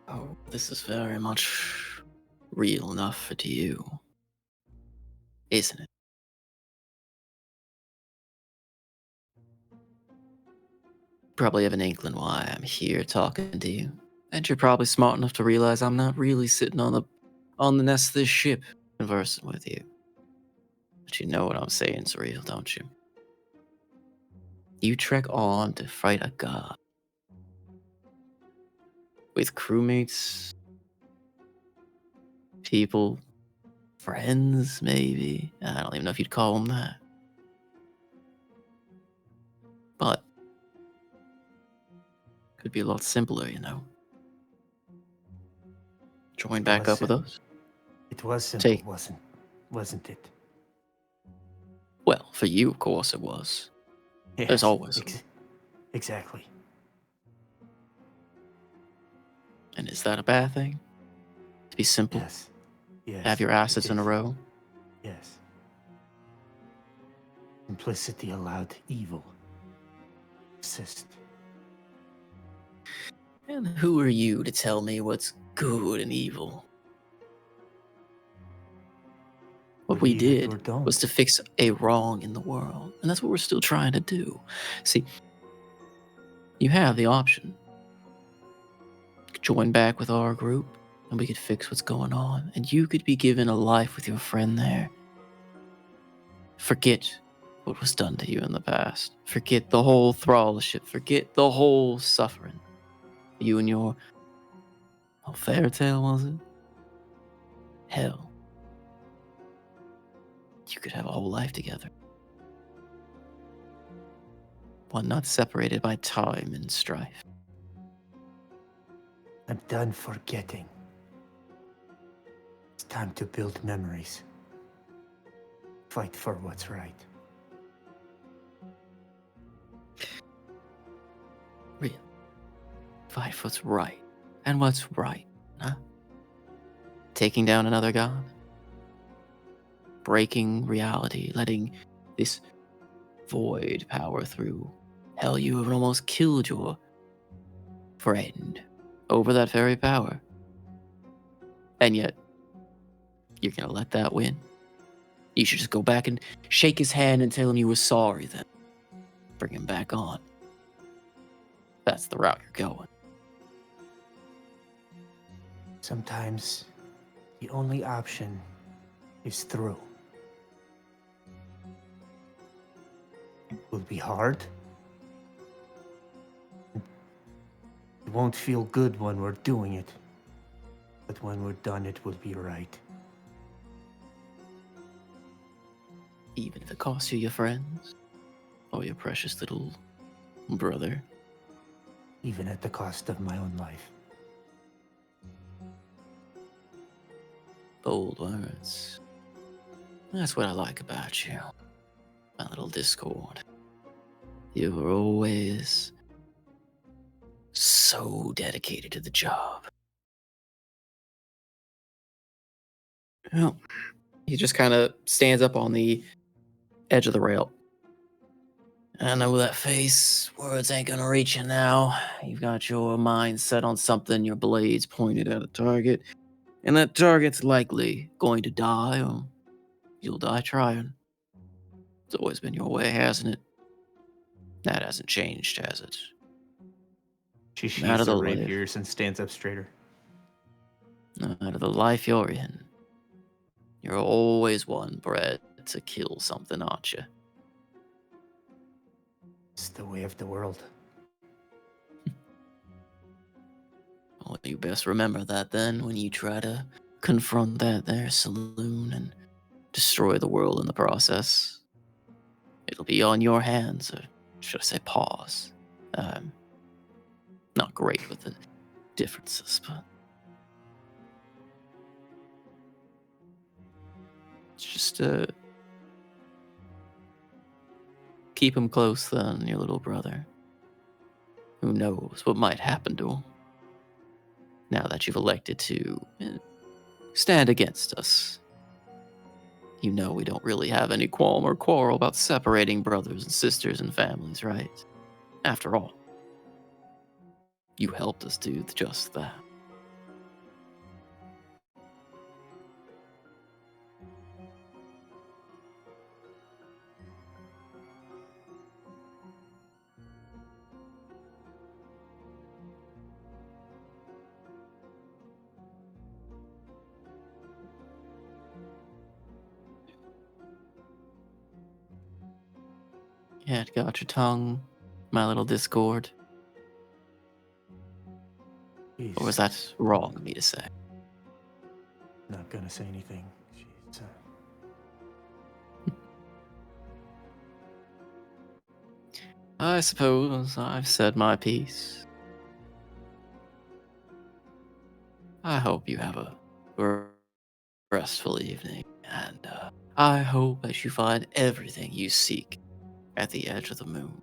Oh, this is very much real enough to you, isn't it? Probably have an inkling why I'm here talking to you. And you're probably smart enough to realize I'm not really sitting on the nest of this ship conversing with you. But you know what I'm saying's real, don't you? You trek on to fight a god. With crewmates, people, friends, maybe. I don't even know if you'd call them that. But could be a lot simpler, you know. Join back up with us. It was simple, Take- wasn't it? Well, for you, of course, it was. Yes, As always. Exactly. And is that a bad thing? To be simple? Yes. Yes. Have your assets it in a is. row? Yes. Simplicity allowed evil. Persist. And who are you to tell me what's good and evil? What we Believe it did or don't. was to fix a wrong in the world, and that's what we're still trying to do. See, you have the option. You could join back with our group, and we could fix what's going on, and you could be given a life with your friend there. Forget what was done to you in the past. Forget the whole thrallship. Forget the whole suffering. You and your fairy tale, was it? hell, you could have a whole life together. One not separated by time and strife. I'm done forgetting. It's time to build memories. Fight for what's right. Really? Fight for what's right. And what's right, huh? Taking down another god? Breaking reality, letting this void power through. Hell, you have almost killed your friend over that very power. And yet, you're gonna let that win? You should just go back and shake his hand and tell him you were sorry then. Bring him back on. That's the route you're going. Sometimes the only option is through. It will be hard. It won't feel good when we're doing it. But when we're done, it will be right. Even if it costs you your friends? Or your precious little brother? Even at the cost of my own life. Bold words. That's what I like about you. My little Discord. You were always so dedicated to the job. Well, he just kind of stands up on the edge of the rail. I know that face. Words ain't gonna reach you now. You've got your mind set on something, your blades pointed at a target, and that target's likely going to die, or you'll die trying. It's always been your way, hasn't it? That hasn't changed, has it? She Out sheathes of her the life. rapiers and stands up straighter. Out of the life you're in, you're always one bred to kill something, aren't you? It's the way of the world. Well, you best remember that then when you try to confront that there saloon and destroy the world in the process. It'll be on your hands, or should I say paws. Not great with the differences, but it's just keep him close then, your little brother. Who knows what might happen to him now that you've elected to stand against us. You know we don't really have any qualm or quarrel about separating brothers and sisters and families, right? After all, you helped us do just that. Yeah, it got your tongue, my little Discord. Or was that wrong of me to say? Not gonna say anything. She's, I suppose I've said my piece. I hope you have a restful evening, and I hope that you find everything you seek at the edge of the moon.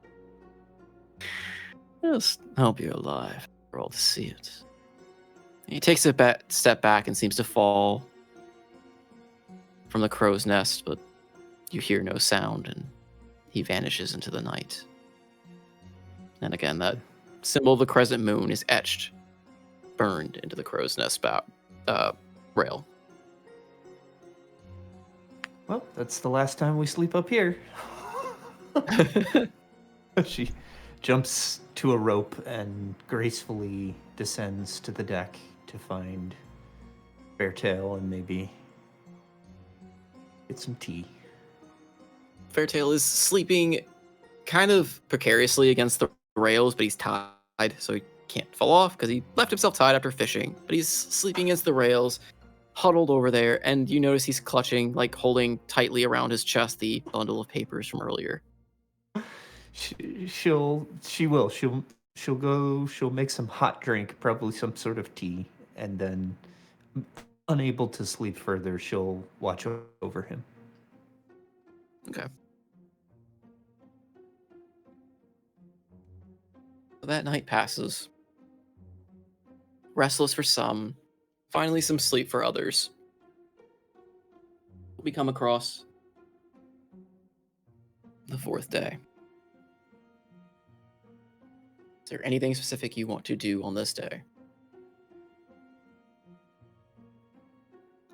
Just hope you're alive for all to see it. He takes a step back and seems to fall from the crow's nest, but you hear no sound, and he vanishes into the night. And again, that symbol of the crescent moon is etched, burned into the crow's nest rail. well, that's the last time we sleep up here. She jumps to a rope and gracefully descends to the deck to find Fairtail and maybe get some tea. Fairtail is sleeping kind of precariously against the rails, but he's tied, so he can't fall off because he left himself tied after fishing. But he's sleeping against the rails, huddled over there, and you notice he's clutching, like holding tightly around his chest, the bundle of papers from earlier. She'll make some hot drink, probably some sort of tea, and then, unable to sleep further, she'll watch over him. Okay. So that night passes. Restless for some, finally some sleep for others. We come across the 4th day. Is there anything specific you want to do on this day?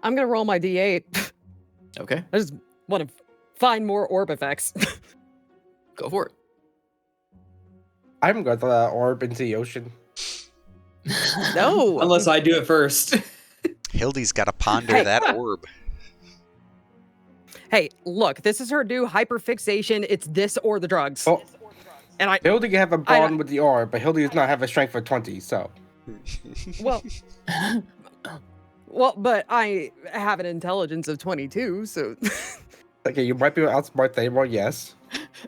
I'm gonna roll my D8. Okay, I just want to find more orb effects. go for it. I'm going to throw that orb into the ocean. No, Unless I do it first. Hildie's got to ponder Hey. that orb. Hey, look, this is her new hyperfixation. It's this or the drugs. Oh, And Hildie can have a bond with the orb, but Hildie does not have a strength for 20, so. well, but I have an intelligence of 22, so Okay, you might be able to outsmart Themor, yes.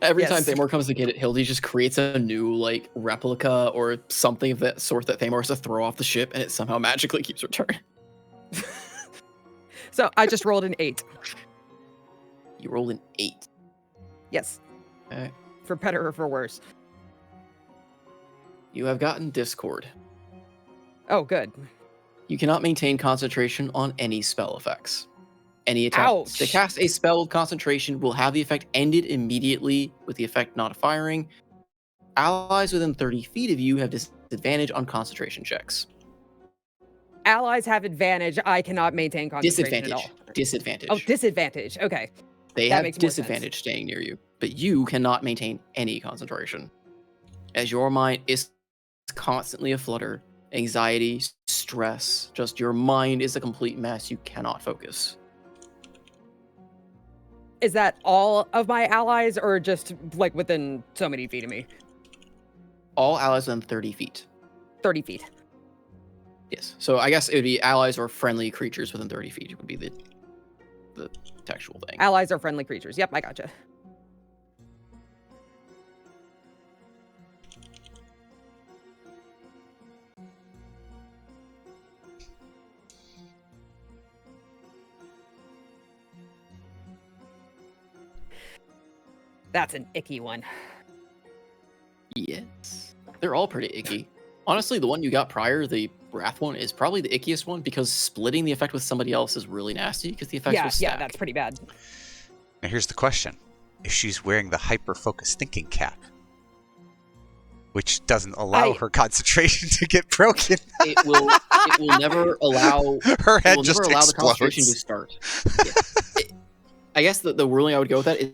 Every time Yes. Themor comes to get it, Hildie just creates a new, like, replica or something of that sort that Themor has to throw off the ship, and it somehow magically keeps returning. so I just rolled an 8. You rolled an 8. Yes, Okay. for better or for worse. You have gotten Discord. Oh, good. You cannot maintain concentration on any spell effects. Any attempt Ouch. to cast a spell with concentration will have the effect ended immediately, with the effect not firing. Allies within 30 feet of you have disadvantage on concentration checks. Allies have advantage. I cannot maintain concentration at all. Disadvantage. Oh, disadvantage. Okay. They that have makes more sense. disadvantage staying near you, but you cannot maintain any concentration, as your mind is constantly aflutter. Anxiety, stress, just your mind is a complete mess. You cannot focus. Is that all of my allies or just like within so many feet of me? All allies within 30 feet. 30 feet. Yes. So I guess it would be allies or friendly creatures within 30 feet. It would be the textual thing. Allies are friendly creatures. Yep, I gotcha. That's an icky one. Yes. They're all pretty icky. Honestly, the one you got prior, the Wrath one, is probably the ickiest one because splitting the effect with somebody else is really nasty because the effects will Yeah, stack. that's pretty bad. Now here's the question. If she's wearing the hyper-focused thinking cap, which doesn't allow her concentration to get broken, It will never allow her it head will just never allow the concentration to explodes. start. Yeah. I guess the ruling I would go with that is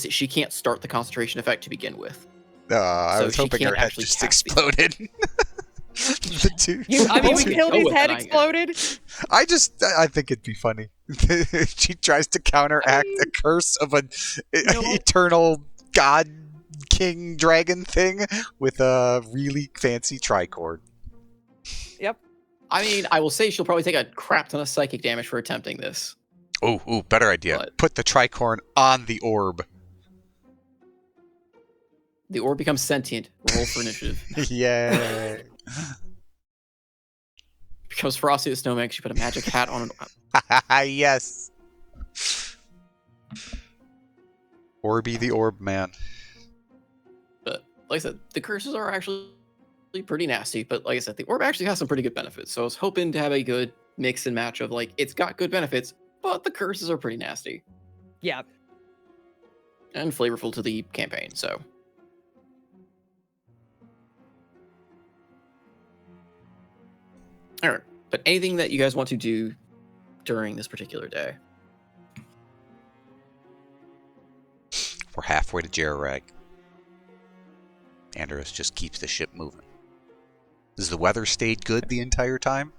that she can't start the concentration effect to begin with. I So was she hoping her can't head actually just cast the exploded. The two. I mean, we Go killed his with head it, I guess. exploded. I think it'd be funny. She tries to counteract a curse of an eternal god king dragon thing with a really fancy tricord. Yep. I mean, I will say she'll probably take a crap ton of psychic damage for attempting this. Oh, better idea. But- Put the tricorn on the orb. The orb becomes sentient. Roll for initiative. Yay. Becomes Frosty the Snowman. She put a magic hat on. Yes. Orby the orb man. But like I said, the curses are actually pretty nasty. But like I said, the orb actually has some pretty good benefits. So I was hoping to have a good mix and match of like it's got good benefits, but the curses are pretty nasty Yeah. and flavorful to the campaign. So. All right, but anything that you guys want to do during this particular day? We're halfway to Jerirag. Andros just keeps the ship moving. Has the weather stayed good the entire time?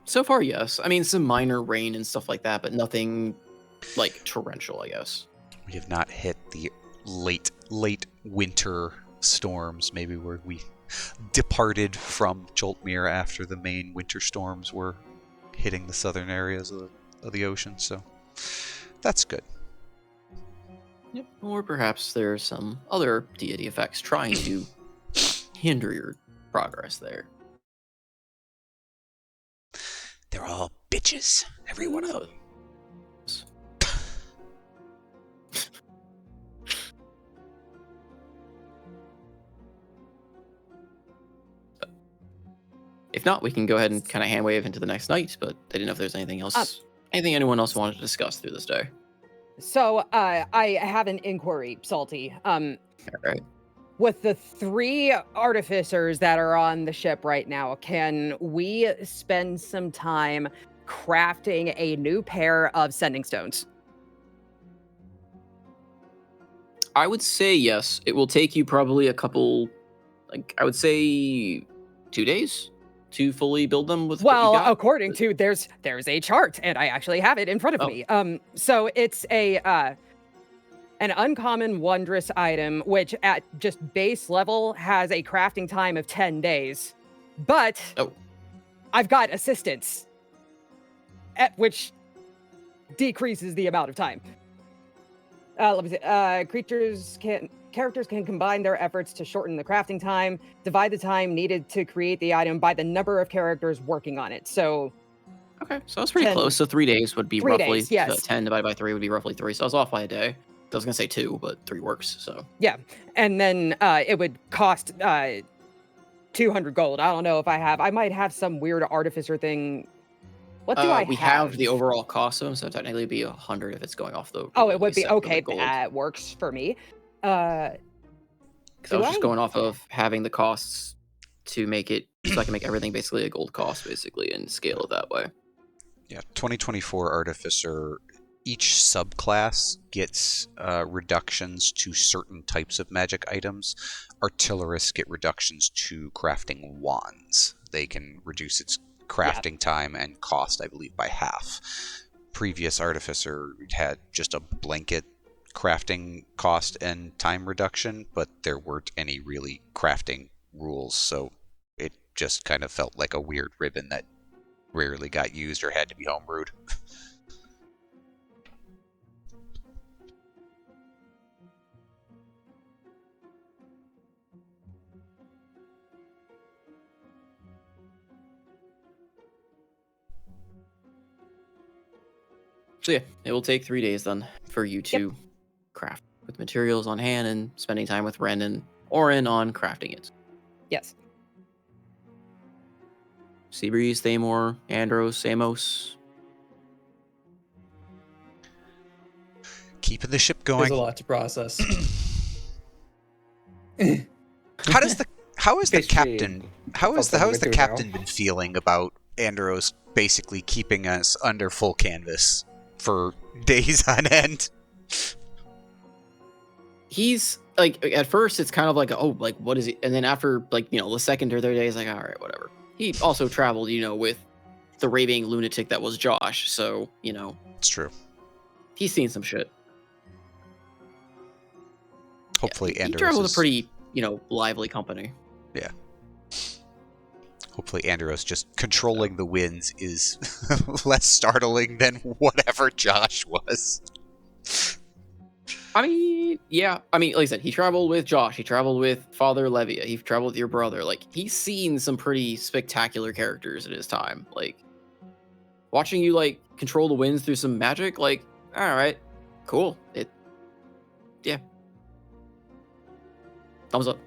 So far, yes. I mean, some minor rain and stuff like that, but nothing like torrential, I guess. We have not hit the late winter storms, maybe where we departed from Chultmir after the main winter storms were hitting the southern areas of the ocean, so that's good. Yep. Or perhaps there's some other deity effects trying to hinder your progress there. They're all bitches, every one of them. If not, we can go ahead and kind of hand wave into the next night, but I didn't know if there's anything else, anything anyone else wanted to discuss through this day. So, I have an inquiry, Salty. All right. With the 3 artificers that are on the ship right now, can we spend some time crafting a new pair of sending stones? I would say yes. It will take you probably a couple, like, I would say 2 days to fully build them with what you Well, got. according to there's a chart, and I actually have it in front of me. So it's an uncommon wondrous item, which at just base level has a crafting time of 10 days. But I've got assistance, which decreases the amount of time. Let me see. Characters can combine their efforts to shorten the crafting time, divide the time needed to create the item by the number of characters working on it. So, okay, so that's pretty close. So 3 days would be 3 roughly days, yes. 10 divided by 3 would be roughly 3. So I was off by a day. I was gonna say 2, but 3 works. So yeah, and then it would cost 200 gold. I don't know if I might have some weird artificer thing. What do I have? We have the overall cost of them, so technically it'd be 100 if it's going off the. Oh, it would be okay. Gold. That works for me. Because I was just going off of having the costs to make it, so I can make everything basically a gold cost, basically, and scale it that way. Yeah, 2024 Artificer, each subclass gets reductions to certain types of magic items. Artillerists get reductions to crafting wands. They can reduce its crafting time and cost, I believe, by half. Previous Artificer had just a blanket crafting cost and time reduction, but there weren't any really crafting rules, so it just kind of felt like a weird ribbon that rarely got used or had to be homebrewed. So yeah, it will take 3 days then for you to craft with materials on hand and spending time with Ren and Orin on crafting it. Yes. Seabreeze, Themor, Andros, Samos. Keeping the ship going. There's a lot to process. How is the captain Fishing. captain been feeling about Andros basically keeping us under full canvas for days on end? He's like, at first it's kind of like, oh, like what is it? And then after like, the second or third day, he's like, all right, whatever. He also traveled, with the raving lunatic that was Josh, so It's true. he's seen some shit. Hopefully, he Andros traveled is, a pretty, lively company. Yeah. Hopefully, Andros just controlling the winds is less startling than whatever Josh was. I mean, yeah. I mean, like I said, he traveled with Josh. He traveled with Father Levia. He traveled with your brother. Like, he's seen some pretty spectacular characters in his time. Like, watching you, like, control the winds through some magic, like, all right, cool. Yeah. Thumbs up.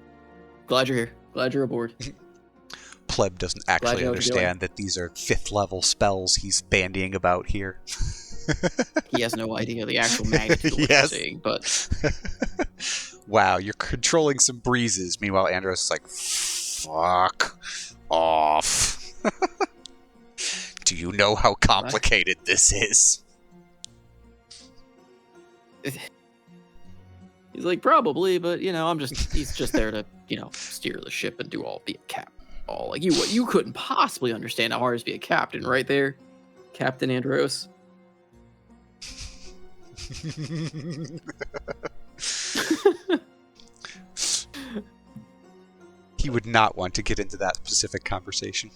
Glad you're here. Glad you're aboard. Pleb doesn't actually understand that these are 5th level spells he's bandying about here. He has no idea the actual magnitude of what Yes. he's saying, but Wow, you're controlling some breezes. Meanwhile, Andros is like, fuck off. Do you know how complicated this is? he's like, probably, but he's just there to, steer the ship and do all, be a cap. All like you couldn't possibly understand how hard it is to be a captain, right there, Captain Andros. He would not want to get into that specific conversation.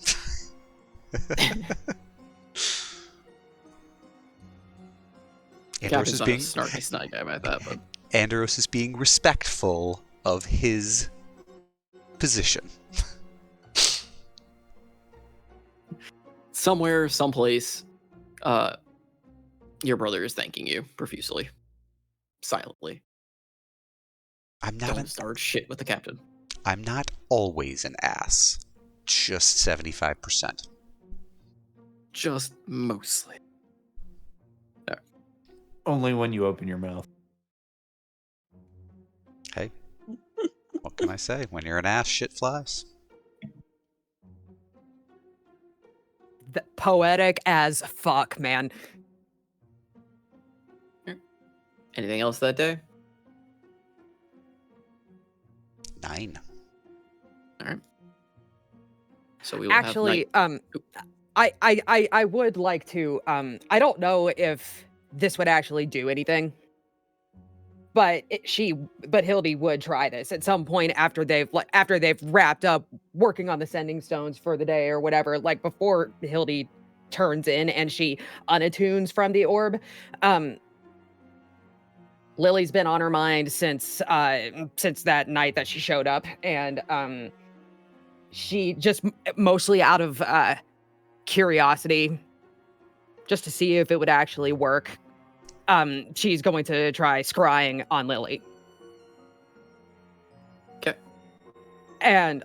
Andros is Captain's not being a snarky snide guy about that, but Andros is being respectful of his position. somewhere, someplace, your brother is thanking you profusely, silently. Don't start shit with the captain. I'm not always an ass. Just 75%. Just mostly. Only when you open your mouth. Hey, what can I say? When you're an ass, shit flies. Poetic as fuck, man. Anything else that day? 9. All right. So we will Actually, have night. I would like to, I don't know if this would actually do anything, but Hildie would try this at some point after they've wrapped up working on the sending stones for the day or whatever, like before Hildie turns in and she unattunes from the orb. Lily's been on her mind since that night that she showed up, and she just mostly out of curiosity, just to see if it would actually work. She's going to try scrying on Lilly. Okay. And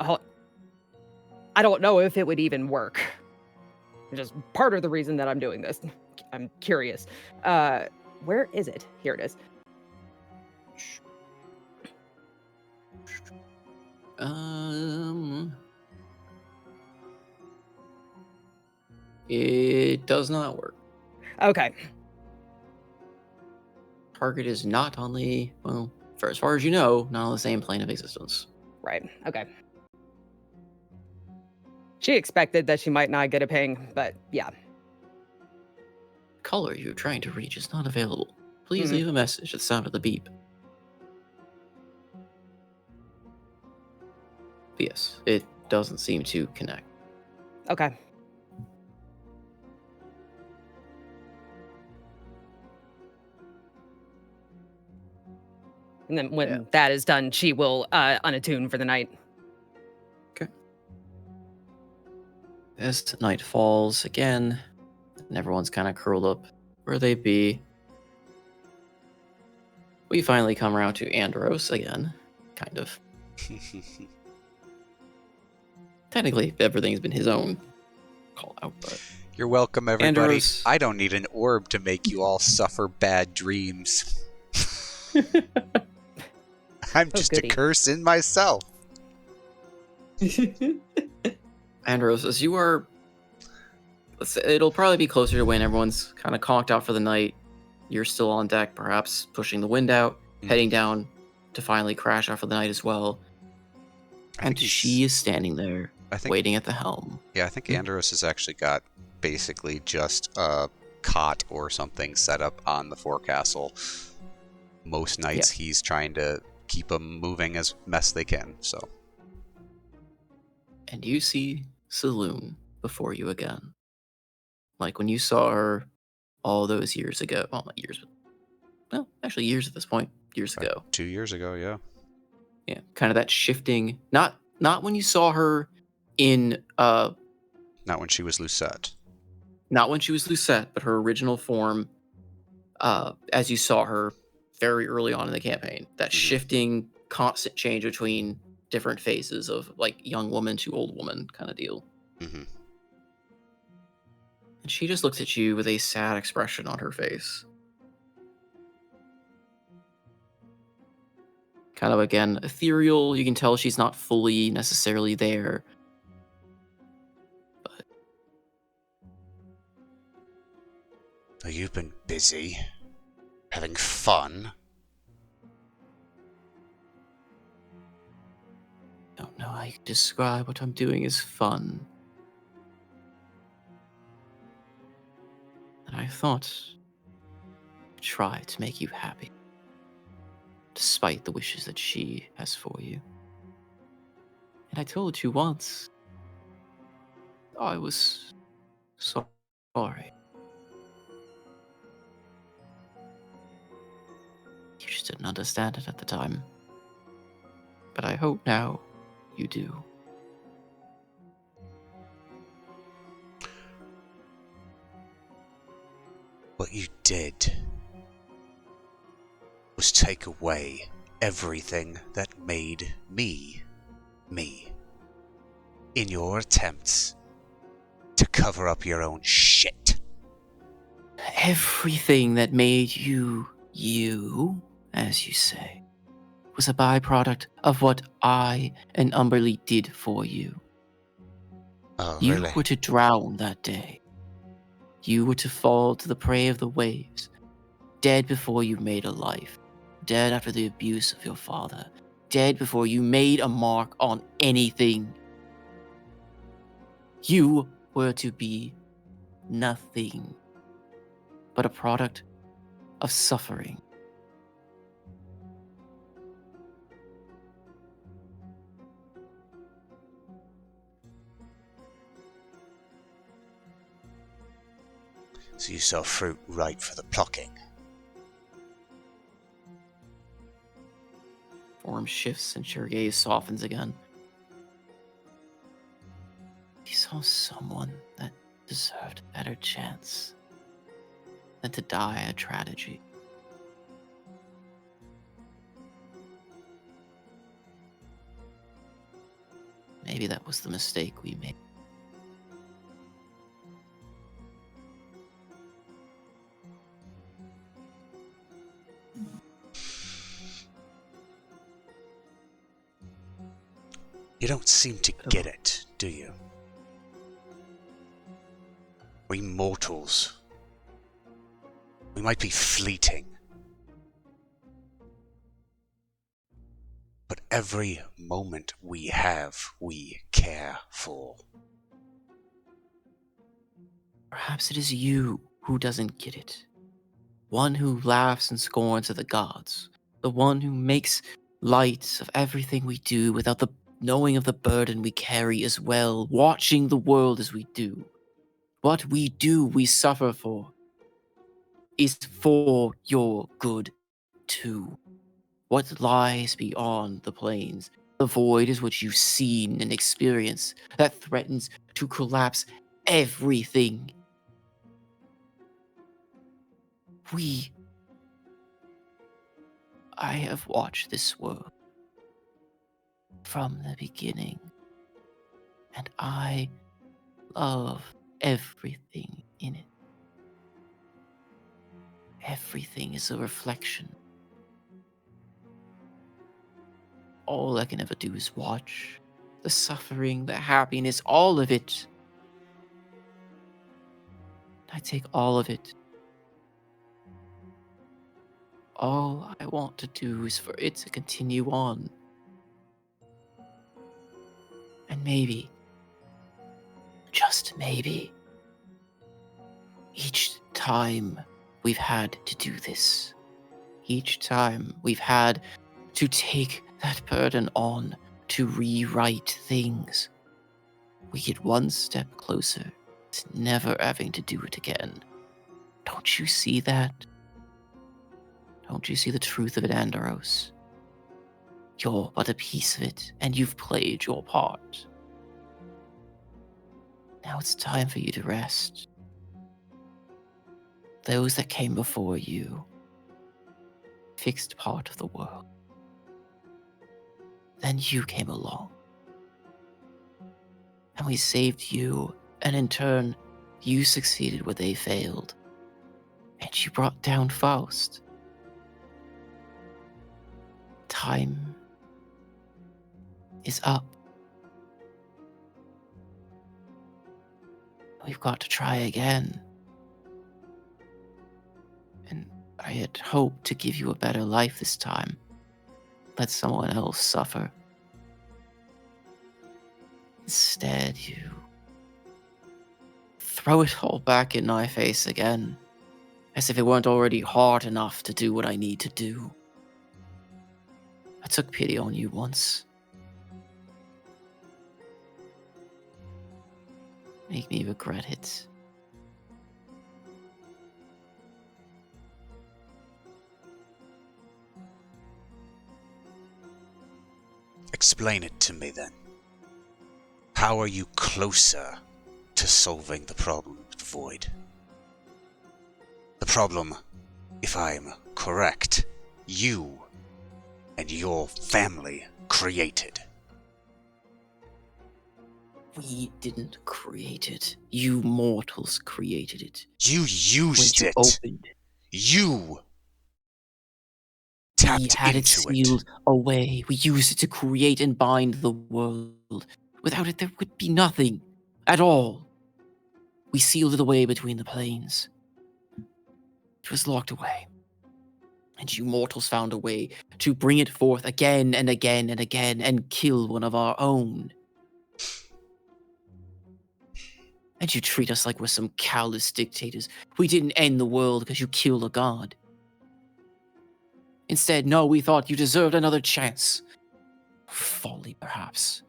I don't know if it would even work. Just part of the reason that I'm doing this. I'm curious. Where is it? Here it is. It does not work. Okay. Target is not on the, well, for as far as you know, not on the same plane of existence. Right. Okay. She expected that she might not get a ping, but yeah. Caller you're trying to reach is not available. Please leave a message at the sound of the beep. But yes, it doesn't seem to connect. Okay. And then when that is done, she will unattune for the night. Okay. As night falls again, and everyone's kind of curled up where they be, we finally come around to Andros again, kind of. Technically, everything's been his own call out, but You're welcome, everybody. Andros. I don't need an orb to make you all suffer bad dreams. I'm just a curse in myself. Andros, as you are, let's say, it'll probably be closer to when everyone's kind of conked out for the night. You're still on deck, perhaps pushing the wind out, heading down to finally crash out for the night as well. And she is standing there, waiting at the helm. Yeah, I think Andros has actually got basically just a cot or something set up on the forecastle. Most nights he's trying to keep them moving as best they can, so. And you see Saloon before you again. Like when you saw her all those years ago. Well, not years, but, well, actually years at this point. Years ago. 2 years ago, yeah. Yeah, kind of that shifting. Not when you saw her in... Not when she was Lucette. Not when she was Lucette, but her original form, as you saw her very early on in the campaign. That shifting, constant change between different phases of, like, young woman to old woman kind of deal. Mm-hmm. And she just looks at you with a sad expression on her face. Kind of, again, ethereal. You can tell she's not fully necessarily there. But... Oh, you've been busy. Having fun. I don't know how you can describe what I'm doing as fun. And I thought I'd try to make you happy. Despite the wishes that she has for you. And I told you once, I was sorry. didn't understand it at the time. But I hope now you do. What you did was take away everything that made me, me. In your attempts to cover up your own shit. Everything that made you, you, as you say, was a byproduct of what I and Umberly did for you. Oh, You really? were to drown that day. You were to fall to the prey of the waves, dead before you made a life, dead after the abuse of your father, dead before you made a mark on anything. You were to be nothing but a product of suffering. So you saw fruit ripe for the plucking. Form shifts and your gaze softens again. You saw someone that deserved a better chance than to die a tragedy. Maybe that was the mistake we made. You don't seem to get it, do you? We mortals. We might be fleeting. But every moment we have, we care for. Perhaps it is you who doesn't get it. One who laughs and scorns at the gods. The one who makes light of everything we do without the knowing of the burden we carry as well, watching the world as we do. What we do, we suffer for, is for your good too. What lies beyond the plains, the void is what you've seen and experienced that threatens to collapse everything. I have watched this world from the beginning, and I love everything in it. Everything is a reflection. All I can ever do is watch. The suffering, the happiness, all of it. I take all of it. All I want to do is for it to continue on. And maybe, just maybe, each time we've had to do this, each time we've had to take that burden on to rewrite things, we get one step closer to never having to do it again. Don't you see that? Don't you see the truth of it, Andaros? You're but a piece of it, and you've played your part. Now it's time for you to rest. Those that came before you fixed part of the world. Then you came along. And we saved you, and in turn, you succeeded where they failed. And you brought down Faust. Time is up. We've got to try again. And I had hoped to give you a better life this time. Let someone else suffer. Instead, you throw it all back in my face again, as if it weren't already hard enough to do what I need to do. I took pity on you once. Make me regret it. Explain it to me then. How are you closer to solving the problem of the void? The problem, if I am correct, you and your family created. We didn't create it. You mortals created it. You used When it. you opened, You we tapped had it into sealed away. We used it to create and bind the world. Without it, there would be nothing at all. We sealed it away between the planes. It was locked away. And you mortals found a way to bring it forth again and again and again and kill one of our own. And you treat us like we're some callous dictators. We didn't end the world because you killed a god. Instead, no, we thought you deserved another chance. Folly, perhaps.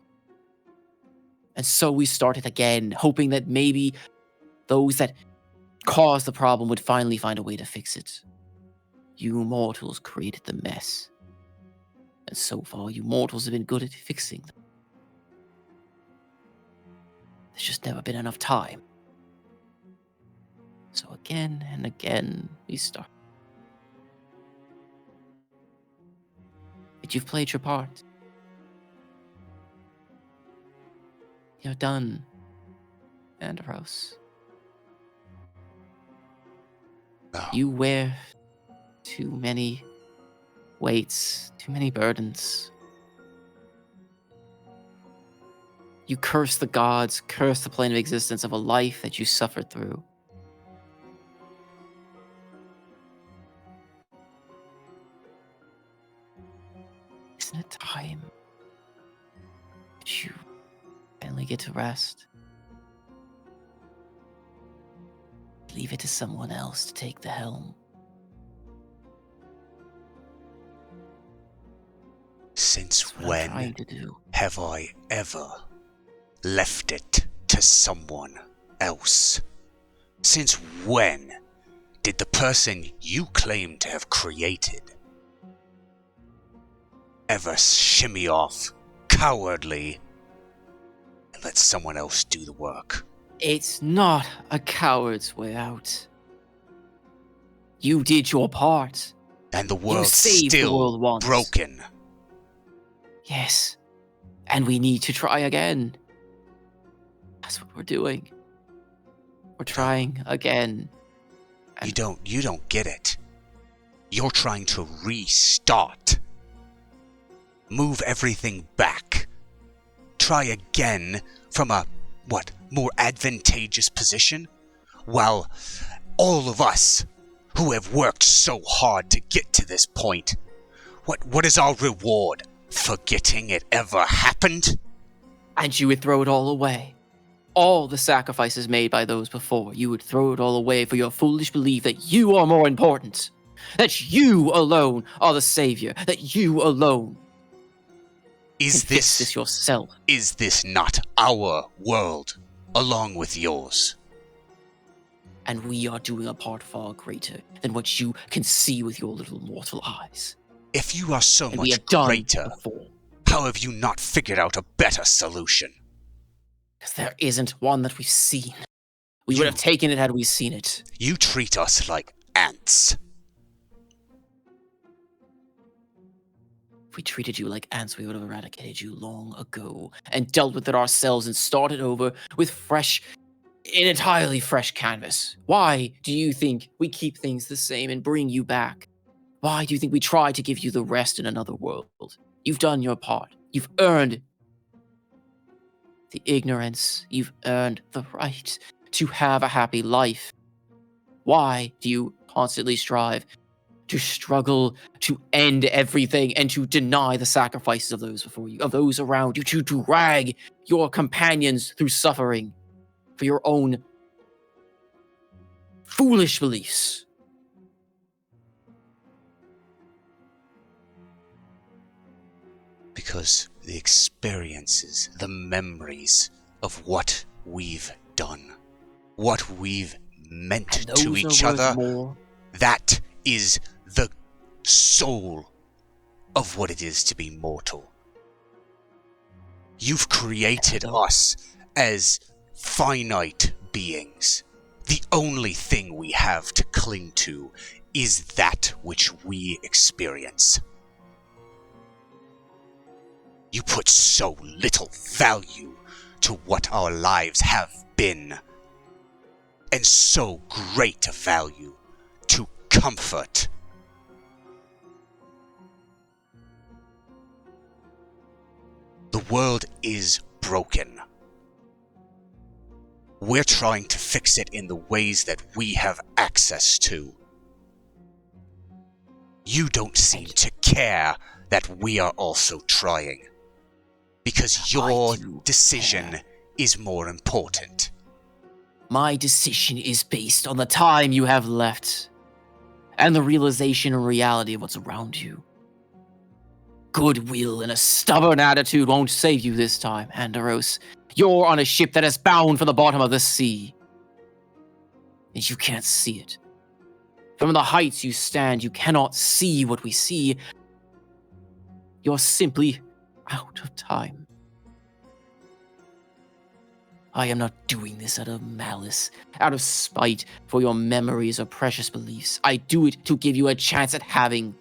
And so we started again, hoping that maybe those that caused the problem would finally find a way to fix it. You mortals created the mess. And so far, you mortals have been good at fixing them. There's just never been enough time. So again and again, we start. But you've played your part. You're done, Andros. No. You wear too many weights, too many burdens. You curse the gods, curse the plane of existence of a life that you suffered through. Isn't it time that you finally get to rest? Leave it to someone else to take the helm. Since That's what I'm when trying to do. have I ever left it to someone else? Since when did the person you claim to have created ever shimmy off cowardly and let someone else do the work? It's not a coward's way out. You did your part. And the world's saved the still world once. broken. Yes. And we need to try again. That's what we're doing. We're trying again. You don't get it. You're trying to restart. Move everything back. Try again from a, more advantageous position? While all of us who have worked so hard to get to this point, what is our reward? Forgetting it ever happened? And you would throw it all away. All the sacrifices made by those before, you would throw it all away for your foolish belief that you are more important. That you alone are the savior. That you alone Is can fix this yourself. Is this not our world, along with yours? And we are doing a part far greater than what you can see with your little mortal eyes. If you are so And we much have done greater, before. how have you not figured out a better solution? Because there isn't one that we've seen. We would have taken it had we seen it. You treat us like ants. If we treated you like ants, we would have eradicated you long ago and dealt with it ourselves and started over with an entirely fresh canvas. Why do you think we keep things the same and bring you back? Why do you think we try to give you the rest in another world? You've done your part. You've earned the ignorance. You've earned the right to have a happy life. Why do you constantly strive to struggle to end everything and to deny the sacrifices of those before you, of those around you, to drag your companions through suffering for your own foolish beliefs? Because the experiences, the memories of what we've done, what we've meant And to those each are worth other, more. that is the soul of what it is to be mortal. You've created us as finite beings. The only thing we have to cling to is that which we experience. You put so little value to what our lives have been, and so great a value to comfort. The world is broken. We're trying to fix it in the ways that we have access to. You don't seem to care that we are also trying, because your decision is more important. My decision is based on the time you have left, and the realization and reality of what's around you. Goodwill and a stubborn attitude won't save you this time, Andaros. You're on a ship that is bound for the bottom of the sea. And you can't see it. From the heights you stand, you cannot see what we see. You're simply out of time. I am not doing this out of malice, out of spite for your memories or precious beliefs. I do it to give you a chance at having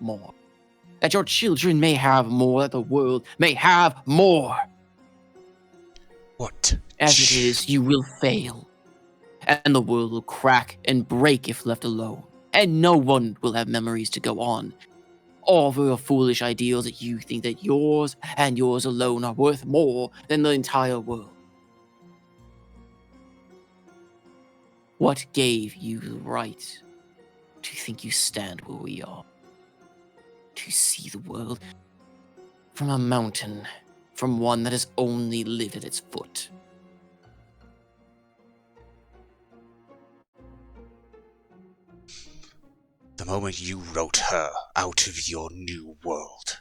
more. That your children may have more, that the world may have more. What? As it is, you will fail. And the world will crack and break if left alone. And no one will have memories to go on. All for your foolish ideals that you think that yours and yours alone are worth more than the entire world. What gave you the right to think you stand where we are? To see the world from a mountain, from one that has only lived at its foot. The moment you wrote her out of your new world.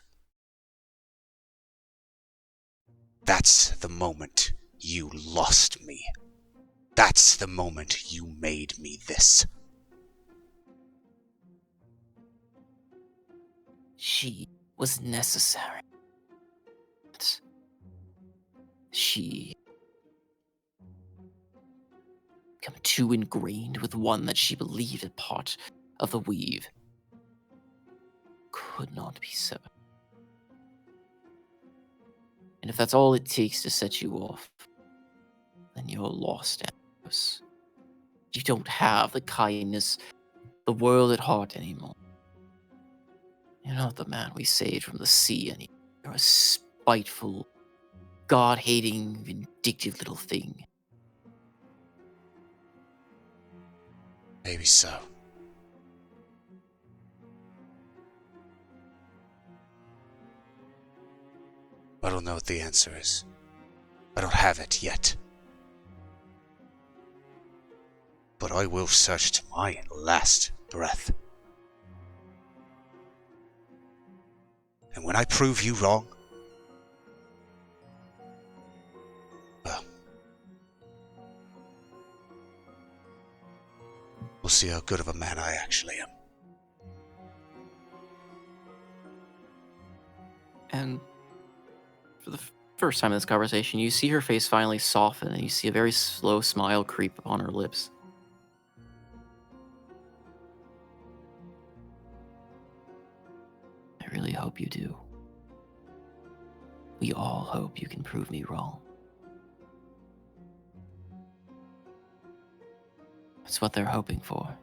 That's the moment you lost me. That's the moment you made me this. She was necessary. But she became too ingrained with one that she believed a part of the weave could not be severed. And if that's all it takes to set you off, then you're lost, Andros. You don't have the kindness, the world at heart anymore. You're not the man we saved from the sea anymore. You're a spiteful, God-hating, vindictive little thing. Maybe so. I don't know what the answer is. I don't have it yet. But I will search to my last breath. And when I prove you wrong, well, we'll see how good of a man I actually am. And for the first time in this conversation, you see her face finally soften, and you see a very slow smile creep upon her lips. I really hope you do. We all hope you can prove me wrong. That's what they're hoping for.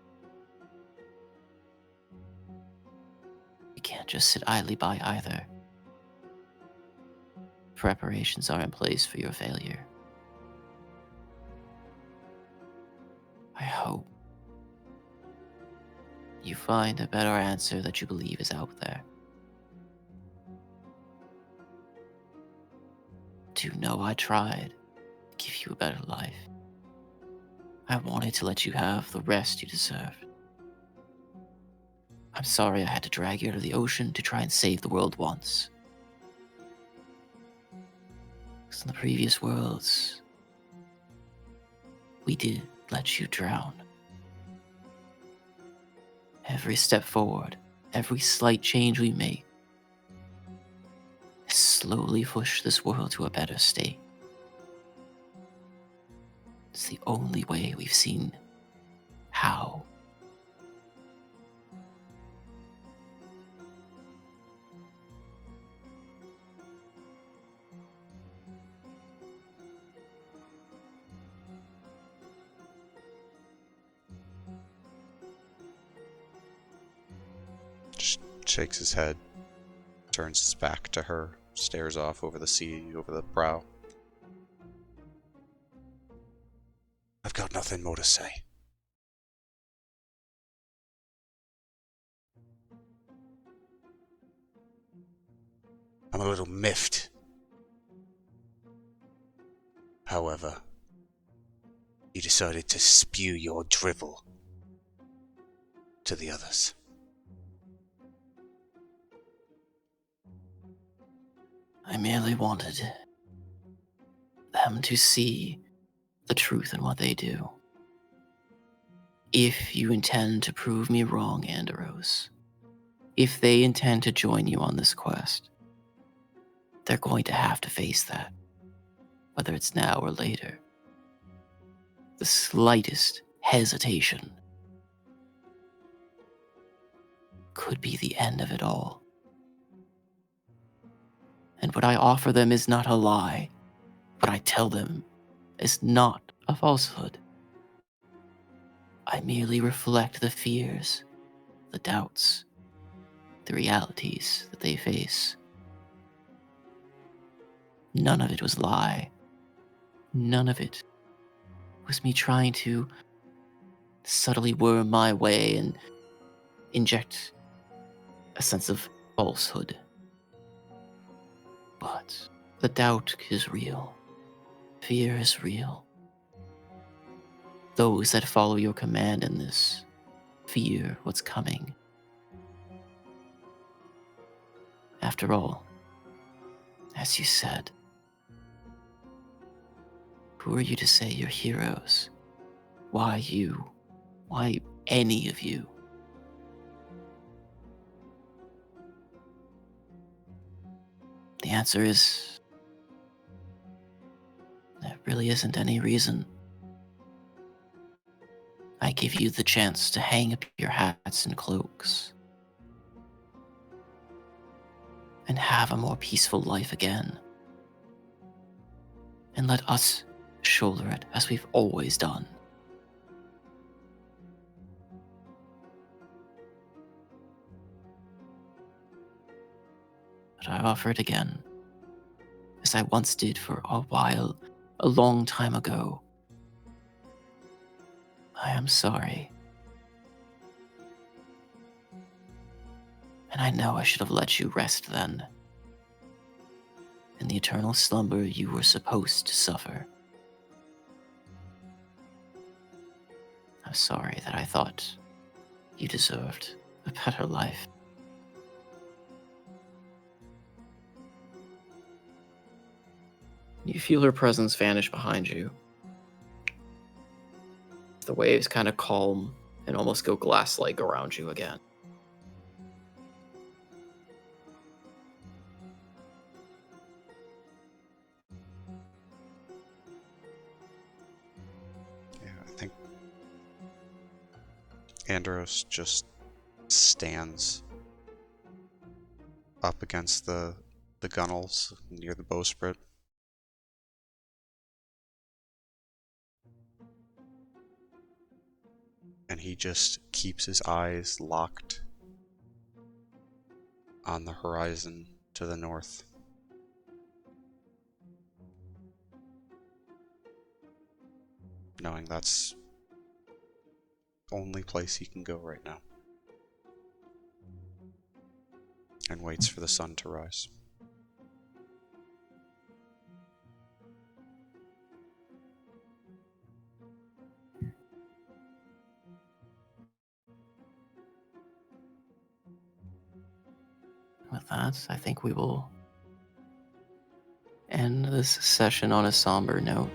You can't just sit idly by either. Preparations are in place for your failure. I hope you find a better answer that you believe is out there. Do know I tried to give you a better life. I wanted to let you have the rest you deserved. I'm sorry I had to drag you out of the ocean to try and save the world once. Because in the previous worlds, we did let you drown. Every step forward, every slight change we make is slowly push this world to a better state. It's the only way we've seen how. Just shakes his head, turns his back to her, stares off over the sea, over the brow. I've got nothing more to say. I'm a little miffed. However, you decided to spew your drivel to the others. I merely wanted them to see the truth in what they do. If you intend to prove me wrong, Anderos, if they intend to join you on this quest, they're going to have to face that, whether it's now or later. The slightest hesitation could be the end of it all. And what I offer them is not a lie. What I tell them is not a falsehood. I merely reflect the fears, the doubts, the realities that they face. None of it was lie. None of it was me trying to subtly worm my way and inject a sense of falsehood. But the doubt is real. Fear is real. Those that follow your command in this fear what's coming. After all, as you said, who are you to say you're heroes? Why you? Why any of you? The answer is, there really isn't any reason. I give you the chance to hang up your hats and cloaks and have a more peaceful life again. And let us shoulder it as we've always done. But I offer it again, as I once did for a while, a long time ago. I am sorry. And I know I should have let you rest then, in the eternal slumber you were supposed to suffer. I'm sorry that I thought you deserved a better life. You feel her presence vanish behind you. The waves kind of calm and almost go glass-like around you again. Yeah, I think Andros just stands up against the gunnels near the bowsprit. And he just keeps his eyes locked on the horizon to the north. Knowing that's the only place he can go right now. And waits for the sun to rise. With that, I think we will end this session on a somber note.